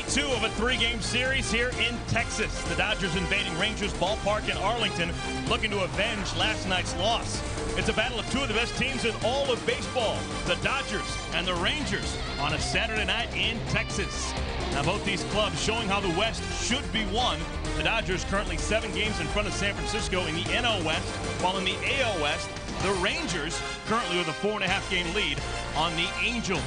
2 of a 3-game series here in Texas. The Dodgers invading Rangers Ballpark in Arlington, looking to avenge last night's loss. It's a battle of 2 of the best teams in all of baseball, the Dodgers and the Rangers, on a Saturday night in Texas. Now, both these clubs showing how the West should be won. The Dodgers currently 7 games in front of San Francisco in the NL West, while in the AL West, the Rangers currently with a 4.5-game lead on the Angels.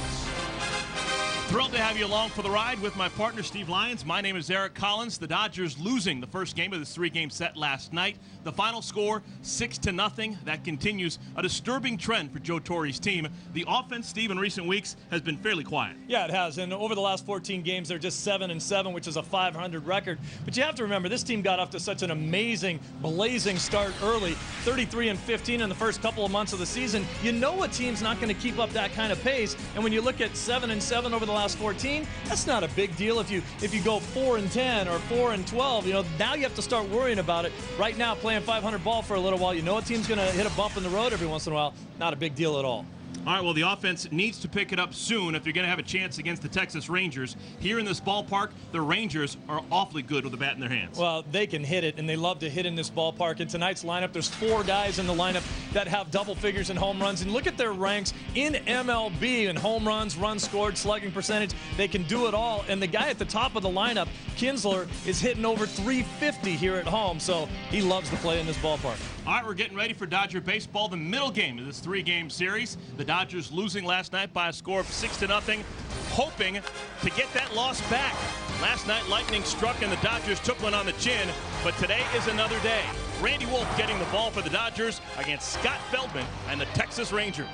Thrilled to have you along for the ride with my partner, Steve Lyons. My name is Eric Collins. The Dodgers losing the first game of this 3-game set last night. The final score, 6-0. That continues a disturbing trend for Joe Torre's team. The offense, Steve, in recent weeks has been fairly quiet. Yeah, it has. And over the last 14 games, they're just 7-7, which is a .500 record. But you have to remember, this team got off to such an amazing, blazing start early. 33-15 in the first couple of months of the season. You know a team's not going to keep up that kind of pace. And when you look at 7-7 over the last 14, that's not a big deal. If you go 4-10 or 4-12, you know, now you have to start worrying about it. Right now, playing 500 ball for a little while, you know a team's going to hit a bump in the road every once in a while. Not a big deal at all. All right, well, the offense needs to pick it up soon if you're going to have a chance against the Texas Rangers. Here in this ballpark, the Rangers are awfully good with the bat in their hands. Well, they can hit it, and they love to hit in this ballpark. In tonight's lineup, there's 4 guys in the lineup that have double figures in home runs. And look at their ranks in MLB in home runs, runs scored, slugging percentage. They can do it all. And the guy at the top of the lineup, Kinsler, is hitting over 350 here at home. So he loves to play in this ballpark. All right, we're getting ready for Dodger baseball, the middle game of this 3-game series. The Dodgers losing last night by a score of 6-0, hoping to get that loss back. Last night, lightning struck and the Dodgers took one on the chin, but today is another day. Randy Wolf getting the ball for the Dodgers against Scott Feldman and the Texas Rangers.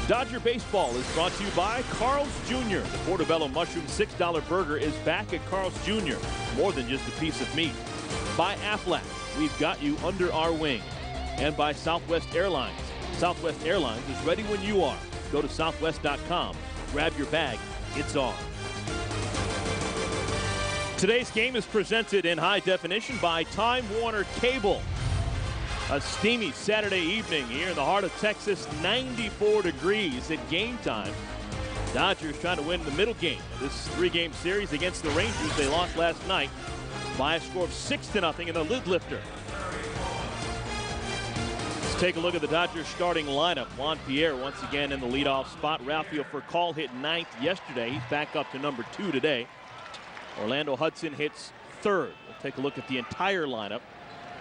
Dodger Baseball is brought to you by Carl's Jr. The Portobello Mushroom $6 burger is back at Carl's Jr. More than just a piece of meat. By Aflac, we've got you under our wing. And by Southwest Airlines. Southwest Airlines is ready when you are. Go to southwest.com, grab your bag, it's on. Today's game is presented in high definition by Time Warner Cable. A steamy Saturday evening here in the heart of Texas, 94 degrees at game time. Dodgers trying to win the middle game of this 3-game series against the Rangers. They lost last night by a score of 6-0 in the lid lifter. Let's take a look at the Dodgers starting lineup. Juan Pierre once again in the leadoff spot. Rafael Furcal hit 9th yesterday. He's back up to number 2 today. Orlando Hudson hits 3rd. We'll take a look at the entire lineup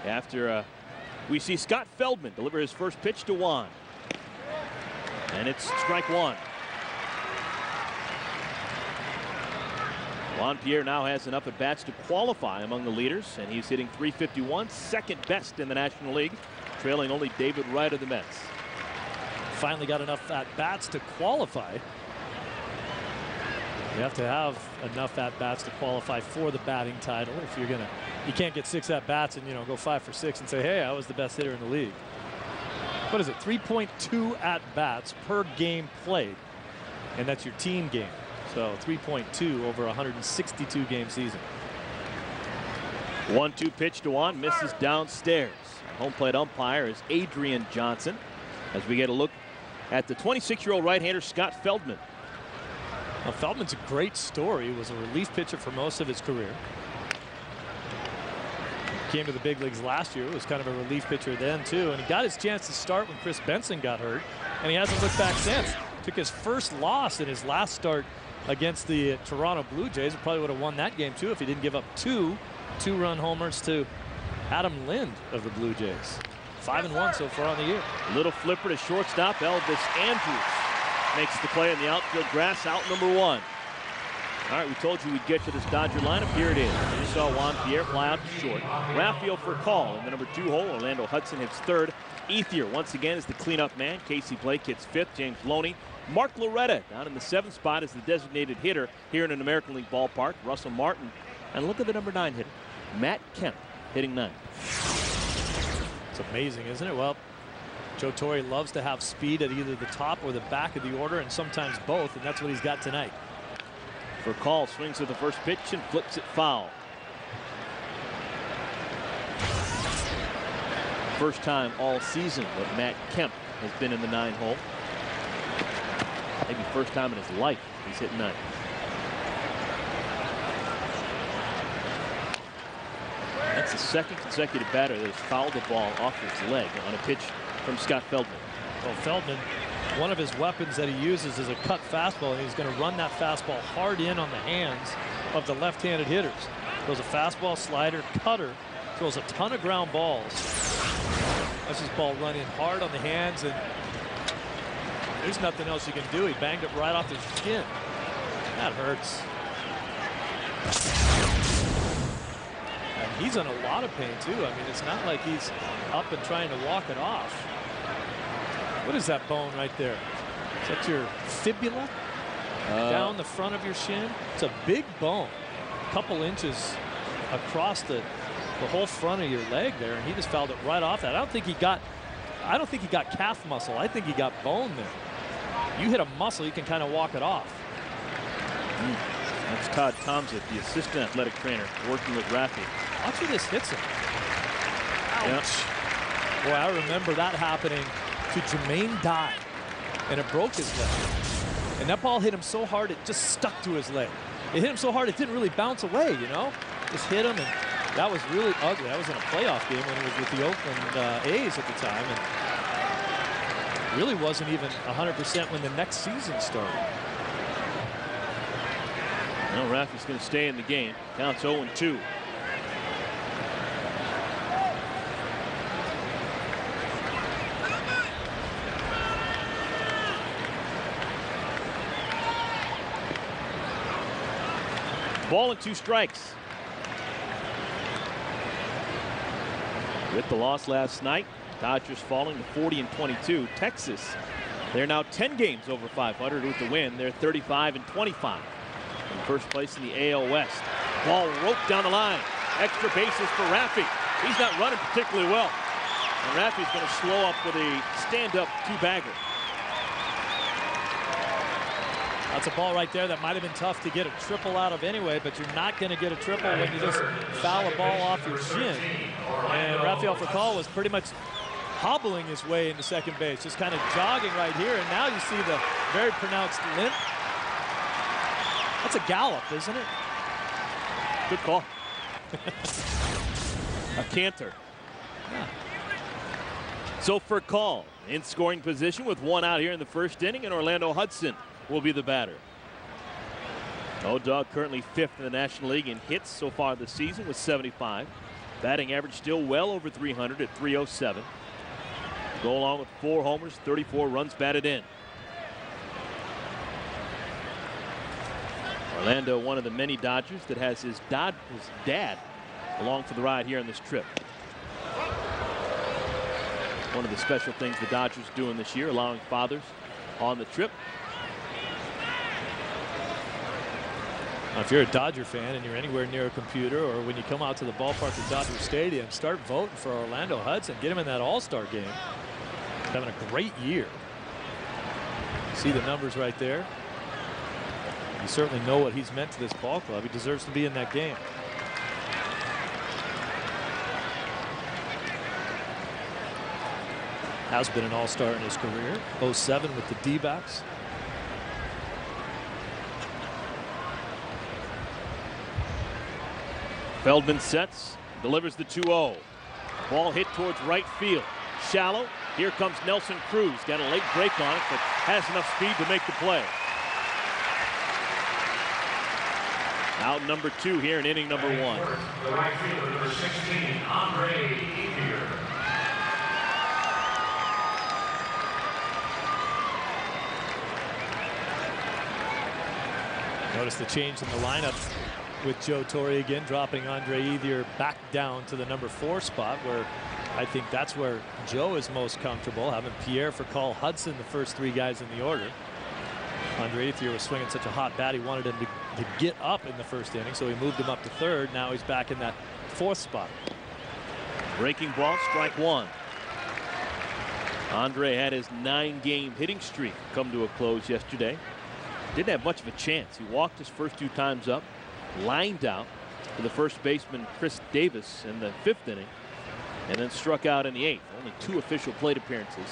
after we see Scott Feldman deliver his first pitch to Juan. And it's strike 1. Juan Pierre now has enough at bats to qualify among the leaders, and he's hitting .351, second best in the National League, trailing only David Wright of the Mets. Finally got enough at bats to qualify. You have to have enough at bats to qualify for the batting title. If you're gonna, you can't get 6 at bats and, you know, go 5 for 6 and say, hey, I was the best hitter in the league. What is it? 3.2 at bats per game played, and that's your team game. So 3.2 over a 162 game season. 1-2 pitch to Juan, misses downstairs. Home plate umpire is Adrian Johnson. As we get a look at the 26-year-old right-hander Scott Feldman. Well, Feldman's a great story. He was a relief pitcher for most of his career. Came to the big leagues last year. Was kind of a relief pitcher then, too. And he got his chance to start when Chris Benson got hurt. And he hasn't looked back since. Took his first loss in his last start against the Toronto Blue Jays. He probably would have won that game, too, if he didn't give up 2 2-run homers to Adam Lind of the Blue Jays. 5-1 so far on the year. Little flipper to shortstop. Elvis Andrews makes the play in the outfield grass, out number 1. All right, we told you we'd get to this Dodger lineup. Here it is. You saw Juan Pierre fly out to short. Rafael Furcal in the number 2 hole. Orlando Hudson hits 3rd. Ethier once again is the cleanup man. Casey Blake hits 5th. James Loney. Mark Loretta down in the 7th spot as the designated hitter here in an American League ballpark. Russell Martin. And look at the number 9 hitter, Matt Kemp, hitting 9th. It's amazing, isn't it? Well, Joe Torre loves to have speed at either the top or the back of the order, and sometimes both, and that's what he's got tonight. Furcal swings at the first pitch and flips it foul. First time all season that Matt Kemp has been in the 9-hole. Maybe first time in his life he's hit 9. That's the second consecutive batter that has fouled the ball off his leg on a pitch from Scott Feldman. Well, Feldman, one of his weapons that he uses is a cut fastball, and he's going to run that fastball hard in on the hands of the left-handed hitters. Throws a fastball, slider, cutter, throws a ton of ground balls. That's his ball running hard on the hands, and there's nothing else you can do. He banged it right off his shin. That hurts. And he's in a lot of pain, too. I mean, it's not like he's up and trying to walk it off. What is that bone right there? Is that your fibula? Down the front of your shin? It's a big bone. A couple inches across the whole front of your leg there, and he just fouled it right off that. I don't think he got calf muscle. I think he got bone there. You hit a muscle, you can kind of walk it off. That's Todd Tomzett, the assistant athletic trainer, working with Raffy. Watch where this hits him. Ouch. Yep. Boy, I remember that happening to Jermaine Dye, and it broke his leg. And that ball hit him so hard it just stuck to his leg. It hit him so hard it didn't really bounce away, you know? Just hit him, and that was really ugly. That was in a playoff game when he was with the Oakland A's at the time, and really wasn't even 100% when the next season started. Well, Raffy's going to stay in the game. Counts 0-2. Ball and 2 strikes. With the loss last night, Dodgers falling to 40-22. Texas, they're now 10 games over 500 with the win. They're 35-25. In first place in the AL West. Ball roped down the line. Extra bases for Raffy. He's not running particularly well. And Raffy's going to slow up with a stand-up 2-bagger. That's a ball right there that might have been tough to get a triple out of anyway, but you're not going to get a triple when you just foul a ball off your shin. And Rafael Furcal was pretty much hobbling his way into second base, just kind of jogging right here. And now you see the very pronounced limp. That's a gallop, isn't it? Good call. A canter. Yeah. So Furcal in scoring position with 1 out here in the first inning, and Orlando Hudson will be the batter. O-Dog currently 5th in the National League in hits so far this season with 75. Batting average still well over 300 at 307. Go along with 4 homers, 34 runs batted in. Orlando, one of the many Dodgers that has his dad along for the ride here on this trip. One of the special things the Dodgers doing this year, allowing fathers on the trip. Now, if you're a Dodger fan and you're anywhere near a computer, or when you come out to the ballpark at Dodger Stadium, start voting for Orlando Hudson. Get him in that All-Star game. He's having a great year. See the numbers right there. You certainly know what he's meant to this ball club. He deserves to be in that game. Has been an All-Star in his career. 07 with the D-backs. Feldman sets, delivers the 2-0. Ball hit towards right field. Shallow. Here comes Nelson Cruz. Got a late break on it, but has enough speed to make the play. Out number 2 here in inning number 1. The right fielder, number 16, Andre Ethier. Notice the change in the lineup with Joe Torre again, dropping Andre Ethier back down to the number 4 spot, where I think that's where Joe is most comfortable, having Pierre, Furcal, Hudson, the first 3 guys in the order. Andre Ethier was swinging such a hot bat, he wanted him to get up in the first inning, so he moved him up to 3rd. Now he's back in that 4th spot. Breaking ball, strike 1. Andre had his 9-game hitting streak come to a close yesterday. Didn't have much of a chance. He walked his first 2 times up, lined out to the first baseman Chris Davis in the 5th inning, and then struck out in the 8th. Only 2 official plate appearances.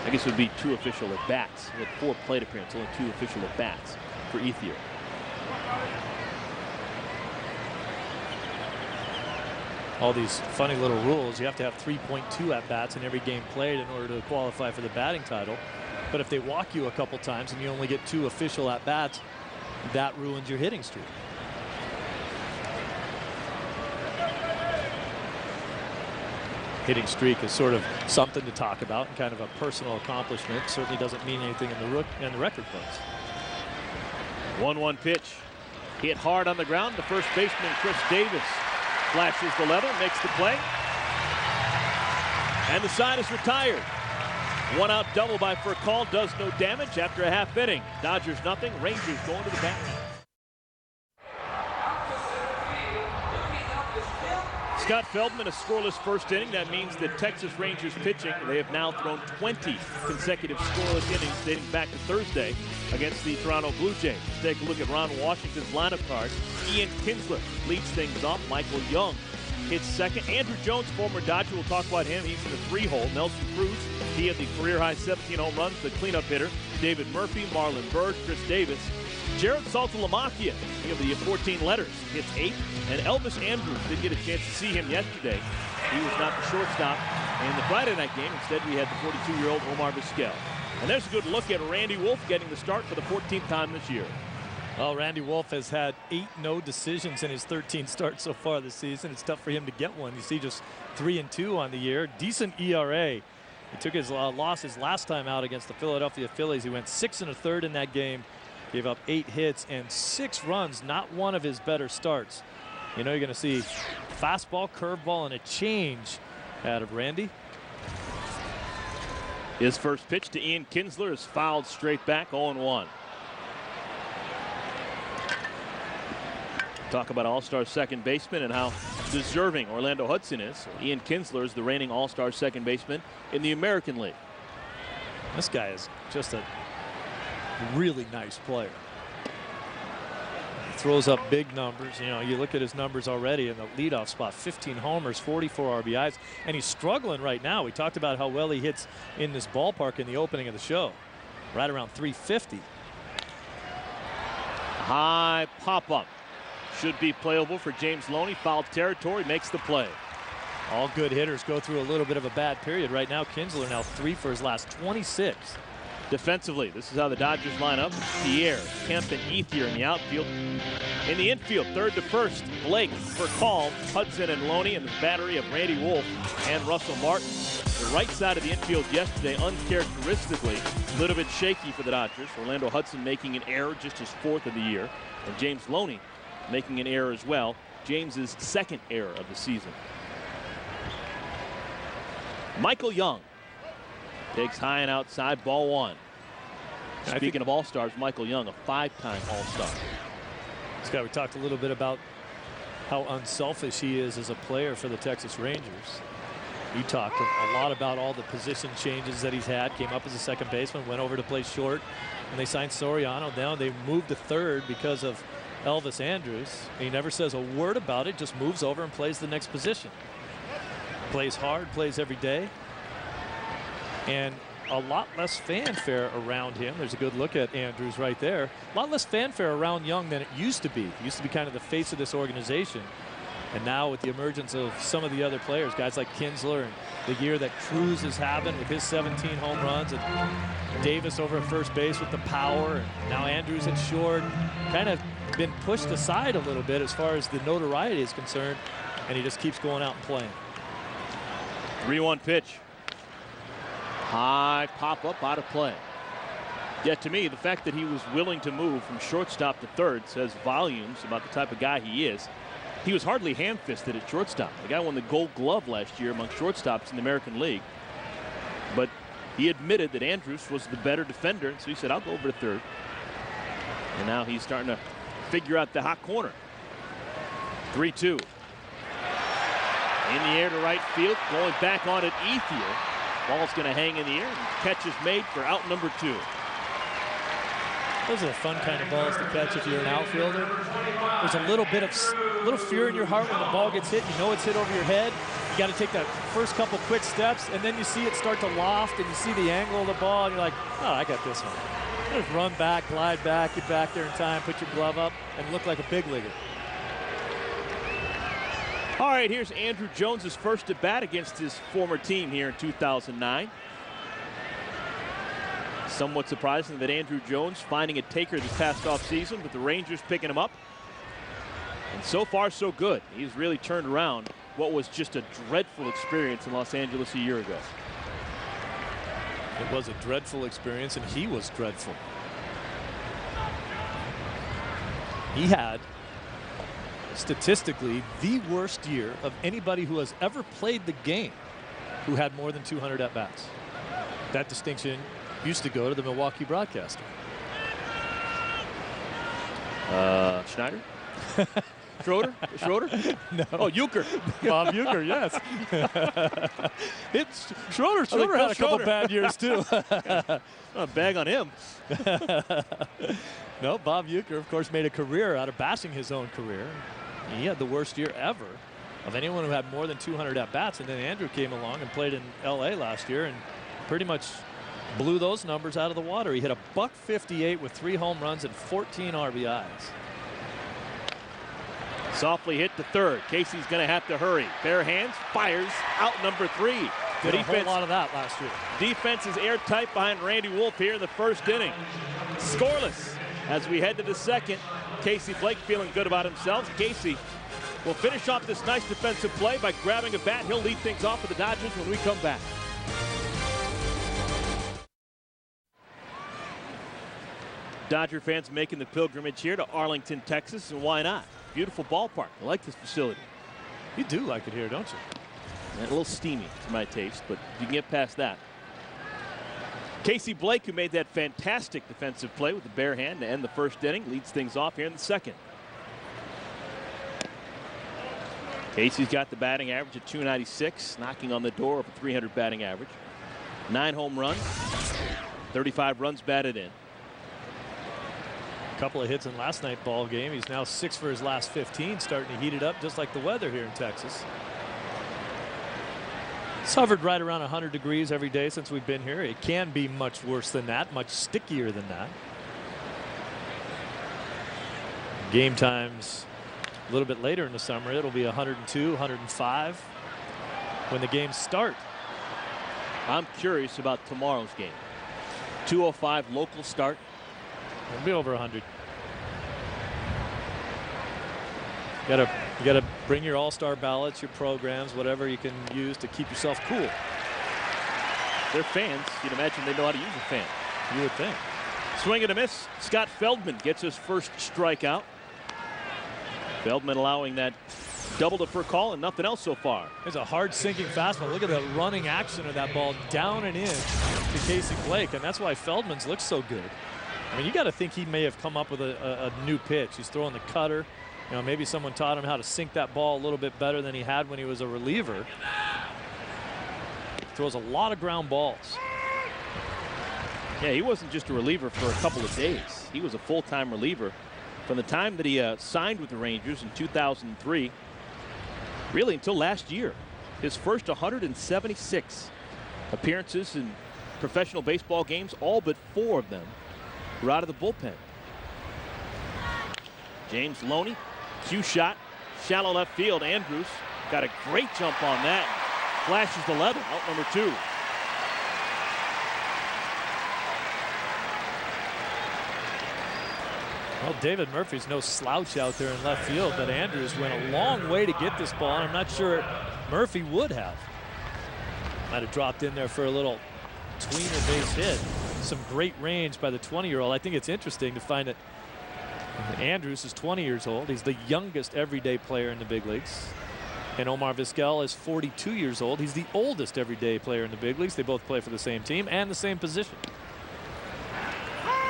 I guess it would be 2 official at-bats. He had 4 plate appearances, only 2 official at-bats for Ethier. All these funny little rules. You have to have 3.2 at-bats in every game played in order to qualify for the batting title. But if they walk you a couple times and you only get 2 official at-bats, that ruins your hitting streak. Hitting streak is sort of something to talk about and kind of a personal accomplishment. Certainly doesn't mean anything in the record books. 1-1 pitch. Hit hard on the ground. The first baseman, Chris Davis, flashes the leather, makes the play. And the side is retired. 1-out double by Furcal does no damage after a half inning. Dodgers nothing. Rangers going to the bat. Scott Feldman, a scoreless first inning. That means that Texas Rangers pitching, they have now thrown 20 consecutive scoreless innings dating back to Thursday against the Toronto Blue Jays. Let's take a look at Ron Washington's lineup card. Ian Kinsler leads things off. Michael Young hits second. Andrew Jones, former Dodger, we'll talk about him. He's in the 3-hole. Nelson Cruz, he had the career-high 17 home runs, the cleanup hitter. David Murphy, Marlon Byrd, Chris Davis. Jared Saltalamacchia, he of the 14 letters, hits 8. And Elvis Andrews, didn't get a chance to see him yesterday. He was not the shortstop in the Friday night game. Instead, we had the 42-year-old Omar Vizquel. And there's a good look at Randy Wolf getting the start for the 14th time this year. Well, Randy Wolf has had 8 no decisions in his 13 starts so far this season. It's tough for him to get one. You see just 3-2 on the year. Decent ERA. He took his losses last time out against the Philadelphia Phillies. He went 6 1/3 in that game. Gave up 8 hits and 6 runs. Not one of his better starts. You know, you're going to see fastball, curveball, and a change out of Randy. His first pitch to Ian Kinsler is fouled straight back, 0-1. Talk about All-Star second baseman and how deserving Orlando Hudson is. Ian Kinsler is the reigning All-Star second baseman in the American League. This guy is just a really nice player. He throws up big numbers. You know, you look at his numbers already in the leadoff spot, 15 homers, 44 RBIs, and he's struggling right now. We talked about how well he hits in this ballpark in the opening of the show, right around 350. High pop-up. Should be playable for James Loney. Foul territory, makes the play. All good hitters go through a little bit of a bad period. Right now, Kinsler now 3 for his last 26. Defensively, this is how the Dodgers line up. Pierre, Kemp, and Ethier in the outfield. In the infield, third to first, Blake, Furcal, Hudson, and Loney, and the battery of Randy Wolf and Russell Martin. The right side of the infield yesterday, uncharacteristically, a little bit shaky for the Dodgers. Orlando Hudson making an error, just his 4th of the year, and James Loney making an error as well. James's 2nd error of the season. Michael Young takes high and outside, ball 1. Speaking of All-Stars, Michael Young, a 5-time All-Star. This guy, we talked a little bit about how unselfish he is as a player for the Texas Rangers. You talked a lot about all the position changes that he's had. Came up as a second baseman, went over to play short, and they signed Soriano. Now they moved to third because of Elvis Andrews. He never says a word about it, just moves over and plays the next position. Plays hard, plays every day. And a lot less fanfare around him. There's a good look at Andrews right there. A lot less fanfare around Young than it used to be. He used to be kind of the face of this organization. And now with the emergence of some of the other players, guys like Kinsler, and the year that Cruz is having with his 17 home runs, and Davis over at first base with the power, and now Andrews at short, kind of been pushed aside a little bit as far as the notoriety is concerned, and he just keeps going out and playing. 3-1 pitch. High pop-up, out of play. Yet to me, the fact that he was willing to move from shortstop to third says volumes about the type of guy he is. He was hardly ham-fisted at shortstop. The guy won the Gold Glove last year among shortstops in the American League. But he admitted that Andrews was the better defender, so he said, I'll go over to third. And now he's starting to figure out the hot corner. 3-2. In the air to right field, going back on it, Ethier. Ball's going to hang in the air, and catch is made for out number 2. Those are the fun kind of balls to catch if you're an outfielder. There's a little bit of fear in your heart when the ball gets hit. You know it's hit over your head. You got to take that first couple quick steps, and then you see it start to loft, and you see the angle of the ball, and you're like, oh, I got this one. Just run back, glide back, get back there in time, put your glove up, and look like a big leaguer. All right, here's Andrew Jones' first at bat against his former team here in 2009. Somewhat surprising that Andrew Jones finding a taker this past offseason, but the Rangers picking him up. And so far, so good. He's really turned around what was just a dreadful experience in Los Angeles a year ago. It was a dreadful experience, and he was dreadful. He had, statistically, the worst year of anybody who has ever played the game who had more than 200 at-bats. That distinction used to go to the Milwaukee broadcaster. Schneider? Schroeder? Schroeder? No. Oh, Euchre. Bob Euchre, yes. It's Schroeder. Schroeder had a couple bad years, too. A bag on him. No, Bob Euchre, of course, made a career out of bashing his own career. He had the worst year ever of anyone who had more than 200 at-bats, and then Andrew came along and played in L.A. last year and pretty much blew those numbers out of the water. He hit a .158 with 3 home runs and 14 RBIs. Softly hit to third. Casey's going to have to hurry. Bare hands, fires, out number 3. Did a whole lot of that last year. Defense is airtight behind Randy Wolf here in the first inning. Scoreless as we head to the second. Casey Blake feeling good about himself. Casey will finish off this nice defensive play by grabbing a bat. He'll lead things off for the Dodgers when we come back. Dodger fans making the pilgrimage here to Arlington, Texas, and why not? Beautiful ballpark. I like this facility. You do like it here, don't you? And a little steamy to my taste, but you can get past that. Casey Blake, who made that fantastic defensive play with the bare hand to end the first inning, leads things off here in the second. Casey's got the batting average at .296, knocking on the door of a .300 batting average. 9 home runs, 35 runs batted in. A couple of hits in last night's ball game. He's now 6 for his last 15, starting to heat it up just like the weather here in Texas. It's hovered right around 100 degrees every day since we've been here. It can be much worse than that, much stickier than that. Game times a little bit later in the summer, it'll be 102, 105 when the games start. I'm curious about tomorrow's game. 2:05 local start. It'll be over 100. You gotta bring your all-star ballots, your programs, whatever you can use to keep yourself cool. They're fans. You'd imagine they know how to use a fan. You would think. Swing and a miss. Scott Feldman gets his first strikeout. Feldman allowing that double to for call and nothing else so far. There's a hard sinking fastball. Look at the running action of that ball down and in to Casey Blake, and that's why Feldman's looks so good. I mean, you got to think he may have come up with a new pitch. He's throwing the cutter. You know, maybe someone taught him how to sink that ball a little bit better than he had when he was a reliever. He throws a lot of ground balls. Yeah, he wasn't just a reliever for a couple of days. He was a full-time reliever from the time that he signed with the Rangers in 2003, really until last year. His first 176 appearances in professional baseball games, all but 4 of them were out of the bullpen. James Loney, cue shot, shallow left field. Andrews got a great jump on that. Flashes the leather, out number 2. Well, David Murphy's no slouch out there in left field, but Andrews went a long way to get this ball, and I'm not sure Murphy would have. Might have dropped in there for a little tweener base hit. Some great range by the 20-year-old. I think it's interesting to find that Andrews is 20 years old. He's the youngest everyday player in the big leagues. And Omar Vizquel is 42 years old. He's the oldest everyday player in the big leagues. They both play for the same team and the same position.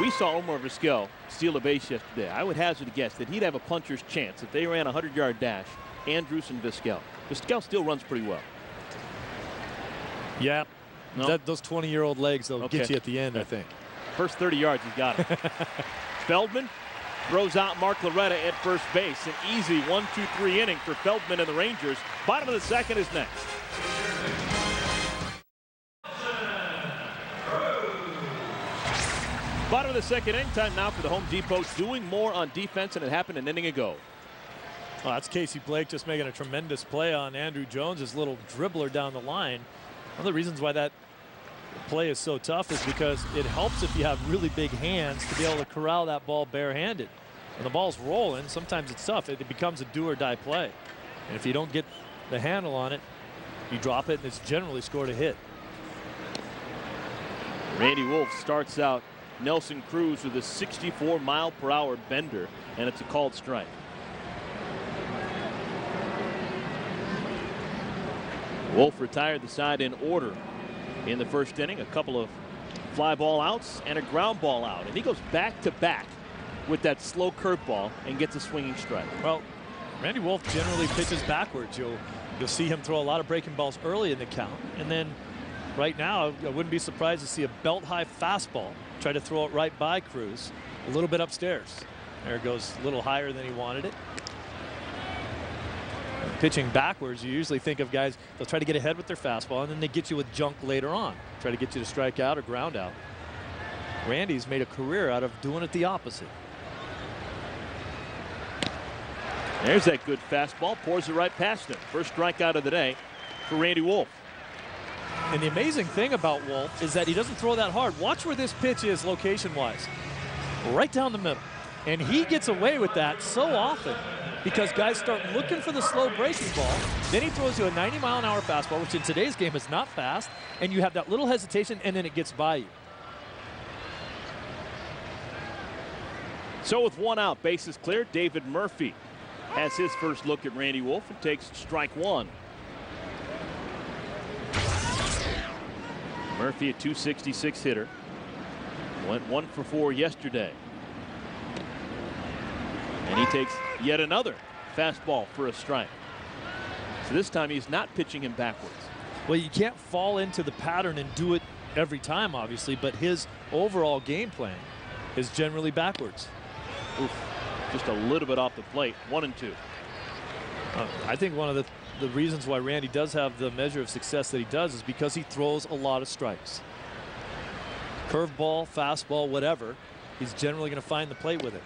We saw Omar Vizquel steal a base yesterday. I would hazard a guess that he'd have a puncher's chance if they ran a 100-yard dash. Andrews and Vizquel. Vizquel still runs pretty well. Yeah. No? Those 20-year-old legs, they'll get you at the end, I think. First 30 yards, he's got it. Feldman throws out Mark Loretta at first base. An easy 1-2-3 inning for Feldman and the Rangers. Bottom of the second is next. Bottom of the second inning, time now for the Home Depot, doing more on defense than it happened an inning ago. Well, that's Casey Blake just making a tremendous play on Andrew Jones, his little dribbler down the line. One of the reasons why that play is so tough is because it helps if you have really big hands to be able to corral that ball barehanded. When the ball's rolling, sometimes it's tough. It becomes a do or die play. And if you don't get the handle on it, you drop it and it's generally scored a hit. Randy Wolf starts out Nelson Cruz with a 64-mile-per-hour bender, and it's a called strike. Wolf retired the side in order in the first inning. A couple of fly ball outs and a ground ball out, and he goes back to back with that slow curveball and gets a swinging strike. Well, Randy Wolf generally pitches backwards. You'll see him throw a lot of breaking balls early in the count, and then right now I wouldn't be surprised to see a belt-high fastball try to throw it right by Cruz, a little bit upstairs. There it goes, a little higher than he wanted it. Pitching backwards, you usually think of guys, they'll try to get ahead with their fastball and then they get you with junk later on, try to get you to strike out or ground out. Randy's made a career out of doing it the opposite. There's that good fastball, pours it right past him. First strikeout of the day for Randy Wolf. And the amazing thing about Wolf is that he doesn't throw that hard. Watch where this pitch is location-wise. Right down the middle. And he gets away with that so often because guys start looking for the slow breaking ball. Then he throws you a 90-mile-an-hour fastball, which in today's game is not fast, and you have that little hesitation, and then it gets by you. So with one out, bases clear, David Murphy has his first look at Randy Wolf and takes strike one. Murphy, a .266 hitter, went 1 for 4 yesterday. And he takes yet another fastball for a strike. So this time he's not pitching him backwards. Well, you can't fall into the pattern and do it every time, obviously, but his overall game plan is generally backwards. Oof, just a little bit off the plate, 1-2. I think one of the reasons why Randy does have the measure of success that he does is because he throws a lot of strikes. Curveball, fastball, whatever, he's generally going to find the plate with it.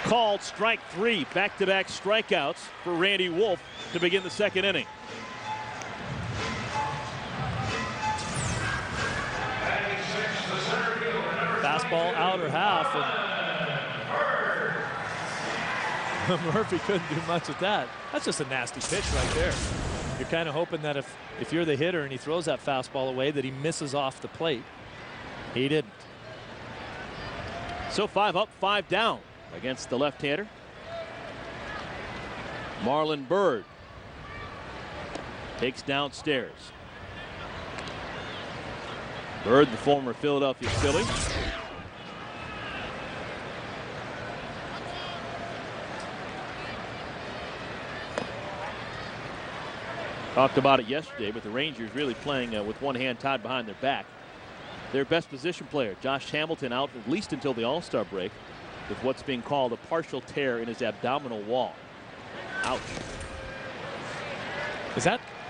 Called strike three, back-to-back strikeouts for Randy Wolf to begin the second inning. Fastball out or half, and Murphy couldn't do much with that. That's just a nasty pitch right there. You're kind of hoping that if you're the hitter and he throws that fastball away, that he misses off the plate. He didn't. So 5 up, 5 down against the left-hander. Marlon Byrd takes downstairs. Byrd, the former Philadelphia Philly. Talked about it yesterday, but the Rangers really playing with one hand tied behind their back. Their best position player, Josh Hamilton, out at least until the All-Star break with what's being called a partial tear in his abdominal wall. Ouch.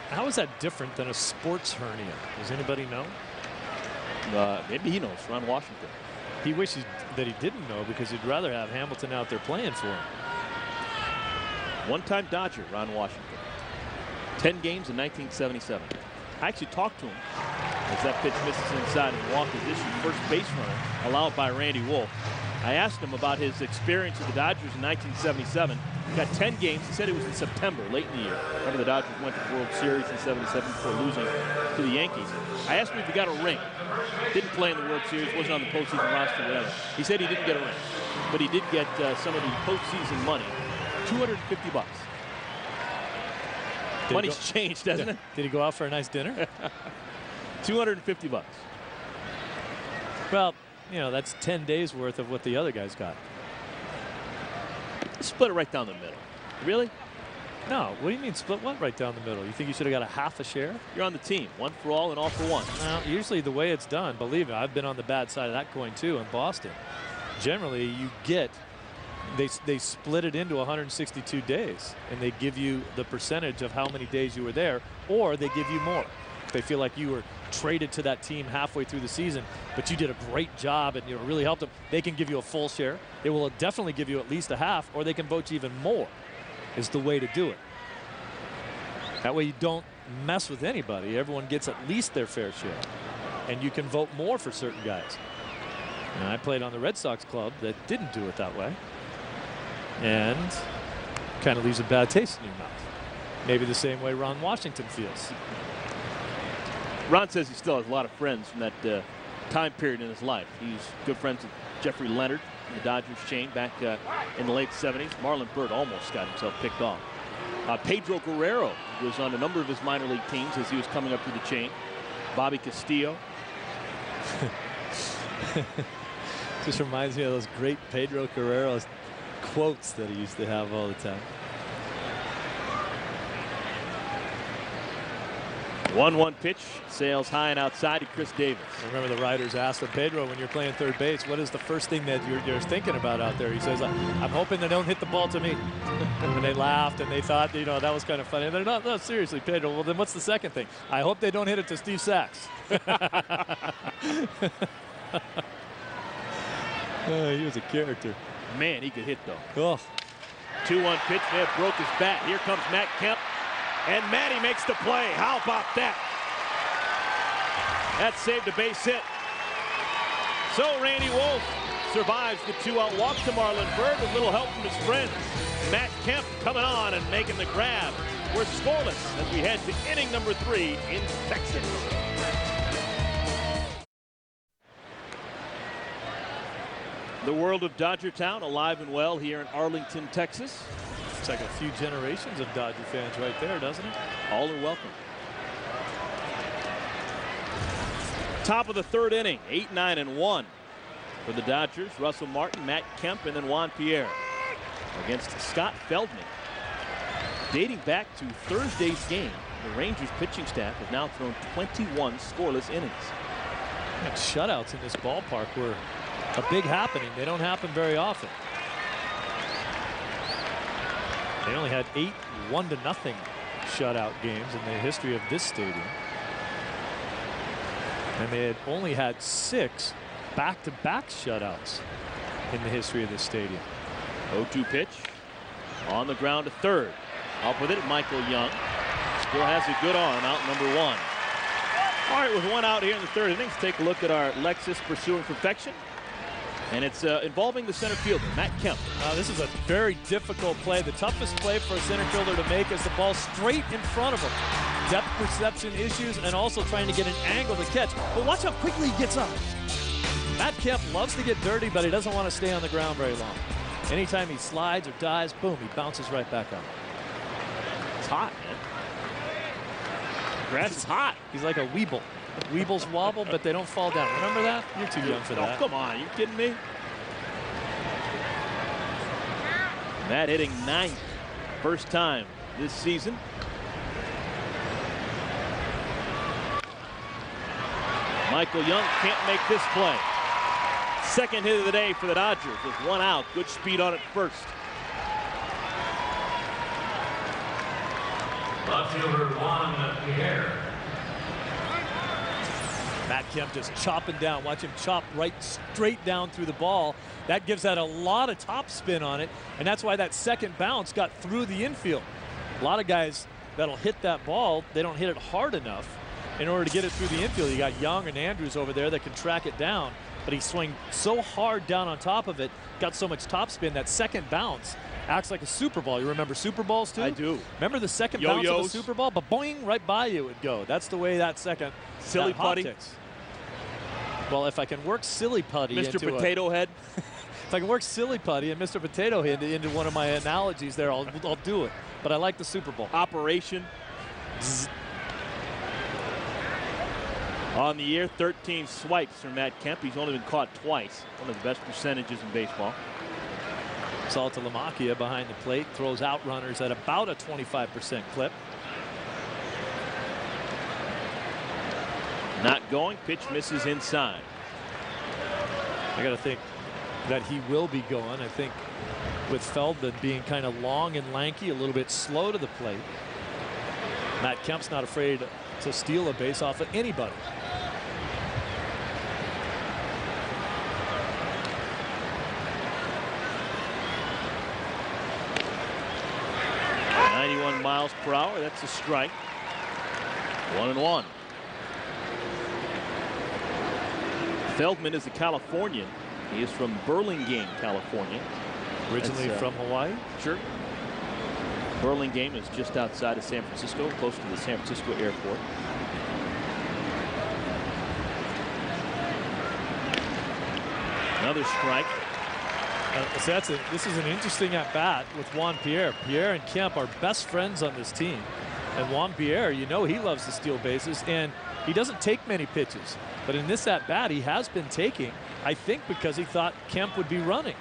How is that different than a sports hernia? Does anybody know? Maybe he knows, Ron Washington. He wishes that he didn't know because he'd rather have Hamilton out there playing for him. One-time Dodger, Ron Washington. 10 games in 1977. I actually talked to him as that pitch misses inside and Walker's issued first base runner allowed by Randy Wolf. I asked him about his experience with the Dodgers in 1977. He got 10 games. He said it was in September, late in the year. Remember the Dodgers went to the World Series in '77 before losing to the Yankees. I asked him if he got a ring. Didn't play in the World Series, wasn't on the postseason roster, whatever. He said he didn't get a ring, but he did get some of the postseason money, $250. Money's changed, doesn't it? Did he go out for a nice dinner? $250. Well, you know, that's 10 days worth of what the other guys got. Split it right down the middle. Really? No, what do you mean split what right down the middle? You think you should have got a half a share? You're on the team. One for all and all for one. Well, usually the way it's done, believe me, I've been on the bad side of that coin too in Boston. generally you get, they split it into 162 days, and they give you the percentage of how many days you were there, or they give you more. If they feel like you were traded to that team halfway through the season, but you did a great job and really helped them, they can give you a full share. They will definitely give you at least a half, or they can vote you even more, is the way to do it. That way you don't mess with anybody. Everyone gets at least their fair share, and you can vote more for certain guys. And I played on the Red Sox club that didn't do it that way, and kind of leaves a bad taste in your mouth. Maybe the same way Ron Washington feels. Ron says he still has a lot of friends from that time period in his life. He's good friends with Jeffrey Leonard from the Dodgers chain back in the late 70s. Marlon Byrd almost got himself picked off. Pedro Guerrero was on a number of his minor league teams as he was coming up through the chain. Bobby Castillo. Just reminds me of those great Pedro Guerrero quotes that he used to have all the time. 1-1 pitch, sails high and outside to Chris Davis. I remember the writers asked him, Pedro, when you're playing third base, what is the first thing that you're thinking about out there? He says, I'm hoping they don't hit the ball to me. And they laughed and they thought, that was kind of funny. And they're not, no, seriously, Pedro, well, then what's the second thing? I hope they don't hit it to Steve Sachs. He was a character. Man, he could hit, though. Oh. 2-1 pitch, may have broke his bat. Here comes Matt Kemp. And Matty makes the play. How about that? That saved a base hit. So Randy Wolf survives the 2-out walk to Marlon Byrd with little help from his friends. Matt Kemp coming on and making the grab. We're scoreless as we head to inning number 3 in Texas. The world of Dodger Town alive and well here in Arlington, Texas. It's like a few generations of Dodger fans right there, doesn't it? All are welcome. Top of the 3rd inning, 8-9-1 for the Dodgers. Russell Martin, Matt Kemp, and then Juan Pierre against Scott Feldman. Dating back to Thursday's game, the Rangers pitching staff has now thrown 21 scoreless innings. And shutouts in this ballpark were a big happening. They don't happen very often. They only had 8 1-0 shutout games in the history of this stadium. And they had only had 6 back-to-back shutouts in the history of this stadium. 0-2 pitch on the ground to third. Up with it, Michael Young. Still has a good arm, out number 1. All right, with 1 out here in the 3rd inning, let's take a look at our Lexus Pursuing Perfection. And it's involving the center fielder, Matt Kemp. This is a very difficult play. The toughest play for a center fielder to make is the ball straight in front of him. Depth perception issues and also trying to get an angle to catch. But watch how quickly he gets up. Matt Kemp loves to get dirty, but he doesn't want to stay on the ground very long. Anytime he slides or dives, boom, he bounces right back up. It's hot, man. Grass is hot. He's like a Weeble. Weebles wobble, but they don't fall down. Remember that? You're too young for that. Oh, come on. Are you kidding me? Matt hitting 9th. First time this season. Michael Young can't make this play. Second hit of the day for the Dodgers with 1 out. Good speed on it first. Left fielder Juan Pierre. Matt Kemp just chopping down. Watch him chop right straight down through the ball. That gives that a lot of top spin on it, and that's why that second bounce got through the infield. A lot of guys that'll hit that ball, they don't hit it hard enough in order to get it through the infield. You got Young and Andrews over there that can track it down, but he swung so hard down on top of it, got so much top spin, that second bounce acts like a Super Ball. You remember Super Balls too? I do. Remember the second bounce of a Super Ball? But boing, right by you it would go. That's the way that second silly putty. Well, if I can work silly putty Mr. into Potato Head. If I can work silly putty and Mr. Potato Head into one of my analogies there, I'll do it. But I like the Super Bowl. Operation. On the year, 13 swipes from Matt Kemp. He's only been caught twice. One of the best percentages in baseball. Saltalamacchia behind the plate throws out runners at about a 25% clip. Not going. Pitch misses inside. I got to think that he will be going. I think with Feldman being kind of long and lanky, a little bit slow to the plate, Matt Kemp's not afraid to steal a base off of anybody. Miles per hour. That's a strike. 1-1. Feldman is a Californian. He is from Burlingame, California. Originally from Hawaii? Sure. Burlingame is just outside of San Francisco, close to the San Francisco airport. Another strike. So this is an interesting at bat with Juan Pierre. Pierre and Kemp are best friends on this team. And Juan Pierre, you know, he loves to steal bases, and he doesn't take many pitches. But in this at bat, he has been taking, I think, because he thought Kemp would be running.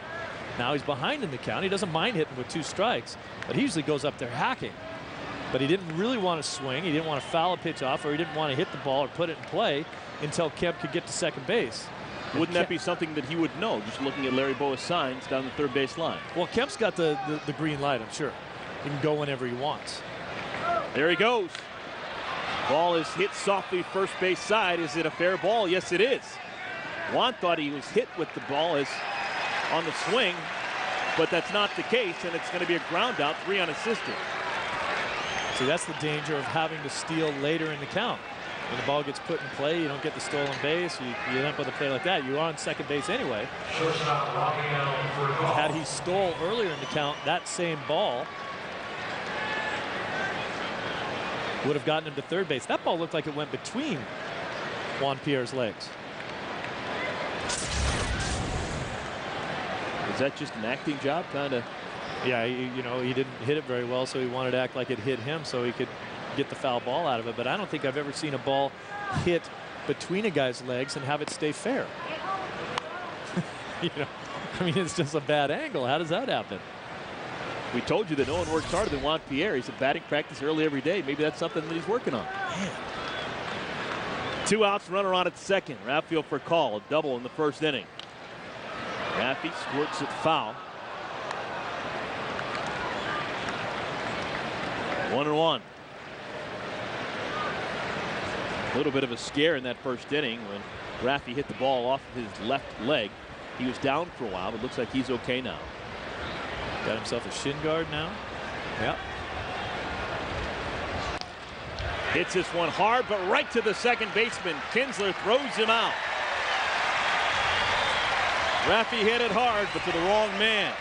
Now he's behind in the count. He doesn't mind hitting with 2 strikes, but he usually goes up there hacking. But he didn't really want to swing. He didn't want to foul a pitch off, or he didn't want to hit the ball or put it in play until Kemp could get to second base. Wouldn't that be something that he would know, just looking at Larry Bowa's signs down the third base line? Well, Kemp's got the green light, I'm sure. He can go whenever he wants. There he goes. Ball is hit softly first base side. Is it a fair ball? Yes, it is. Juan thought he was hit with the ball as on the swing, but that's not the case, and it's going to be a ground out, 3 unassisted. See, that's the danger of having to steal later in the count. When the ball gets put in play, you don't get the stolen base. You end up with a play like that. You're on second base anyway. Had he stole earlier in the count, that same ball would have gotten him to third base. That ball looked like it went between Juan Pierre's legs. Is that just an acting job, kind of? Yeah, you know, he didn't hit it very well, so he wanted to act like it hit him so he could get the foul ball out of it. But I don't think I've ever seen a ball hit between a guy's legs and have it stay fair. You know, I mean, it's just a bad angle. How does that happen? We told you that no one works harder than Juan Pierre. He's at batting practice early every day. Maybe that's something that he's working on. Man. 2 outs, runner on at second. Rafael for call, a double in the first inning. Raffy squirts it foul. 1-1. A little bit of a scare in that first inning when Raffy hit the ball off of his left leg. He was down for a while, but looks like he's okay now. Got himself a shin guard now. Yep. Hits this one hard, but right to the second baseman. Kinsler throws him out. Raffy hit it hard, but to the wrong man.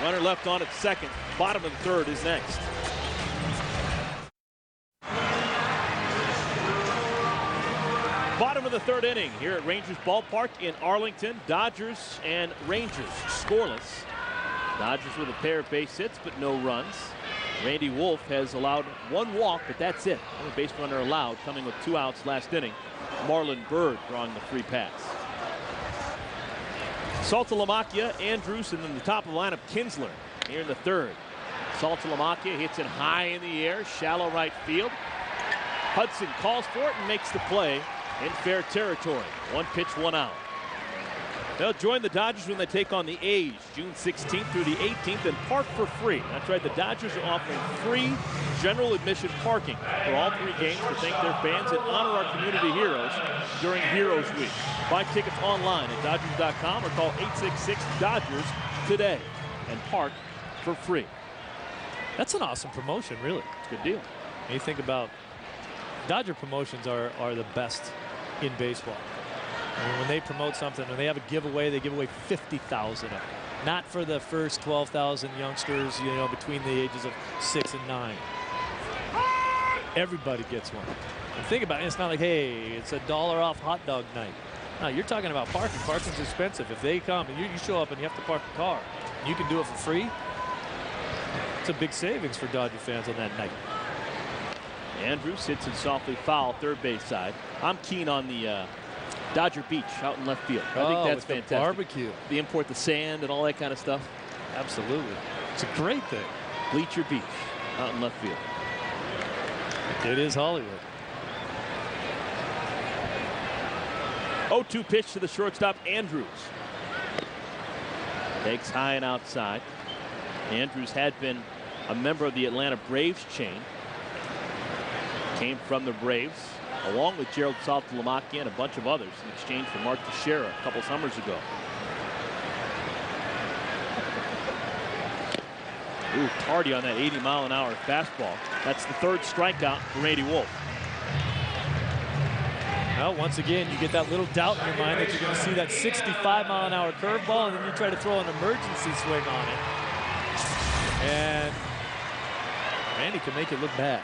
Runner left on at second. Bottom of the third is next. Bottom of the third inning here at Rangers Ballpark in Arlington. Dodgers and Rangers scoreless. Dodgers with a pair of base hits, but no runs. Randy Wolf has allowed 1 walk, but that's it. Only base runner allowed, coming with 2 outs last inning. Marlon Byrd drawing the free pass. Saltalamacchia, Andrews, and then the top of the lineup, Kinsler, here in the third. Saltalamacchia hits it high in the air, shallow right field. Hudson calls for it and makes the play in fair territory. 1 pitch, 1 out. They'll join the Dodgers when they take on the A's June 16th through the 18th and park for free. That's right, the Dodgers are offering free general admission parking for all 3 games to thank their fans and honor our community heroes during Heroes Week. Buy tickets online at Dodgers.com or call 866-DODGERS today and park for free. That's an awesome promotion, really. It's a good deal. And you think about Dodger promotions are the best in baseball. I mean, when they promote something and they have a giveaway, they give away 50,000 of it. Not for the first 12,000 youngsters, you know, between the ages of 6 and 9. Everybody gets one. And think about it, it's not like, hey, it's $1 off hot dog night. No, you're talking about parking. Parking's expensive. If they come and you show up and you have to park the car, and you can do it for free, it's a big savings for Dodger fans on that night. Andrews hits it softly foul, third base side. I'm keen on the Dodger Beach out in left field. I think that's fantastic. The barbecue. They import the sand and all that kind of stuff. Absolutely. It's a great thing. Bleacher Beach out in left field. It is Hollywood. 0-2 pitch to the shortstop, Andrews. Takes high and outside. Andrews had been a member of the Atlanta Braves chain. Came from the Braves, along with Gerald Saltalamacchia and a bunch of others in exchange for Mark Teixeira a couple summers ago. Ooh, tardy on that 80-mile-an-hour fastball. That's the third strikeout for Randy Wolf. Well, once again, you get that little doubt in your mind that you're going to see that 65-mile-an-hour curveball, and then you try to throw an emergency swing on it. And Randy can make it look bad.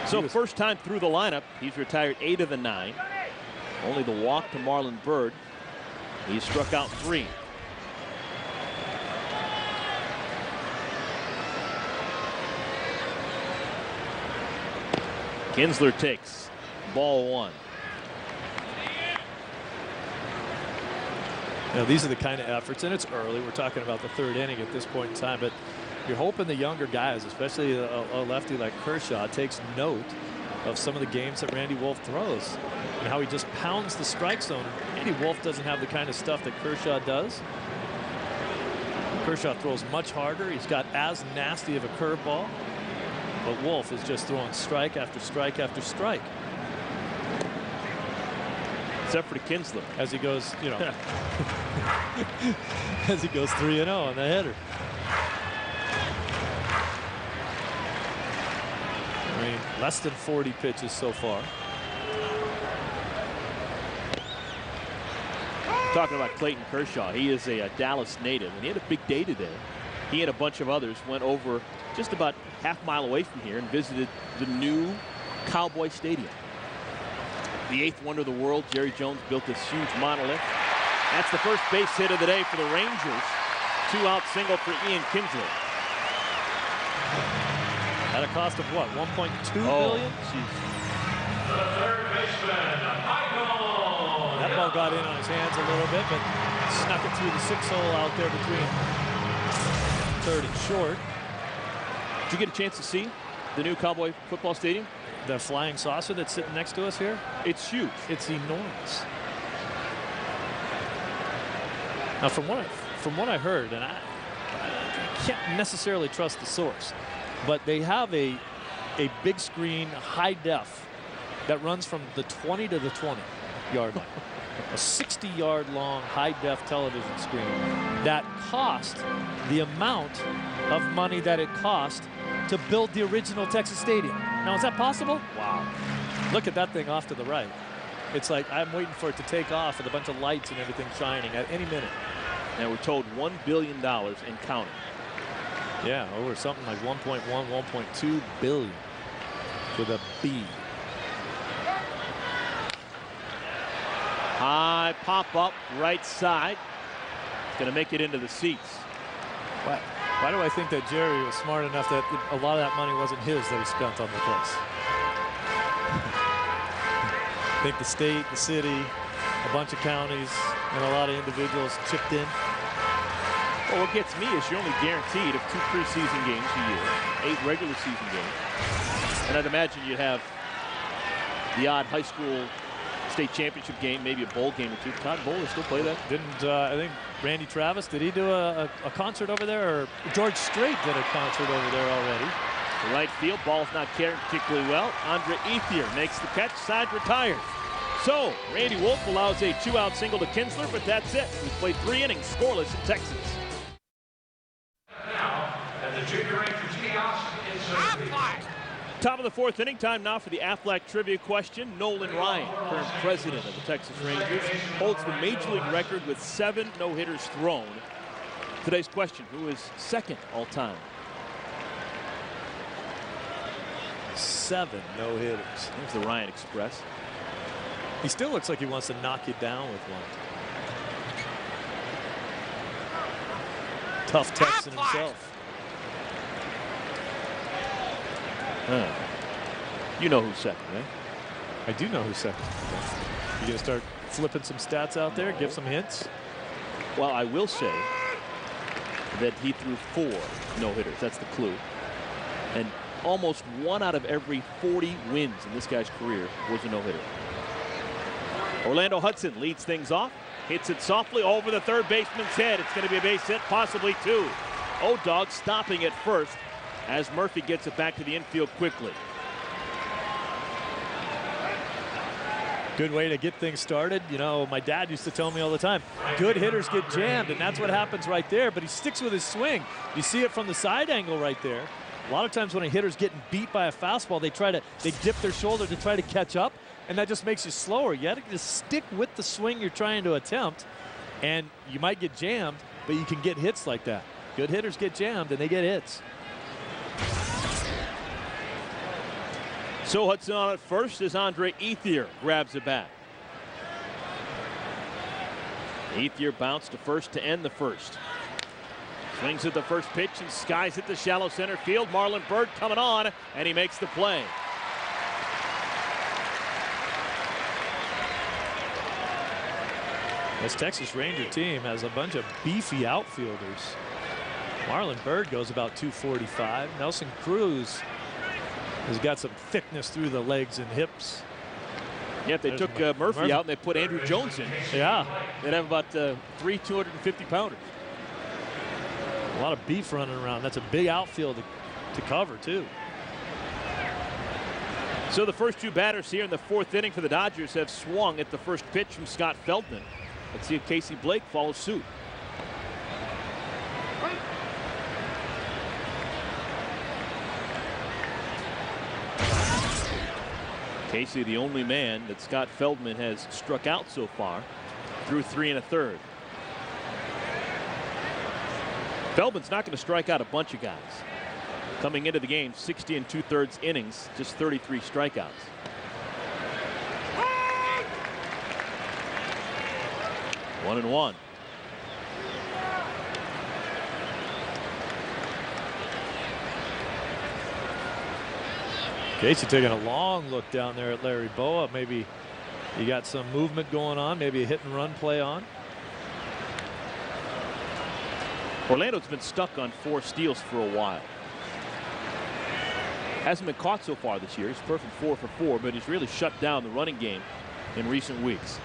So first time through the lineup, he's retired 8 of the 9. Only the walk to Marlon Byrd. He struck out 3. Kinsler takes ball 1. Now, these are the kind of efforts, and it's early. We're talking about the 3rd inning at this point in time, but you're hoping the younger guys, especially a lefty like Kershaw, takes note of some of the games that Randy Wolf throws and how he just pounds the strike zone. Randy Wolf doesn't have the kind of stuff that Kershaw does. Kershaw throws much harder. He's got as nasty of a curveball. But Wolf is just throwing strike after strike after strike. Except for the Kinsler. As he goes, you know, as he goes 3-0 on the header. I mean, less than 40 pitches so far. Talking about Clayton Kershaw, he is a Dallas native, and he had a big day today. He and a bunch of others went over just about half-mile away from here and visited the new Cowboy Stadium. The 8th wonder of the world, Jerry Jones, built this huge monolith. That's the first base hit of the day for the Rangers. 2-out single for Ian Kinsler. At a cost of what, $1.2 billion? Geez. The third baseman, Michael. That ball got in on his hands a little bit, but snuck it through the 6-hole out there between 3rd and short. Did you get a chance to see the new Cowboy football stadium? The flying saucer that's sitting next to us here? It's huge. It's enormous. Now, from what I heard, and I can't necessarily trust the source, but they have a big screen, high def, that runs from the 20 to the 20-yard line. A 60-yard long high-def television screen that cost the amount of money that it cost to build the original Texas Stadium. Now, is that possible? Wow. Look at that thing off to the right. It's like I'm waiting for it to take off with a bunch of lights and everything shining at any minute. Now we're told $1 billion and counting. Yeah, over something like 1.1, 1.2 billion with a B. High pop up right side. It's going to make it into the seats. Why do I think that Jerry was smart enough that a lot of that money wasn't his that he spent on the place? I think the state, the city, a bunch of counties, and a lot of individuals chipped in. Well, what gets me is you're only guaranteed of 2 preseason games a year, 8 regular season games. And I'd imagine you'd have the odd high school state championship game, maybe a bowl game or 2. Todd Bowler still play that? Didn't I think Randy Travis, did he do a concert over there? Or George Strait did a concert over there already. The right field, ball's not carried particularly well. Andre Ethier makes the catch, side retired. So, Randy Wolf allows a 2-out single to Kinsler, but that's it. We played 3 innings, scoreless in Texas. Now, at the Junior Rangers kiosk in Sophie. Top of the 4th inning, time now for the Aflac trivia question. Nolan Ryan, current president of the Texas Rangers, holds the major league record with 7 no-hitters thrown. Today's question, who is second all-time? 7 no-hitters. There's the Ryan Express. He still looks like he wants to knock you down with one. Tough Texan himself. You know who's second, right? I do know who's second. You gonna start flipping some stats out there, give some hints? Well, I will say that he threw 4 no-hitters. That's the clue. And almost 1 out of every 40 wins in this guy's career was a no-hitter. Orlando Hudson leads things off. Hits it softly over the third baseman's head. It's going to be a base hit, possibly two. O'Dog stopping at first as Murphy gets it back to the infield quickly. Good way to get things started. You know, my dad used to tell me all the time, good hitters get jammed, and that's what happens right there, but he sticks with his swing. You see it from the side angle right there. A lot of times when a hitter's getting beat by a fastball, they dip their shoulder to try to catch up, and that just makes you slower. You have to just stick with the swing you're trying to attempt, and you might get jammed, but you can get hits like that. Good hitters get jammed, and they get hits. So Hudson on at first as Andre Ethier grabs it back. Ethier bounced to first to end the first. Swings at the first pitch and skies at the shallow center field. Marlon Byrd coming on, and he makes the play. This Texas Ranger team has a bunch of beefy outfielders. Marlon Byrd goes about 245. Nelson Cruz has got some thickness through the legs and hips. Yeah, if they took Murphy out and they put Andrew Jones in, yeah, they'd have about 3 250-pounders. A lot of beef running around. That's a big outfield to cover, too. So the first two batters here in the fourth inning for the Dodgers have swung at the first pitch from Scott Feldman. Let's see if Casey Blake follows suit. Casey, the only man that Scott Feldman has struck out so far through 3 1/3. Feldman's not going to strike out a bunch of guys. Coming into the game, 60 2/3 innings, just 33 strikeouts. One and one. Casey taking a long look down there at Larry Boa. Maybe you got some movement going on, maybe a hit and run play on. Orlando's been stuck on 4 steals for a while. Hasn't been caught so far this year. He's perfect 4 for 4, but he's really shut down the running game in recent weeks.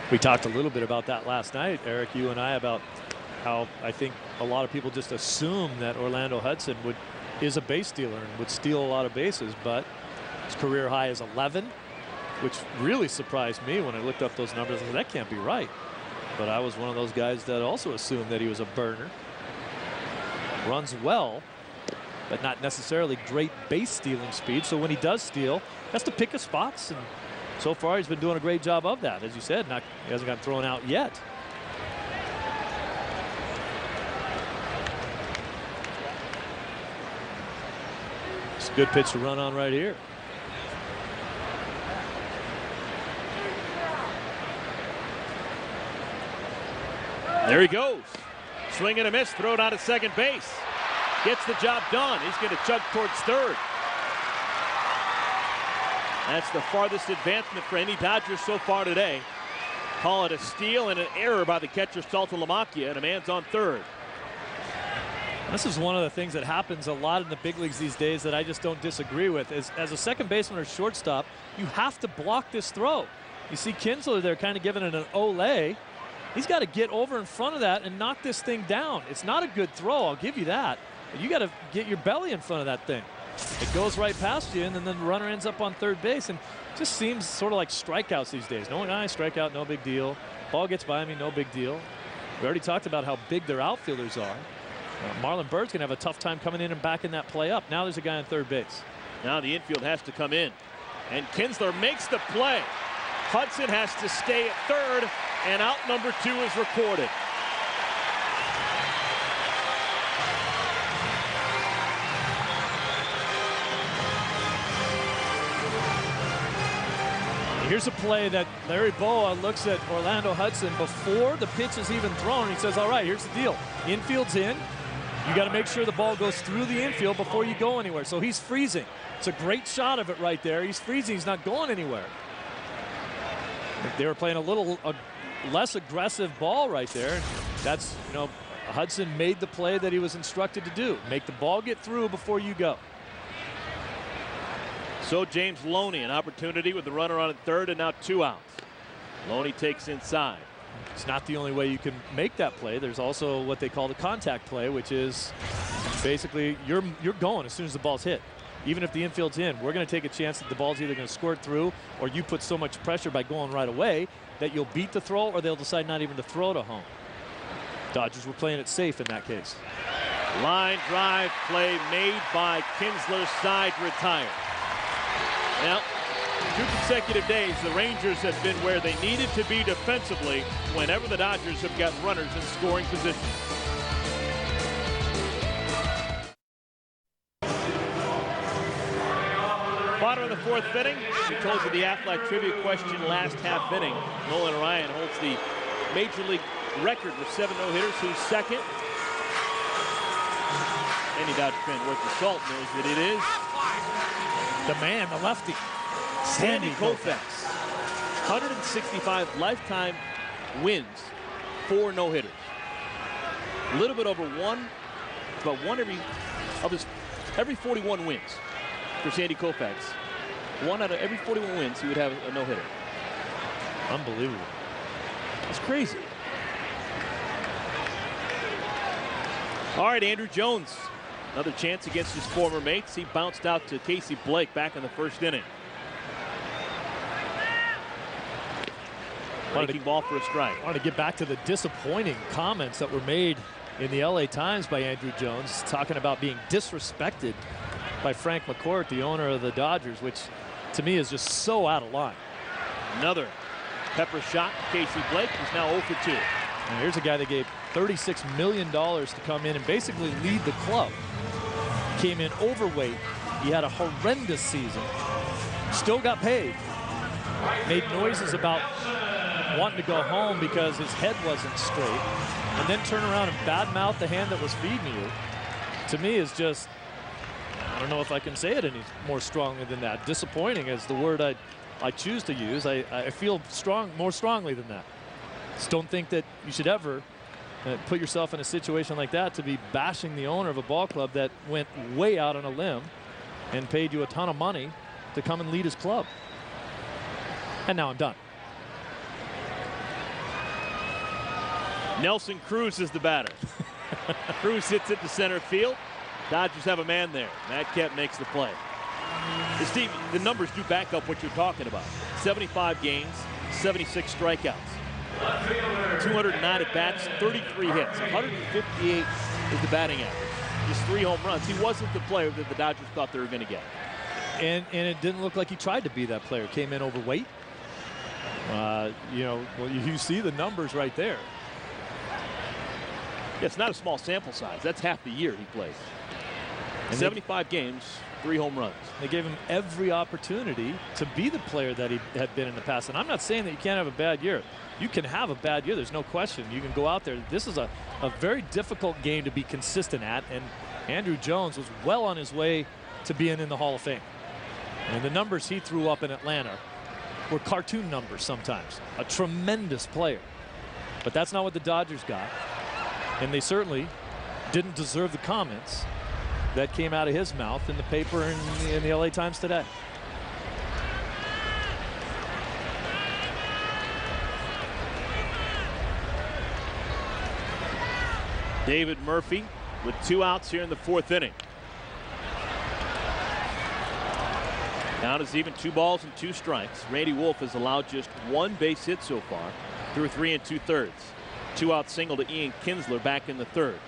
We talked a little bit about that last night, Eric, you and I, about how I think a lot of people just assume that Orlando Hudson is a base stealer and would steal a lot of bases, but his career high is 11, which really surprised me when I looked up those numbers. I said, that can't be right. But I was one of those guys that also assumed that he was a burner. Runs well, but not necessarily great base stealing speed. So when he does steal, he has to pick his spots, and so far he's been doing a great job of that. As you said, he hasn't gotten thrown out yet. It's a good pitch to run on right here. There he goes. Swing and a miss, throw it out to second base. Gets the job done. He's going to chug towards third. That's the farthest advancement for any Dodgers so far today. Call it a steal and an error by the catcher Saltalamacchia, and a man's on third. This is one of the things that happens a lot in the big leagues these days that I just don't disagree with. As a second baseman or shortstop, you have to block this throw. You see Kinsler there kind of giving it an ole. He's got to get over in front of that and knock this thing down. It's not a good throw, I'll give you that. But you got to get your belly in front of that thing. It goes right past you, and then the runner ends up on third base, and it just seems sort of like strikeouts these days. No, I strike out, no big deal. Ball gets by me, no big deal. We already talked about how big their outfielders are. Marlon Byrd's going to have a tough time coming in and backing that play up. Now there's a guy on third base. Now the infield has to come in, and Kinsler makes the play. Hudson has to stay at third, and out number 2 is recorded. Here's a play that Larry Boa looks at Orlando Hudson before the pitch is even thrown. He says, all right, here's the deal. Infield's in. You got to make sure the ball goes through the infield before you go anywhere. So he's freezing. It's a great shot of it right there. He's freezing. He's not going anywhere. If they were playing a less aggressive ball right there, that's, Hudson made the play that he was instructed to do. Make the ball get through before you go. So James Loney, an opportunity with the runner on at third and now 2 outs. Loney takes inside. It's not the only way you can make that play. There's also what they call the contact play, which is basically you're going as soon as the ball's hit. Even if the infield's in, we're going to take a chance that the ball's either going to squirt through or you put so much pressure by going right away that you'll beat the throw or they'll decide not even to throw to home. Dodgers were playing it safe in that case. Line drive play made by Kinsler, side retired. Now, 2 consecutive days, the Rangers have been where they needed to be defensively whenever the Dodgers have got runners in scoring position. Bottom of the 4th inning. We told you the Aflac trivia question last half inning. Nolan Ryan holds the Major League record with 7 no-hitters. Who's second? Any Dodger fan worth the salt knows that it is the man, the lefty, Sandy Koufax. 165 lifetime wins, 4 no-hitters. A little bit over one, about one every 41 wins for Sandy Koufax. 1 out of every 41 wins, he would have a no-hitter. Unbelievable. That's crazy. All right, Andrew Jones. Another chance against his former mates. He bounced out to Casey Blake back in the 1st inning. Breaking ball for a strike. I want to get back to the disappointing comments that were made in the LA Times by Andrew Jones, talking about being disrespected by Frank McCourt, the owner of the Dodgers, which to me is just so out of line. Another pepper shot. Casey Blake is now 0 for 2. And here's a guy that gave $36 million to come in and basically lead the club. Came in overweight. He had a horrendous season. Still got paid. Made noises about wanting to go home because his head wasn't straight. And then turn around and badmouth the hand that was feeding you. To me is just, I don't know if I can say it any more strongly than that. Disappointing is the word I choose to use. I feel more strongly than that. Just don't think that you should ever put yourself in a situation like that to be bashing the owner of a ball club that went way out on a limb and paid you a ton of money to come and lead his club. And now I'm done. Nelson Cruz is the batter. Cruz hits it to center field. Dodgers have a man there. Matt Kemp makes the play. Steve, the numbers do back up what you're talking about. 75 games, 76 strikeouts. 209 at bats, 33 hits, 158 is the batting average. Just 3 home runs. He wasn't the player that the Dodgers thought they were going to get. And it didn't look like he tried to be that player. Came in overweight. You see the numbers right there. Yeah, it's not a small sample size. That's half the year he plays. 75 games, 3 home runs. They gave him every opportunity to be the player that he had been in the past. And I'm not saying that you can't have a bad year. You can have a bad year. There's no question. You can go out there. This is a very difficult game to be consistent at. And Andrew Jones was well on his way to being in the Hall of Fame. And the numbers he threw up in Atlanta were cartoon numbers sometimes. A tremendous player. But that's not what the Dodgers got. And they certainly didn't deserve the comments that came out of his mouth in the paper and in the LA Times today. David Murphy with 2 outs here in the 4th inning. Count is even, 2 balls and 2 strikes. Randy Wolf has allowed just 1 base hit so far through 3 2/3. 2-out single to Ian Kinsler back in the 3rd.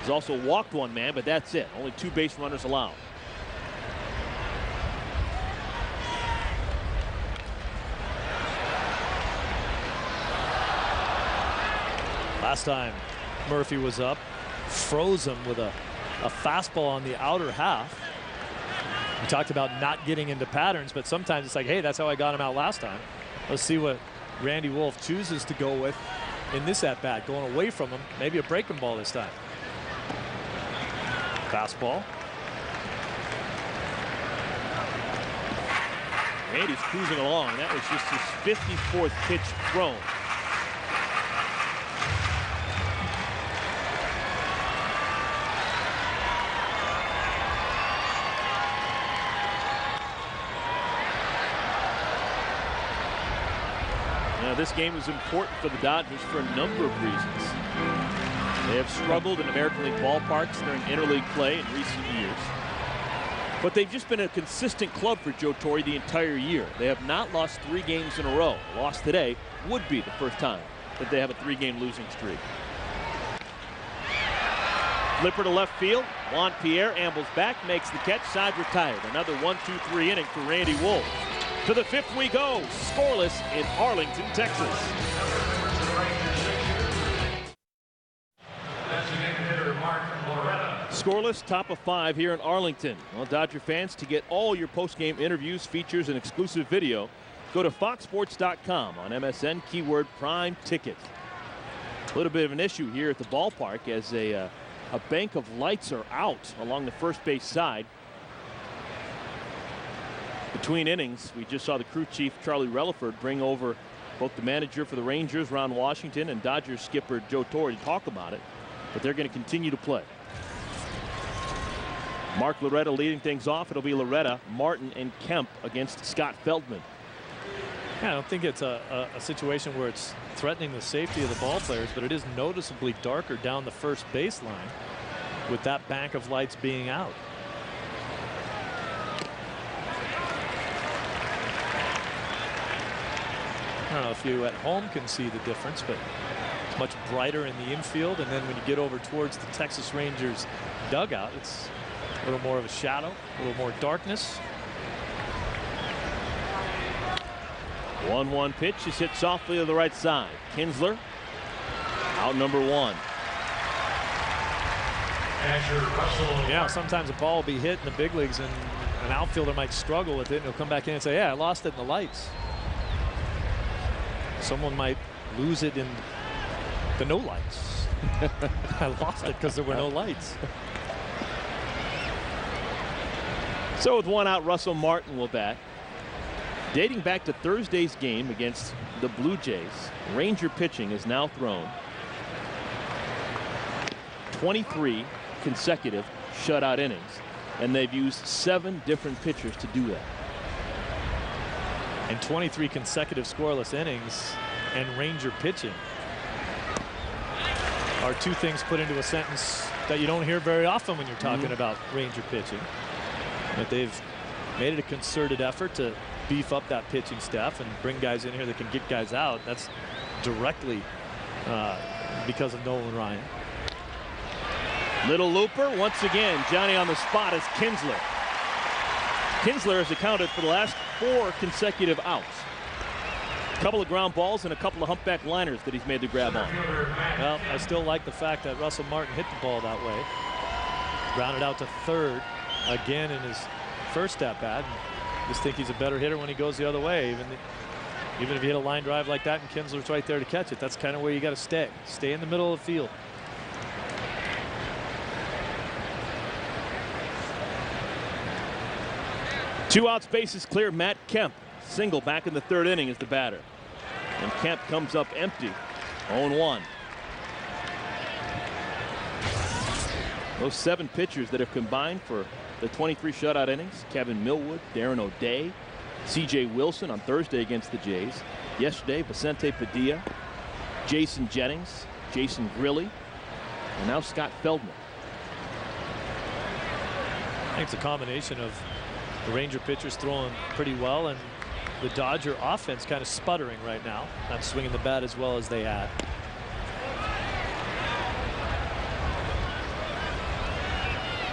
He's also walked 1 man, but that's it. Only 2 base runners allowed. Last time Murphy was up, froze him with a fastball on the outer half. We talked about not getting into patterns, but sometimes it's like, hey, that's how I got him out last time. Let's see what Randy Wolf chooses to go with in this at-bat, going away from him. Maybe a breaking ball this time. Fastball. Randy's cruising along. That was just his 54th pitch thrown. This game is important for the Dodgers for a number of reasons. They have struggled in American League ballparks during interleague play in recent years. But they've just been a consistent club for Joe Torre the entire year. They have not lost 3 games in a row. A loss today would be the first time that they have a 3-game losing streak. Flipper to left field. Juan Pierre ambles back, makes the catch, side retired. Another 1-2-3 inning for Randy Wolf. To the 5th we go, scoreless in Arlington, Texas. Scoreless, top of 5 here in Arlington. Well, Dodger fans, to get all your post-game interviews, features, and exclusive video, go to foxsports.com on MSN, keyword prime ticket. A little bit of an issue here at the ballpark as a bank of lights are out along the first base side. Between innings, we just saw the crew chief, Charlie Relaford, bring over both the manager for the Rangers, Ron Washington, and Dodgers skipper Joe Torre to talk about it. But they're going to continue to play. Mark Loretta leading things off. It'll be Loretta, Martin, and Kemp against Scott Feldman. Yeah, I don't think it's a situation where it's threatening the safety of the ball players, but it is noticeably darker down the first baseline with that bank of lights being out. I don't know if you at home can see the difference, but it's much brighter in the infield, and then when you get over towards the Texas Rangers dugout, it's a little more of a shadow, a little more darkness. 1-1 pitch is hit softly to the right side. Kinsler out number 1. Yeah, sometimes a ball will be hit in the big leagues and an outfielder might struggle with it, and he'll come back in and say, yeah, I lost it in the lights. Someone might lose it in the no lights. I lost it because there were no lights. So with 1 out, Russell Martin will bat. Dating back to Thursday's game against the Blue Jays, Ranger pitching is now thrown 23 consecutive shutout innings, and they've used 7 different pitchers to do that. And 23 consecutive scoreless innings and Ranger pitching are 2 things put into a sentence that you don't hear very often when you're talking about Ranger pitching. But they've made it a concerted effort to beef up that pitching staff and bring guys in here that can get guys out. That's directly because of Nolan Ryan. Little looper once again. Johnny on the spot is Kinsler. Kinsler has accounted for the last 4 consecutive outs. A couple of ground balls and a couple of humpback liners that he's made the grab on. Well, I still like the fact that Russell Martin hit the ball that way. Grounded out to third again in his first at bat. Just think he's a better hitter when he goes the other way. Even if you hit a line drive like that and Kinsler's right there to catch it, that's kind of where you got to stay. Stay in the middle of the field. Two outs, bases clear. Matt Kemp, single back in the 3rd inning is the batter. And Kemp comes up empty, 0-1. Those 7 pitchers that have combined for the 23 shutout innings: Kevin Millwood, Darren O'Day, C.J. Wilson on Thursday against the Jays. Yesterday, Vicente Padilla, Jason Jennings, Jason Grilli, and now Scott Feldman. I think it's a combination of the Ranger pitchers throwing pretty well and the Dodger offense kind of sputtering right now, not swinging the bat as well as they had.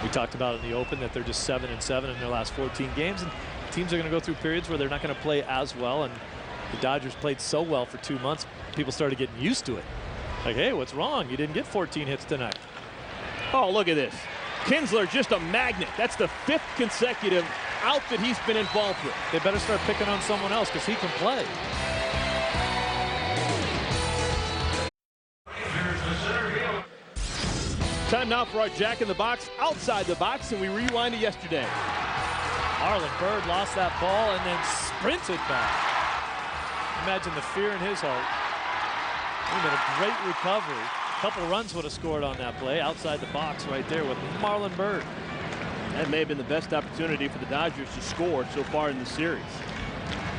We talked about in the open that they're just 7-7 in their last 14 games, and teams are going to go through periods where they're not going to play as well, and the Dodgers played so well for 2 months, people started getting used to it. Like, hey, what's wrong? You didn't get 14 hits tonight. Oh, look at this. Kinsler just a magnet. That's the 5th consecutive out that he's been involved with. They better start picking on someone else because he can play. Time now for our Jack in the Box outside the box, and we rewind to yesterday. Marlon Byrd lost that ball and then sprinted back. Imagine the fear in his heart. He made a great recovery. A couple runs would have scored on that play outside the box right there with Marlon Byrd. That may have been the best opportunity for the Dodgers to score so far in the series.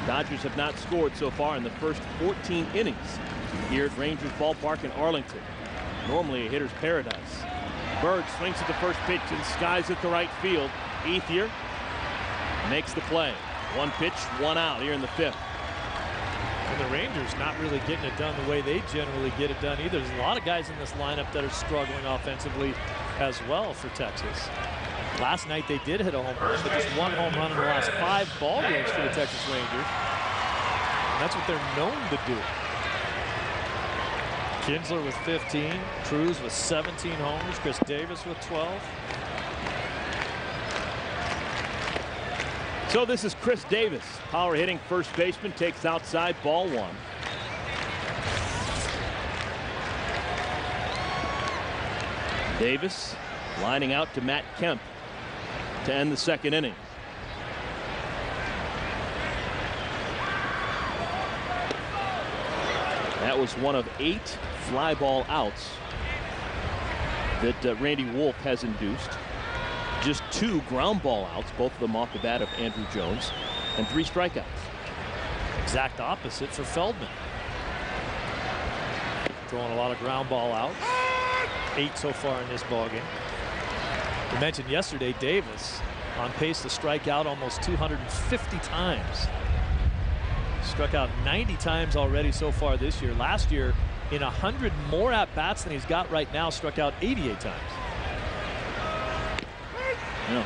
Dodgers have not scored so far in the first 14 innings here at Rangers Ballpark in Arlington. Normally a hitter's paradise. Bird swings at the first pitch and skies at the right field. Ethier makes the play. One pitch, one out here in the fifth. And the Rangers not really getting it done the way they generally get it done either. There's a lot of guys in this lineup that are struggling offensively as well for Texas. Last night they did hit a home run, but just one home run in the last 5 ball games for the Texas Rangers. And that's what they're known to do. Kinsler with 15, Cruz with 17 homers, Chris Davis with 12. So this is Chris Davis, power hitting first baseman, takes outside, ball 1. Davis lining out to Matt Kemp to end the second inning. That was one of 8 fly ball outs that Randy Wolf has induced. Just 2 ground ball outs, both of them off the bat of Andrew Jones, and 3 strikeouts. Exact opposite for Feldman. Throwing a lot of ground ball outs. 8 so far in this ball game. We mentioned yesterday Davis on pace to strike out almost 250 times. Struck out 90 times already so far this year. Last year, in 100 more at-bats than he's got right now, struck out 88 times. Yeah.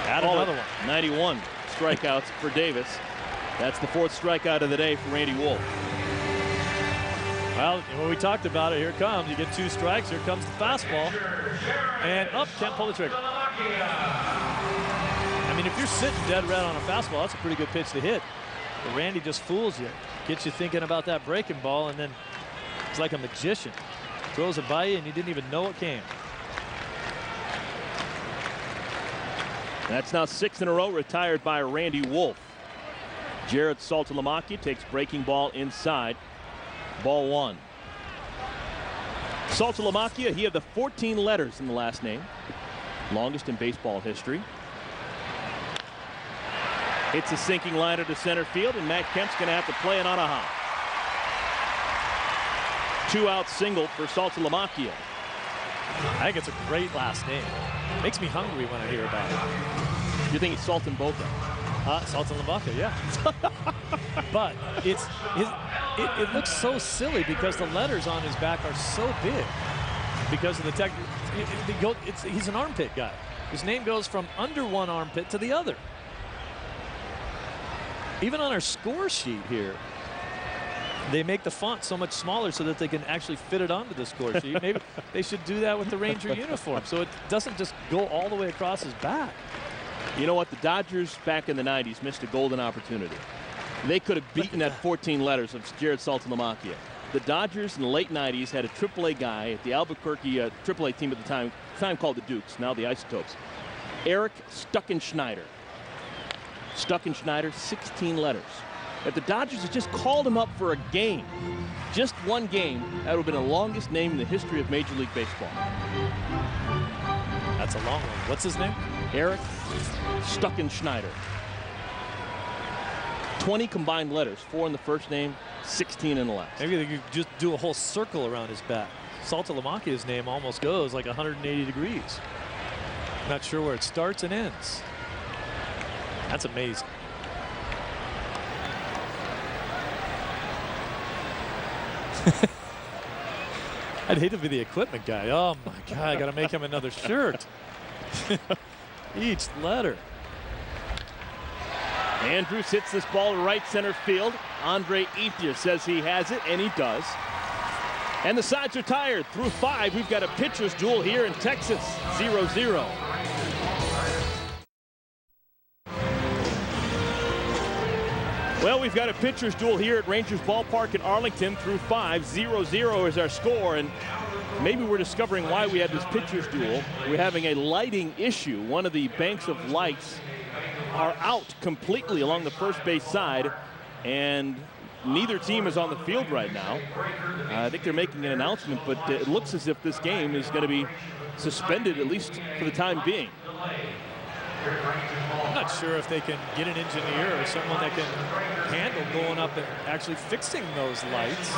Add another one. 91 strikeouts for Davis. That's the 4th strikeout of the day for Randy Wolf. Well, when we talked about it, here it comes. You get 2 strikes. Here comes the fastball. And up, can't pull the trigger. I mean, if you're sitting dead red on a fastball, that's a pretty good pitch to hit. But Randy just fools you. Gets you thinking about that breaking ball, and then it's like a magician. Throws it by you, and you didn't even know it came. That's now 6 in a row retired by Randy Wolf. Jared Saltalamacchia takes breaking ball inside. Ball 1. Saltalamacchia, he had the 14 letters in the last name. Longest in baseball history. It's a sinking liner to center field, and Matt Kemp's going to have to play it on a hop. 2-out single for Saltalamacchia. I think it's a great last name. Makes me hungry when I hear about it. You think it's Saltanboca? Saltalamacchia, yeah. But it looks so silly because the letters on his back are so big. Because of the tech, he's an armpit guy. His name goes from under one armpit to the other. Even on our score sheet here, they make the font so much smaller so that they can actually fit it onto the score sheet. Maybe they should do that with the Ranger uniform so it doesn't just go all the way across his back. You know what? The Dodgers back in the 90s missed a golden opportunity. They could have beaten that 14 letters of Jared Saltalamacchia. The Dodgers in the late 90s had a AAA guy at the Albuquerque AAA team at the time called the Dukes, now the Isotopes. Eric Stuckenschneider. Stuckenschneider, 16 letters. If the Dodgers had just called him up for a game, just one game, that would have been the longest name in the history of Major League Baseball. That's a long one. What's his name? Eric Stuckenschneider. 20 combined letters, 4 in the first name, 16 in the last. Maybe they could just do a whole circle around his back. Saltalamacchia's name almost goes like 180 degrees. Not sure where it starts and ends. That's amazing. I'd hate to be the equipment guy. Oh my God, I gotta make him another shirt. Each letter. Andrews hits this ball to right center field. Andre Ethier says he has it, and he does. And the sides are tired. Through 5, we've got a pitcher's duel here in Texas. 0-0. Well, we've got a pitcher's duel here at Rangers Ballpark in Arlington. Through 5, 0-0 is our score. And maybe we're discovering why we had this pitcher's duel. We're having a lighting issue. One of the banks of lights are out completely along the first base side, and neither team is on the field right now. I think they're making an announcement, but it looks as if this game is going to be suspended, at least for the time being. I'm not sure if they can get an engineer or someone that can handle going up and actually fixing those lights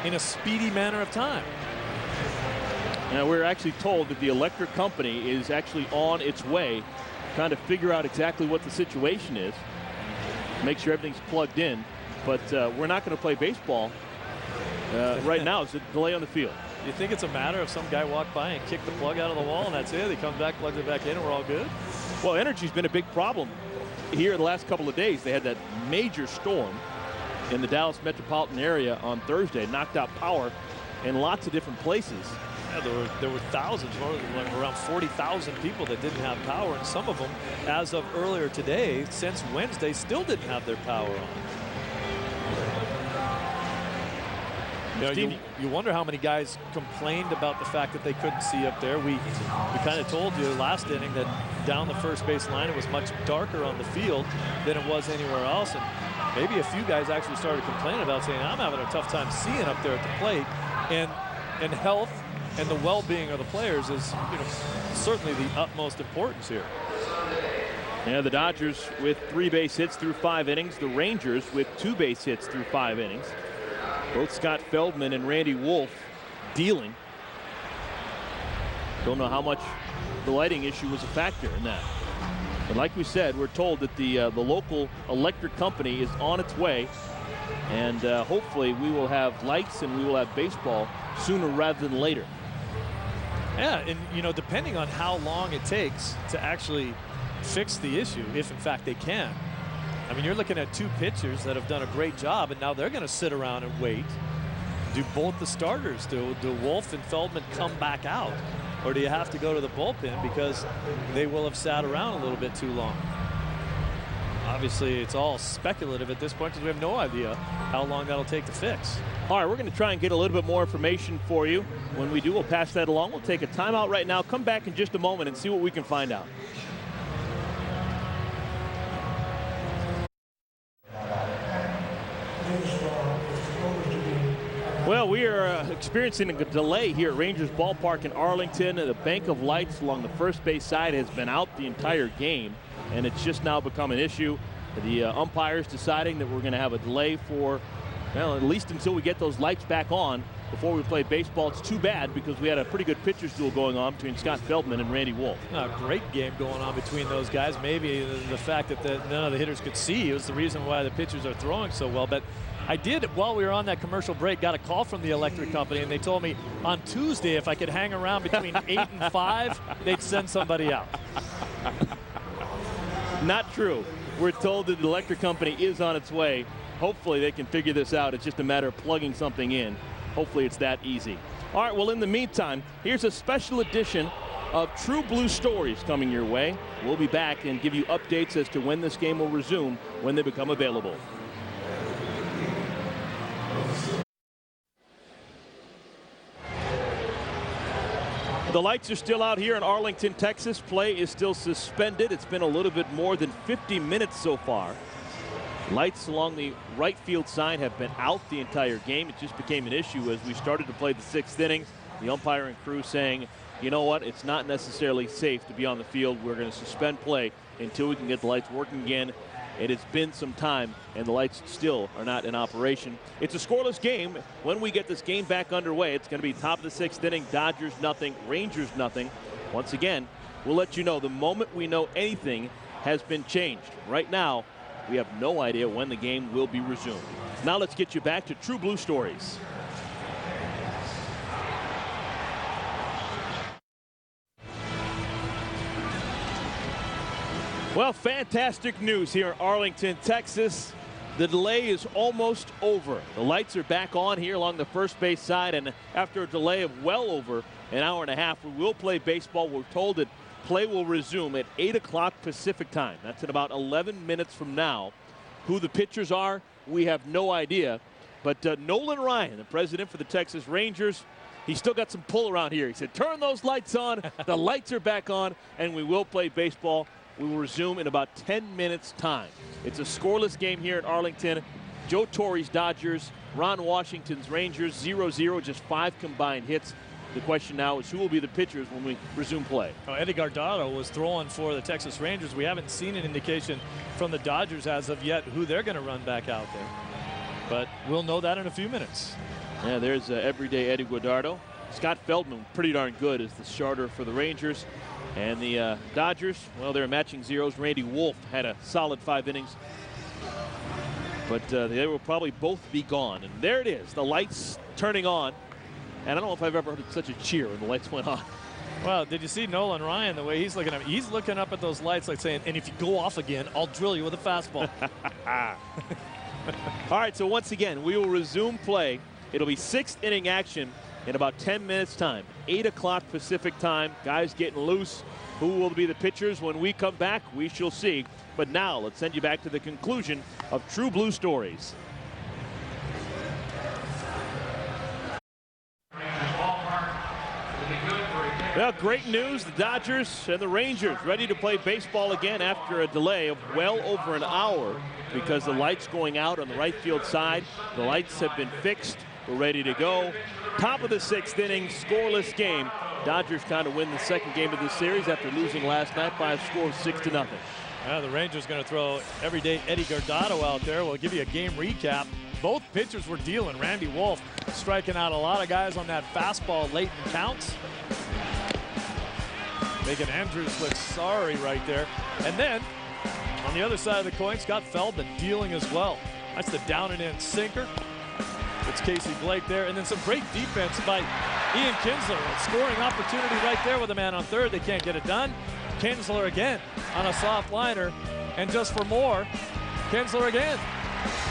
in a speedy manner of time. Now, we're actually told that the electric company is actually on its way, trying to figure out exactly what the situation is, make sure everything's plugged in. But we're not going to play baseball right now. It's a delay on the field. You think it's a matter of some guy walked by and kicked the plug out of the wall and that's it? He comes back, plugs it back in, and we're all good? Well, energy's been a big problem here the last couple of days. They had that major storm in the Dallas metropolitan area on Thursday, knocked out power in lots of different places. Yeah, there were thousands, around 40,000 people that didn't have power, and some of them, as of earlier today, since Wednesday, still didn't have their power on. You wonder how many guys complained about the fact that they couldn't see up there. We kind of told you last inning that down the first base line it was much darker on the field than it was anywhere else, and maybe a few guys actually started complaining about saying, I'm having a tough time seeing up there at the plate, and health and the well-being of the players is, certainly the utmost importance here. Yeah, the Dodgers with 3 base hits through 5 innings. The Rangers with 2 base hits through 5 innings. Both Scott Feldman and Randy Wolf dealing. Don't know how much the lighting issue was a factor in that. But like we said, we're told that the local electric company is on its way. And hopefully we will have lights and we will have baseball sooner rather than later. Yeah, and depending on how long it takes to actually fix the issue, if in fact they can. I mean, you're looking at 2 pitchers that have done a great job, and now they're going to sit around and wait. Do both the starters, do Wolf and Feldman come back out? Or do you have to go to the bullpen because they will have sat around a little bit too long? Obviously, it's all speculative at this point because we have no idea how long that'll take to fix. All right, we're going to try and get a little bit more information for you. When we do, we'll pass that along. We'll take a timeout right now, come back in just a moment and see what we can find out. Well, we are experiencing a delay here at Rangers Ballpark in Arlington. The bank of lights along the first base side has been out the entire game, and it's just now become an issue. The umpires deciding that we're going to have a delay for, well, at least until we get those lights back on before we play baseball. It's too bad because we had a pretty good pitcher's duel going on between Scott Feldman and Randy Wolf. A great game going on between those guys. Maybe the fact that none of the hitters could see was the reason why the pitchers are throwing so well. But I did, while we were on that commercial break, got a call from the electric company, and they told me on Tuesday if I could hang around between 8 and 5, they'd send somebody out. Not true. We're told that the electric company is on its way. Hopefully they can figure this out. It's just a matter of plugging something in. Hopefully it's that easy. All right, well, in the meantime, here's a special edition of True Blue Stories coming your way. We'll be back and give you updates as to when this game will resume, when they become available. The lights are still out here in Arlington, Texas. Play is still suspended. It's been a little bit more than 50 minutes so far. Lights along the right field side have been out the entire game. It just became an issue as we started to play the 6th inning. The umpire and crew saying, you know what, it's not necessarily safe to be on the field. We're going to suspend play until we can get the lights working again. It has been some time, and the lights still are not in operation. It's a scoreless game. When we get this game back underway, it's going to be top of the 6th inning. Dodgers nothing, Rangers nothing. Once again, we'll let you know the moment we know anything has been changed. Right now, we have no idea when the game will be resumed. Now let's get you back to True Blue Stories. Well, fantastic news here in Arlington, Texas. The delay is almost over. The lights are back on here along the first base side, and after a delay of well over an hour and a half, we will play baseball. We're told that play will resume at 8 o'clock Pacific time. That's in about 11 minutes from now. Who the pitchers are, we have no idea. But Nolan Ryan, the president for the Texas Rangers, he's still got some pull around here. He said, turn those lights on. The lights are back on, and we will play baseball. We will resume in about 10 minutes time. It's a scoreless game here at Arlington. Joe Torre's Dodgers, Ron Washington's Rangers, 0-0, just 5 combined hits. The question now is who will be the pitchers when we resume play. Oh, Eddie Guardado was throwing for the Texas Rangers. We haven't seen an indication from the Dodgers as of yet who they're going to run back out there. But we'll know that in a few minutes. Yeah, there's everyday Eddie Guardado. Scott Feldman, pretty darn good as the starter for the Rangers. And the Dodgers, well, they're matching zeros. Randy Wolf had a solid 5 innings. But they will probably both be gone. And there it is, the lights turning on. And I don't know if I've ever heard such a cheer when the lights went on. Well, did you see Nolan Ryan, the way he's looking at him? He's looking up at those lights like saying, and if you go off again, I'll drill you with a fastball. All right, so once again, we will resume play. It'll be 6th inning action in about 10 minutes time. 8 o'clock Pacific time. Guys getting loose. Who will be the pitchers when we come back? We shall see. But now let's send you back to the conclusion of True Blue Stories. Well, great news. The Dodgers and the Rangers ready to play baseball again after a delay of well over an hour because the lights going out on the right field side. The lights have been fixed. We're ready to go. Top of the 6th inning, scoreless game. Dodgers kind of win the second game of this series after losing last night by a score of 6-0. The Rangers going to throw everyday Eddie Guardado out there. We'll give you a game recap. Both pitchers were dealing. Randy Wolf striking out a lot of guys on that fastball late in counts. Making Andrews look sorry right there. And then on the other side of the coin, Scott Feldman dealing as well. That's the down and in sinker. It's Casey Blake there. And then some great defense by Ian Kinsler. A scoring opportunity right there with a man on third. They can't get it done. Kinsler again on a soft liner. And just for more, Kinsler again.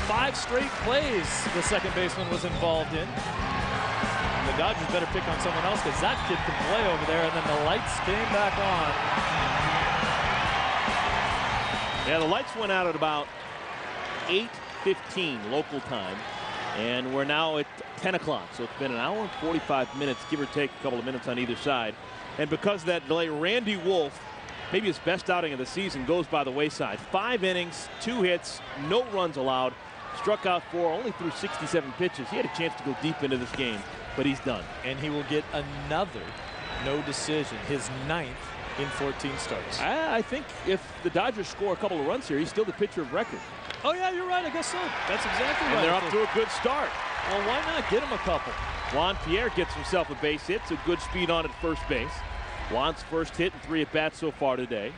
5 straight plays the second baseman was involved in. The Dodgers better pick on someone else because that kid can play over there. And then the lights came back on. Yeah, the lights went out at about 8:15 local time. And we're now at 10 o'clock. So it's been an hour and 45 minutes, give or take a couple of minutes on either side. And because of that delay, Randy Wolf, maybe his best outing of the season, goes by the wayside. 5 innings, 2 hits, no runs allowed. Struck out 4, only threw 67 pitches. He had a chance to go deep into this game, but he's done. And he will get another no decision, his 9th in 14 starts. I think if the Dodgers score a couple of runs here, he's still the pitcher of record. Oh, yeah, you're right. I guess so. That's exactly right. And they're off to a good start. Well, why not get him a couple? Juan Pierre gets himself a base hit. So good speed on at first base. Juan's first hit and 3 at-bats so far today.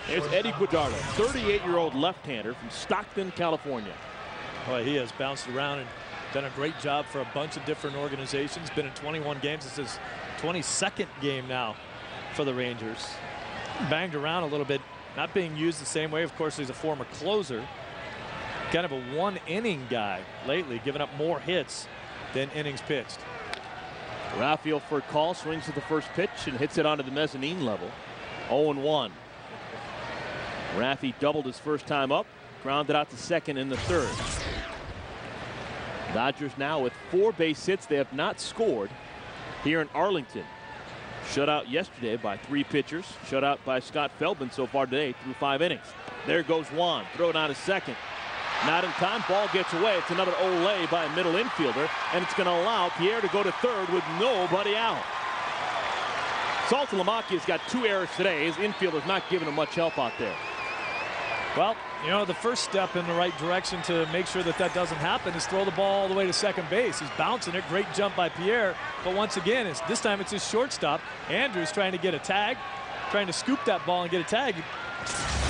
There's Eddie Guardado, 38-year-old left-hander from Stockton, California. Boy, he has bounced around and done a great job for a bunch of different organizations. Been in 21 games. This is his 22nd game now for the Rangers. Banged around a little bit, not being used the same way. Of course, he's a former closer. Kind of a 1-inning guy lately, giving up more hits than innings pitched. Rafael Furcal swings at the first pitch and hits it onto the mezzanine level. 0-1. Raffy doubled his first time up, grounded out to second in the 3rd. Dodgers now with 4 base hits. They have not scored here in Arlington. Shut out yesterday by 3 pitchers. Shut out by Scott Feldman so far today through 5 innings. There goes Juan. Throw it out to second. Not in time. Ball gets away. It's another Olay by a middle infielder. And it's going to allow Pierre to go to third with nobody out. Saltalamacchia's got 2 errors today. His infielder's not giving him much help out there. Well, you know, the first step in the right direction to make sure that that doesn't happen is throw the ball all the way to second base. He's bouncing it. Great jump by Pierre. But once again, this time it's his shortstop. Andrews trying to get a tag, trying to scoop that ball and get a tag.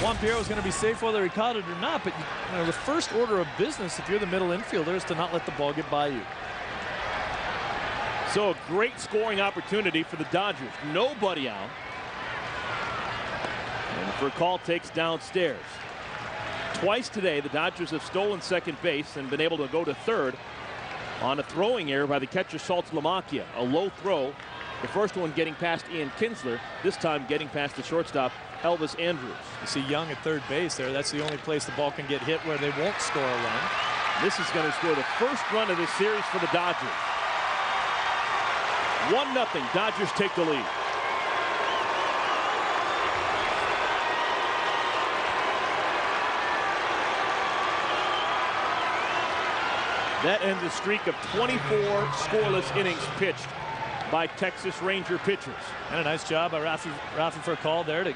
Juan Pierre was going to be safe whether he caught it or not. But you know, the first order of business if you're the middle infielder is to not let the ball get by you. So a great scoring opportunity for the Dodgers. Nobody out. And Furcal takes downstairs. Twice today, the Dodgers have stolen second base and been able to go to third on a throwing error by the catcher Saltalamacchia. A low throw. The first one getting past Ian Kinsler. This time getting past the shortstop, Elvis Andrews. You see Young at third base there. That's the only place the ball can get hit where they won't score a run. This is going to score the first run of this series for the Dodgers. 1-0. Dodgers take the lead. That ends a streak of 24 scoreless innings pitched by Texas Ranger pitchers. And a nice job by Rafi for a call there to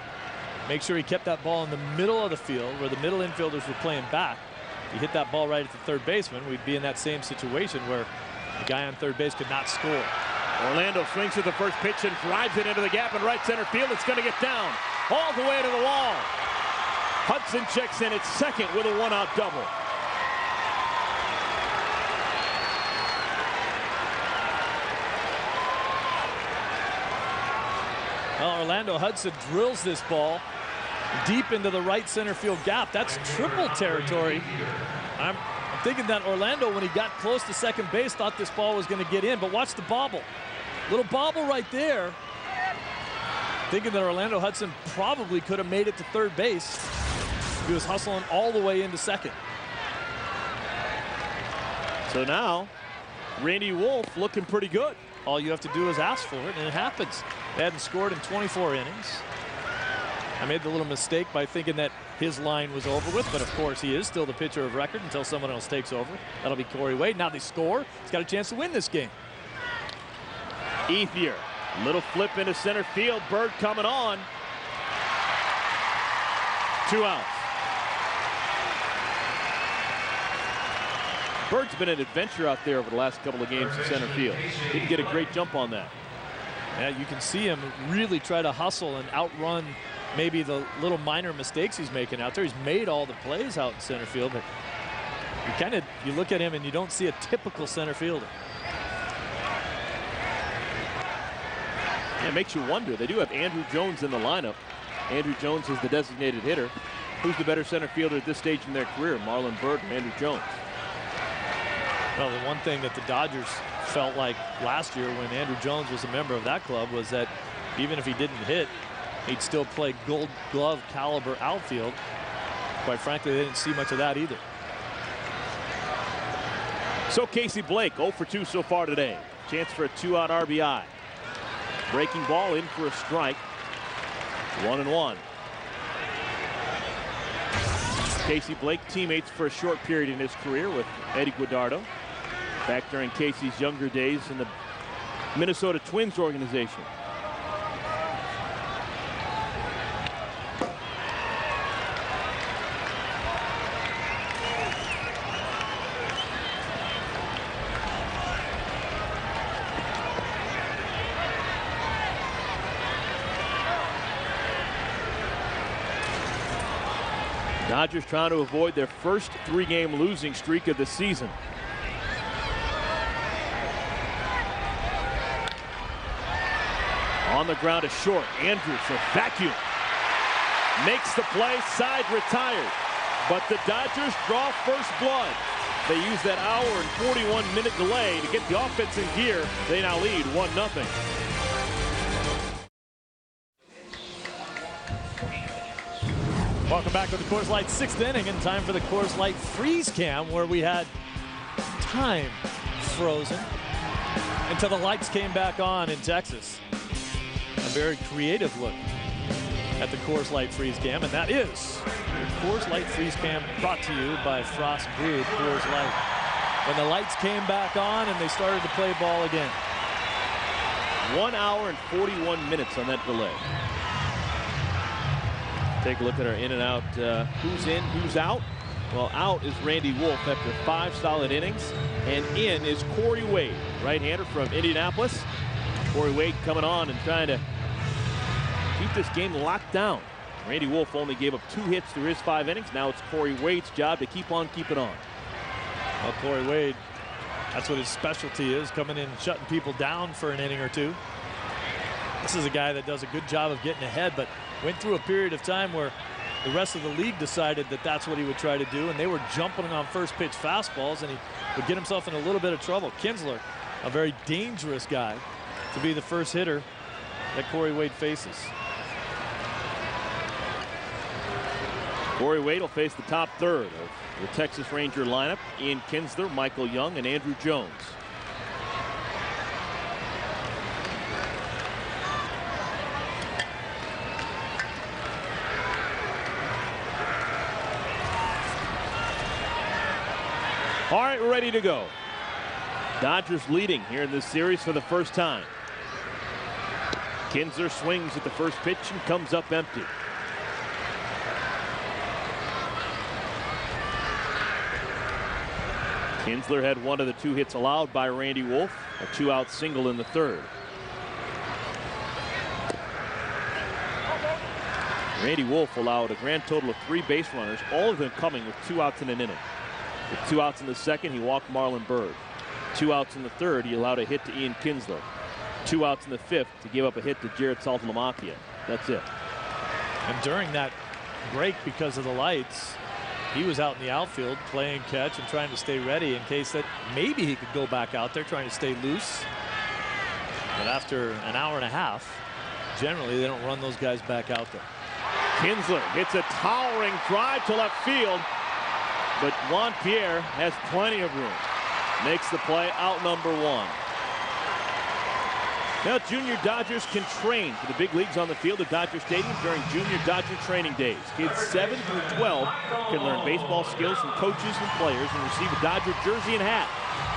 make sure he kept that ball in the middle of the field where the middle infielders were playing back. If he hit that ball right at the third baseman, we'd be in that same situation where the guy on third base could not score. Orlando swings at the first pitch and drives it into the gap in right center field. It's going to get down all the way to the wall. Hudson checks in at second with a one-out double. Well, Orlando Hudson drills this ball deep into the right center field gap. That's triple territory. I'm thinking that Orlando, when he got close to second base, thought this ball was going to get in, but watch the bobble. Little bobble right there. Thinking that Orlando Hudson probably could have made it to third base. He was hustling all the way into second. So now, Randy Wolf looking pretty good. All you have to do is ask for it, and it happens. They hadn't scored in 24 innings. I made the little mistake by thinking that his line was over with, but of course he is still the pitcher of record until someone else takes over. That'll be Corey Wade. Now they score. He's got a chance to win this game. Ethier, little flip into center field. Bird coming on. 2 outs. Bird's been an adventure out there over the last couple of games in center field. Didn't get a great jump on that. Yeah, you can see him really try to hustle and outrun maybe the little minor mistakes he's making out there. He's made all the plays out in center field, but you look at him and you don't see a typical center fielder. Yeah, it makes you wonder. They do have Andrew Jones in the lineup. Andrew Jones is the designated hitter. Who's the better center fielder at this stage in their career, Marlon Byrd or Andrew Jones? Well, the one thing that the Dodgers felt like last year when Andrew Jones was a member of that club was that even if he didn't hit, he'd still play gold glove caliber outfield. Quite frankly, they didn't see much of that either. So Casey Blake 0 for 2 so far today. Chance for a 2-out RBI. Breaking ball in for a strike. 1-1. Casey Blake teammates for a short period in his career with Eddie Guadardo. Back during Casey's younger days in the Minnesota Twins organization. Dodgers trying to avoid their first 3-game losing streak of the season. On the ground is short. Andrews, a vacuum. Makes the play, side retired. But the Dodgers draw first blood. They use that hour and 41-minute delay to get the offense in gear. They now lead 1-0. Welcome back to the Coors Light 6th inning, and time for the Coors Light freeze cam, where we had time frozen until the lights came back on in Texas. A very creative look at the Coors Light freeze cam, and that is your Coors Light freeze cam, brought to you by Frost Brewed Coors Light. When the lights came back on and they started to play ball again. 1 hour and 41 minutes on that delay. Take a look at our in and out. Who's in, who's out? Well, out is Randy Wolf after 5 solid innings. And in is Corey Wade, right-hander from Indianapolis. Corey Wade coming on and trying to keep this game locked down. Randy Wolf only gave up 2 hits through his 5 innings. Now it's Corey Wade's job to keep on keeping on. Well, Corey Wade, that's what his specialty is, coming in and shutting people down for an inning or two. This is a guy that does a good job of getting ahead, but went through a period of time where the rest of the league decided that that's what he would try to do, and they were jumping on first pitch fastballs, and he would get himself in a little bit of trouble. Kinsler, a very dangerous guy to be the first hitter that Corey Wade faces. Corey Wade will face the top third of the Texas Ranger lineup. Ian Kinsler, Michael Young, and Andrew Jones. All right, we're ready to go. Dodgers leading here in this series for the first time. Kinsler swings at the first pitch and comes up empty. Kinsler had one of the 2 hits allowed by Randy Wolf, a 2-out single in the 3rd. Randy Wolf allowed a grand total of 3 base runners, all of them coming with 2 outs in an inning. With 2 outs in the 2nd, he walked Marlon Byrd. 2 outs in the 3rd, he allowed a hit to Ian Kinsler. 2 outs in the 5th to give up a hit to Jared Saltalamacchia. That's it. And during that break, because of the lights, he was out in the outfield playing catch and trying to stay ready in case that maybe he could go back out there trying to stay loose. But after an hour and a half, generally they don't run those guys back out there. Kinsler hits a towering drive to left field, but Juan Pierre has plenty of room. Makes the play, out number 1. Now junior Dodgers can train for the big leagues on the field at Dodger Stadium during Junior Dodger Training Days. Kids 7 through 12 can learn baseball skills from coaches and players and receive a Dodger jersey and hat.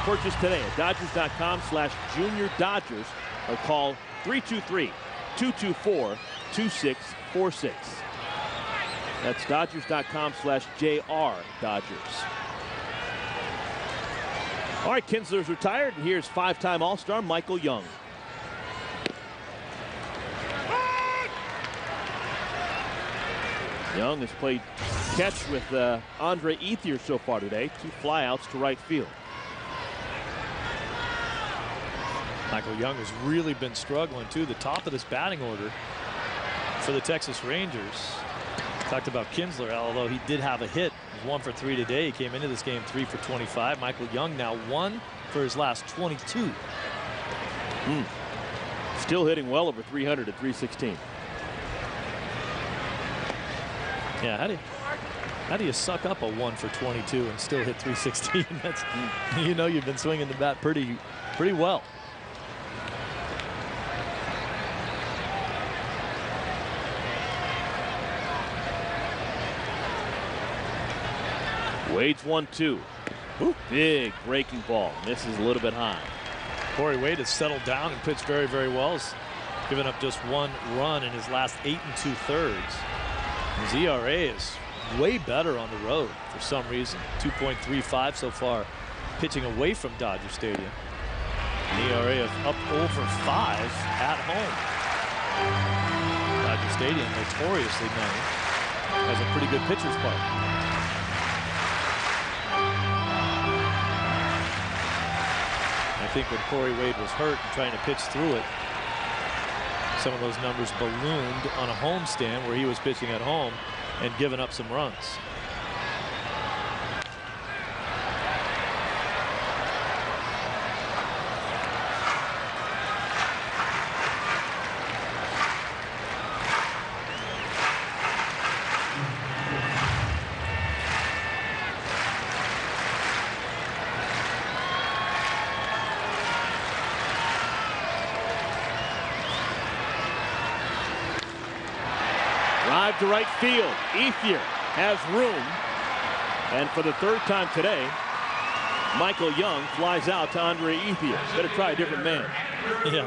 Purchase today at Dodgers.com/Junior Dodgers or call 323-224-2646. That's Dodgers.com/JR Dodgers. All right, Kinsler's retired, and here's 5-time All-Star Michael Young. Young has played catch with Andre Ethier so far today. 2 flyouts to right field. Michael Young has really been struggling too. The top of this batting order for the Texas Rangers. Talked about Kinsler, although he did have a hit. He was 1 for 3 today. He came into this game 3 for 25. Michael Young now 1 for his last 22. Still hitting well over 300 at 316. Yeah, how do you suck up a 1 for 22 and still hit 316? That's you know you've been swinging the bat pretty well. Wade's 1-2. Big breaking ball. Misses a little bit high. Corey Wade has settled down and pitched very, very well. He's given up just 1 run in his last 8 2/3. His ERA is way better on the road for some reason. 2.35 so far, pitching away from Dodger Stadium. An ERA of up over 5 at home. Dodger Stadium, notoriously known as a pretty good pitcher's park. I think when Corey Wade was hurt and trying to pitch through it, some of those numbers ballooned on a homestand where he was pitching at home and giving up some runs. To right field. Ethier has room. And for the 3rd time today, Michael Young flies out to Andre Ethier. Better try a different man. Yeah,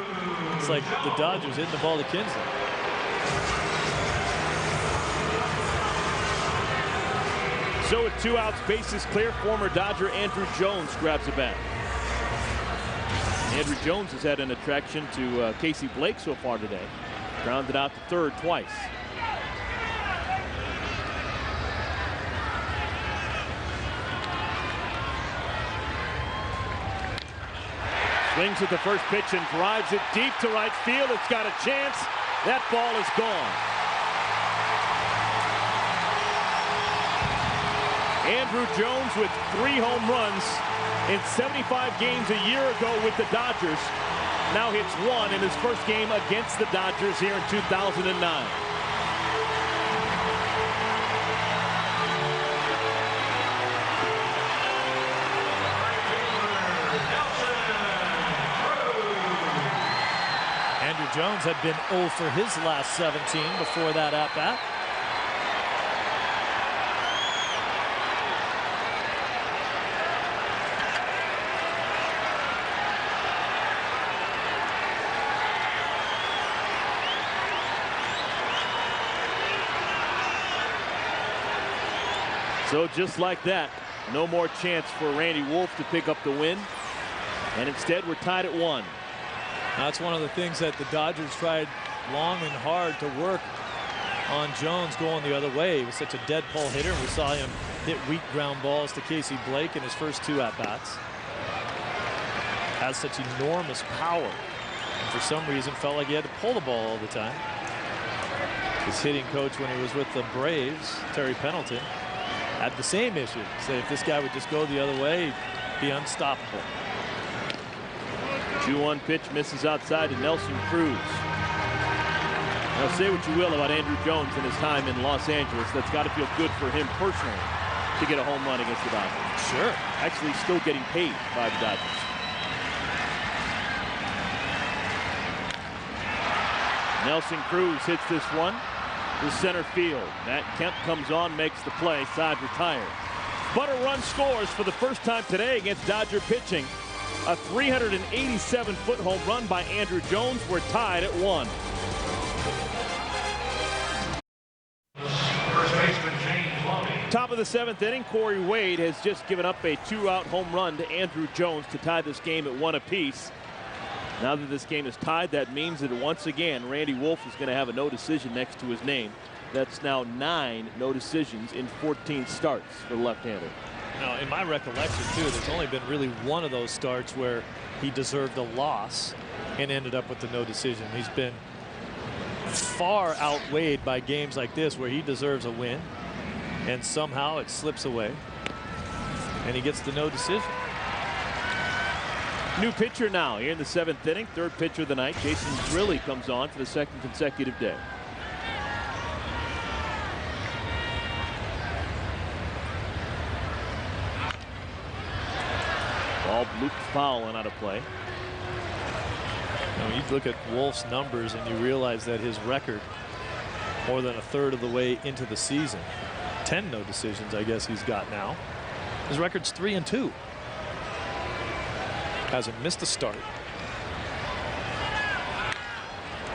it's like the Dodgers hitting the ball to Kinsler. So with 2 outs, bases clear, former Dodger Andrew Jones grabs a bat. Andrew Jones has had an attraction to Casey Blake so far today. Grounded out to 3rd twice. Swings at the first pitch and drives it deep to right field. It's got a chance. That ball is gone. Andrew Jones with 3 home runs in 75 games a year ago with the Dodgers. Now hits 1 in his first game against the Dodgers here in 2009. Jones had been 0 for his last 17 before that at-bat. So just like that, no more chance for Randy Wolf to pick up the win. And instead, we're tied at 1. That's one of the things that the Dodgers tried long and hard to work on Jones going the other way. He was such a dead pull hitter. We saw him hit weak ground balls to Casey Blake in his first 2 at-bats. Has such enormous power. And for some reason, felt like he had to pull the ball all the time. His hitting coach when he was with the Braves, Terry Pendleton, had the same issue. Said if this guy would just go the other way, he'd be unstoppable. 2-1 pitch misses outside to Nelson Cruz. Now say what you will about Andrew Jones and his time in Los Angeles. That's got to feel good for him personally to get a home run against the Dodgers. Sure. Actually still getting paid by the Dodgers. Nelson Cruz hits this one to center field. Matt Kemp comes on, makes the play. Side retired. But a run scores for the first time today against Dodger pitching. A 387-foot home run by Andrew Jones. We're tied at 1. Top of the 7th inning, Corey Wade has just given up a 2-out home run to Andrew Jones to tie this game at 1 apiece. Now that this game is tied, that means that once again, Randy Wolf is going to have a no decision next to his name. That's now 9 no decisions in 14 starts for the left-hander. Now, in my recollection, too, there's only been really one of those starts where he deserved a loss and ended up with the no decision. He's been far outweighed by games like this where he deserves a win, and somehow it slips away, and he gets the no decision. New pitcher now here in the 7th inning, 3rd pitcher of the night. Jason Grilli comes on for the 2nd consecutive day. Ball blooped foul and out of play. Now, you look at Wolf's numbers and you realize that his record, more than a third of the way into the season, 10 no decisions I guess he's got now. His record's 3-2. Hasn't missed a start.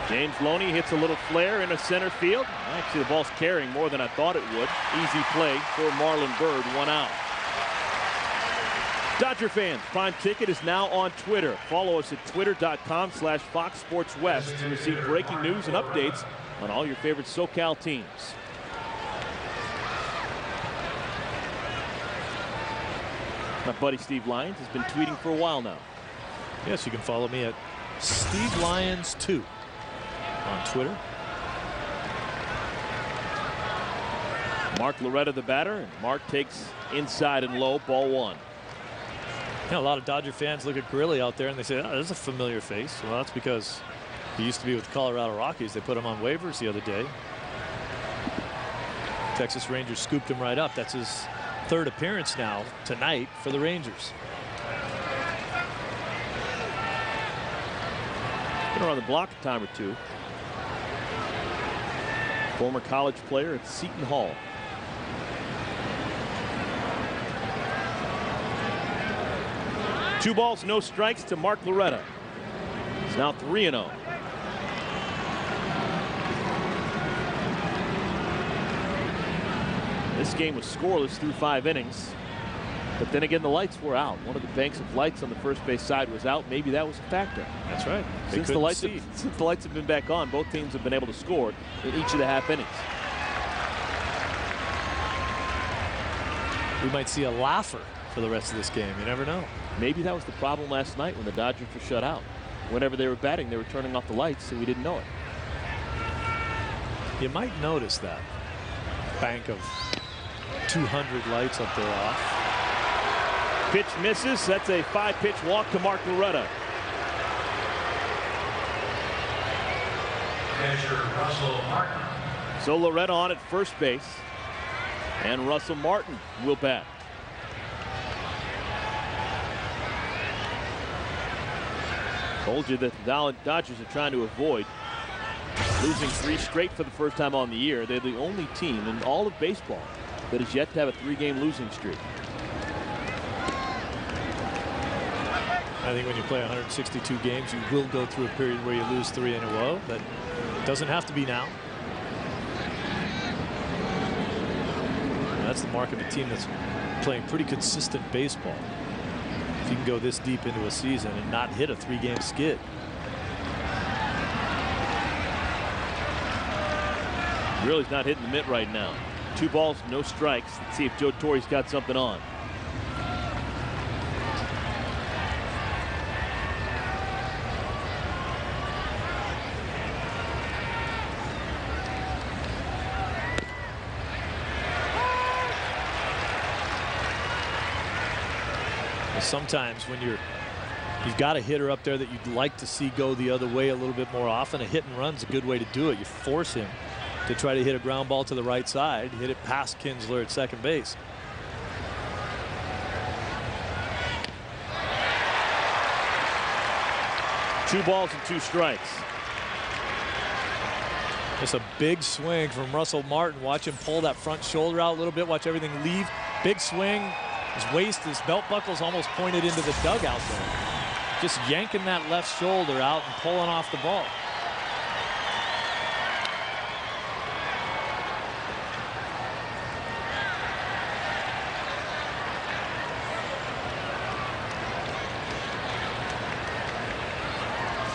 James Loney hits a little flare into center field. Actually, the ball's carrying more than I thought it would. Easy play for Marlon Byrd, 1 out. Dodger fans, Prime Ticket is now on Twitter. Follow us at twitter.com/FoxSportsWest to receive breaking news and updates on all your favorite SoCal teams. My buddy Steve Lyons has been tweeting for a while now. Yes, you can follow me at Steve Lyons 2 on Twitter. Mark Loretta the batter, and Mark takes inside and low, ball 1. You know, a lot of Dodger fans look at Grilli out there and they say, oh, there's a familiar face. Well, that's because he used to be with the Colorado Rockies. They put him on waivers the other day. Texas Rangers scooped him right up. That's his 3rd appearance now tonight for the Rangers. Been around the block a time or 2. Former college player at Seton Hall. Two balls, no strikes to Mark Loretta. He's now 3-0. This game was scoreless through 5 innings. But then again, the lights were out. One of the banks of lights on the first base side was out. Maybe that was a factor. That's right. Since the lights have been back on, both teams have been able to score in each of the half innings. We might see a laugher for the rest of this game. You never know. Maybe that was the problem last night when the Dodgers were shut out. Whenever they were batting, they were turning off the lights, so we didn't know it. You might notice that bank of 200 lights up there off. Pitch misses. That's a 5-pitch walk to Mark Loretta. Catcher Russell Martin. So Loretta on at first base, and Russell Martin will bat. Told you that the Dodgers are trying to avoid losing 3 straight for the first time on the year. They're the only team in all of baseball that has yet to have a 3-game losing streak. I think when you play 162 games, you will go through a period where you lose 3 in a row. But it doesn't have to be now. That's the mark of a team that's playing pretty consistent baseball. If you can go this deep into a season and not hit a 3-game skid. Really's not hitting the mitt right now. 2 balls, no strikes. Let's see if Joe Torre's got something on. Sometimes when you've got a hitter up there that you'd like to see go the other way a little bit more often, a hit and run's a good way to do it. You force him to try to hit a ground ball to the right side, hit it past Kinsler at second base. Two balls and 2 strikes. Just a big swing from Russell Martin. Watch him pull that front shoulder out a little bit. Watch everything leave. Big swing. His waist, his belt buckle's almost pointed into the dugout there. Just yanking that left shoulder out and pulling off the ball.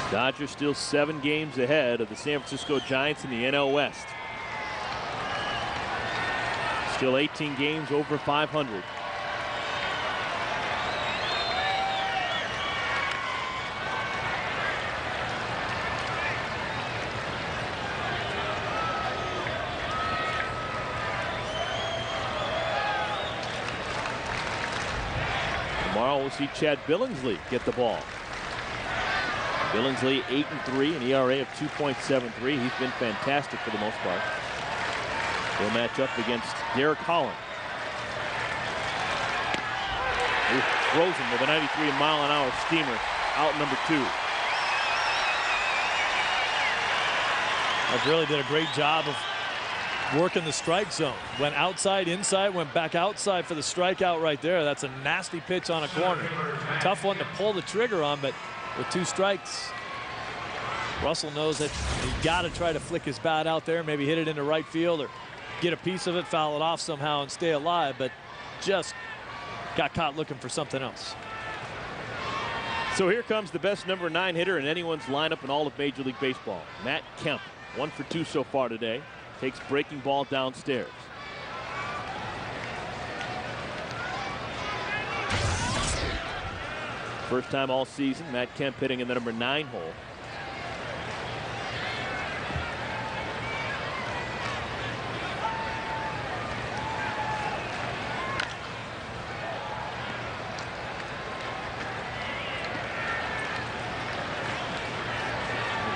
Dodgers still 7 games ahead of the San Francisco Giants in the NL West. Still 18 games over 500. Tomorrow we'll see Chad Billingsley get the ball. Billingsley 8-3, an ERA of 2.73. He's been fantastic for the most part. He'll match up against Derek Holland. He throws him with a 93-mile-an-hour steamer out number 2. That really did a great job of working the strike zone. Went outside, inside, went back outside for the strikeout right there. That's a nasty pitch on a corner. Tough one to pull the trigger on, but with 2 strikes, Russell knows that he got to try to flick his bat out there, maybe hit it into right field or get a piece of it, foul it off somehow and stay alive, but just got caught looking for something else. So here comes the best number 9 hitter in anyone's lineup in all of Major League Baseball. Matt Kemp, 1 for 2 so far today. Takes breaking ball downstairs. First time all season, Matt Kemp hitting in the number 9 hole.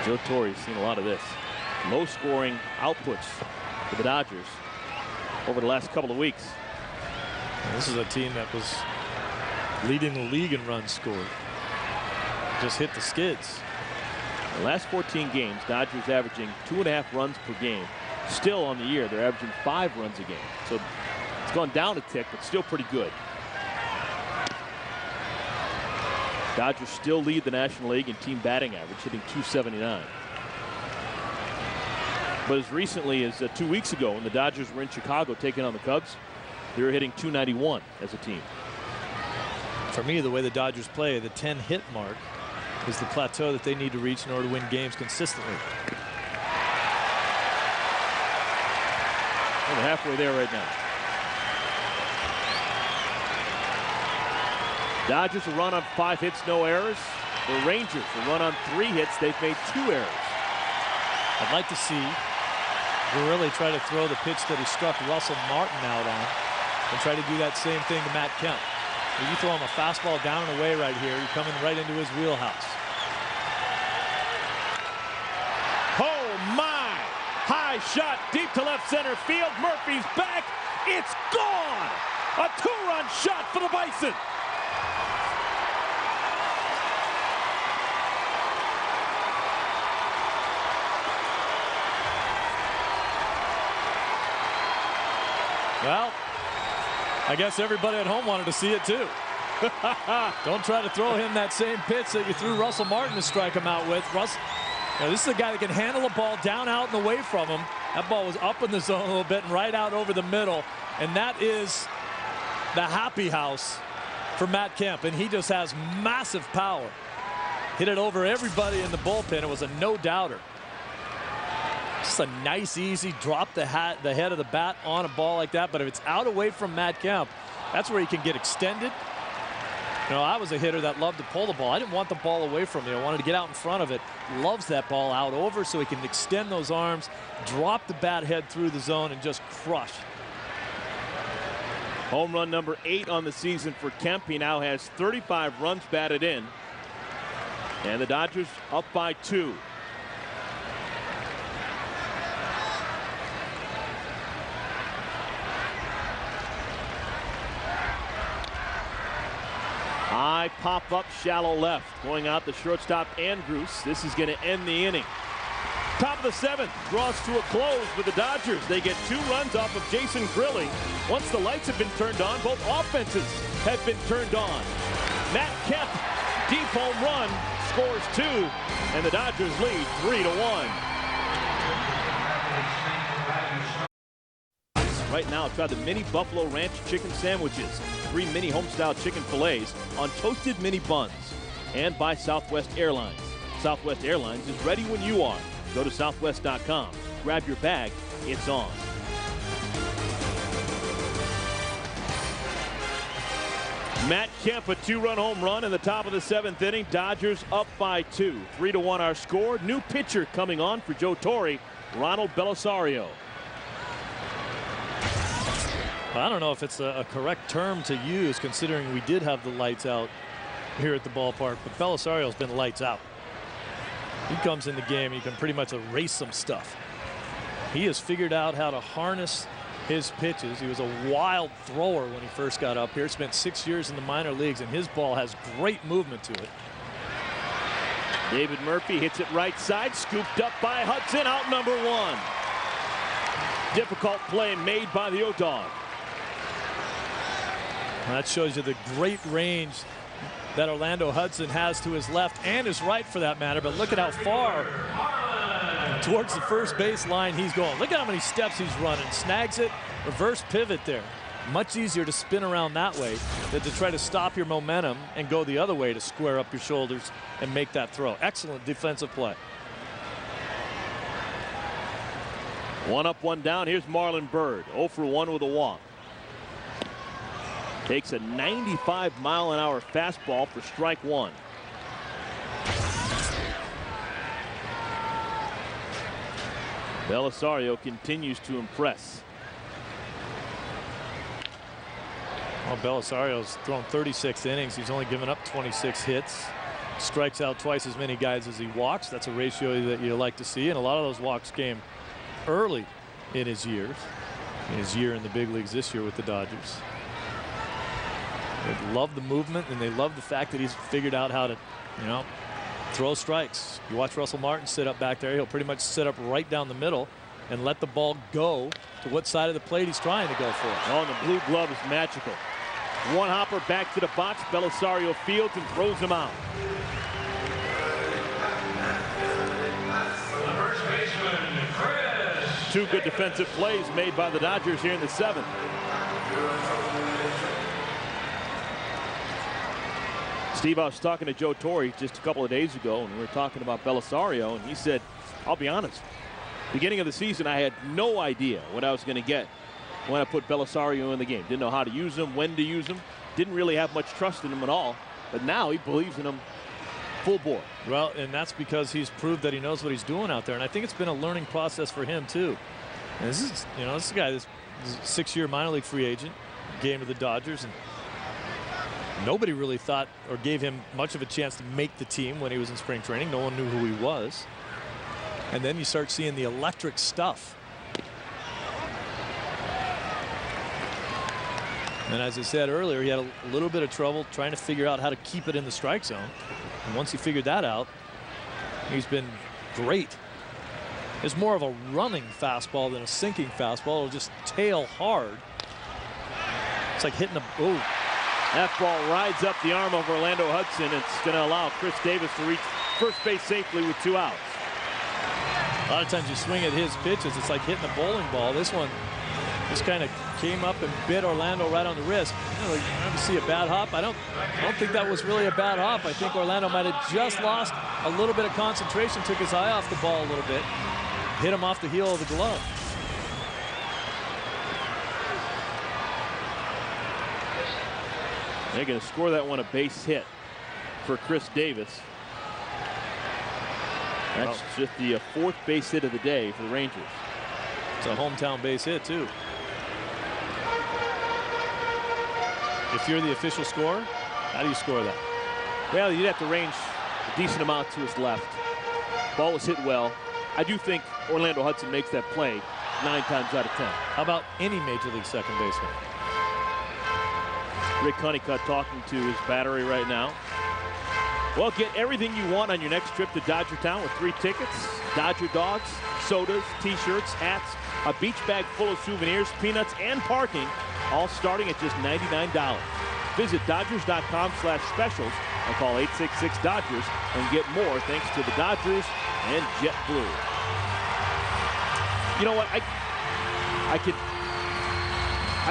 Joe Torre's seen a lot of this. Low scoring outputs for the Dodgers over the last couple of weeks. This is a team that was leading the league in runs scored. Just hit the skids. The last 14 games, Dodgers averaging 2.5 runs per game. Still on the year, they're averaging 5 runs a game. So it's gone down a tick, but still pretty good. Dodgers still lead the National League in team batting average, hitting .279. But as recently as 2 weeks ago, when the Dodgers were in Chicago taking on the Cubs, they were hitting .291 as a team. For me, the way the Dodgers play, the 10-hit mark is the plateau that they need to reach in order to win games consistently. Well, they're halfway there right now. Dodgers will run on 5 hits, no errors. The Rangers will run on 3 hits. They've made 2 errors. I'd like to see Gurley try to throw the pitch that he struck Russell Martin out on and try to do that same thing to Matt Kemp. If you throw him a fastball down and away right here, you're coming right into his wheelhouse. Oh my! High shot deep to left center field. Murphy's back. It's gone! A 2-run shot for the Bison. Well, I guess everybody at home wanted to see it too. Don't try to throw him that same pitch that you threw Russell Martin to strike him out with. This is a guy that can handle a ball down, out, and away from him. That ball was up in the zone a little bit and right out over the middle. and that is the happy house for Matt Kemp, and he just has massive power. Hit it over everybody in the bullpen. It was a no-doubter. Just a nice, easy drop the head of the bat on a ball like that. But if it's out away from Matt Kemp, that's where he can get extended. You know, I was a hitter that loved to pull the ball. I didn't want the ball away from me. I wanted to get out in front of it. Loves that ball out over so he can extend those arms, drop the bat head through the zone, and just crush. Home run number 8 on the season for Kemp. He now has 35 runs batted in. And the Dodgers up by 2. High pop-up, shallow left. Going out the shortstop, Andrews. This is going to end the inning. Top of the 7th, draws to a close for the Dodgers. They get 2 runs off of Jason Grilling. Once the lights have been turned on, both offenses have been turned on. Matt Kemp, deep home run, scores 2, and the Dodgers lead 3-1. Right now, try the mini Buffalo Ranch chicken sandwiches. 3 mini home-style chicken fillets on toasted mini buns. And by Southwest Airlines. Southwest Airlines is ready when you are. Go to southwest.com. Grab your bag. It's on. Matt Kemp, a 2-run home run in the top of the 7th inning. Dodgers up by 2. 3-1 our score. New pitcher coming on for Joe Torre, Ronald Belisario. I don't know if it's a correct term to use, considering we did have the lights out here at the ballpark, but Belisario's been lights out. He comes in the game, he can pretty much erase some stuff. He has figured out how to harness his pitches. He was a wild thrower when he first got up here. Spent 6 years in the minor leagues, and his ball has great movement to it. David Murphy hits it right side, scooped up by Hudson, out number 1. Difficult play made by the O-Dog. That shows you the great range that Orlando Hudson has to his left and his right, for that matter. But look at how far towards the first base line he's going. Look at how many steps he's running. Snags it, reverse pivot there. Much easier to spin around that way than to try to stop your momentum and go the other way to square up your shoulders and make that throw. Excellent defensive play. 1 up, 1 down. Here's Marlon Byrd, 0 for 1 with a walk. Takes a 95-mile-an-hour fastball for strike 1. Belisario continues to impress. Well, Belisario's thrown 36 innings. He's only given up 26 hits. Strikes out twice as many guys as he walks. That's a ratio that you like to see, and a lot of those walks came early in his years. In his year in the big leagues this year with the Dodgers. They love the movement, and they love the fact that he's figured out how to, you know, throw strikes. You watch Russell Martin sit up back there. He'll pretty much sit up right down the middle and let the ball go to what side of the plate he's trying to go for. Oh, and the blue glove is magical. One hopper back to the box. Belisario fields and throws him out. The first baseman, Chris. 2 good defensive plays made by the Dodgers here in the 7th. Steve, I was talking to Joe Torre just a couple of days ago, and we were talking about Belisario, and he said, I'll be honest, beginning of the season, I had no idea what I was going to get when I put Belisario in the game. Didn't know how to use him, when to use him. Didn't really have much trust in him at all. But now he believes in him full bore. Well, and that's because he's proved that he knows what he's doing out there. And I think it's been a learning process for him, too. And this is, you know, this is a guy that's a 6-year minor league free agent, came to the Dodgers, and nobody really thought or gave him much of a chance to make the team when he was in spring training. No one knew who he was. And then you start seeing the electric stuff. And as I said earlier, he had a little bit of trouble trying to figure out how to keep it in the strike zone. And once he figured that out, he's been great. It's more of a running fastball than a sinking fastball. It'll just tail hard. It's like hitting a, ooh. That ball rides up the arm of Orlando Hudson. It's going to allow Chris Davis to reach first base safely with 2 outs. A lot of times you swing at his pitches, it's like hitting a bowling ball. This one just kind of came up and bit Orlando right on the wrist. You know, you see a bad hop. I don't think that was really a bad hop. I think Orlando might have just lost a little bit of concentration, took his eye off the ball a little bit, hit him off the heel of the glove. They're going to score that one a base hit for Chris Davis. That's just the fourth base hit of the day for the Rangers. It's a hometown base hit, too. If you're the official scorer, how do you score that? Well, you'd have to range a decent amount to his left. Ball was hit well. I do think Orlando Hudson makes that play 9 times out of 10. How about any Major League second baseman? Rick Honeycutt talking to his battery right now. Well, get everything you want on your next trip to Dodger Town with 3 tickets, Dodger dogs, sodas, t-shirts, hats, a beach bag full of souvenirs, peanuts, and parking, all starting at just $99. Visit Dodgers.com/specials and call 866-DODGERS and get more thanks to the Dodgers and JetBlue. You know what? I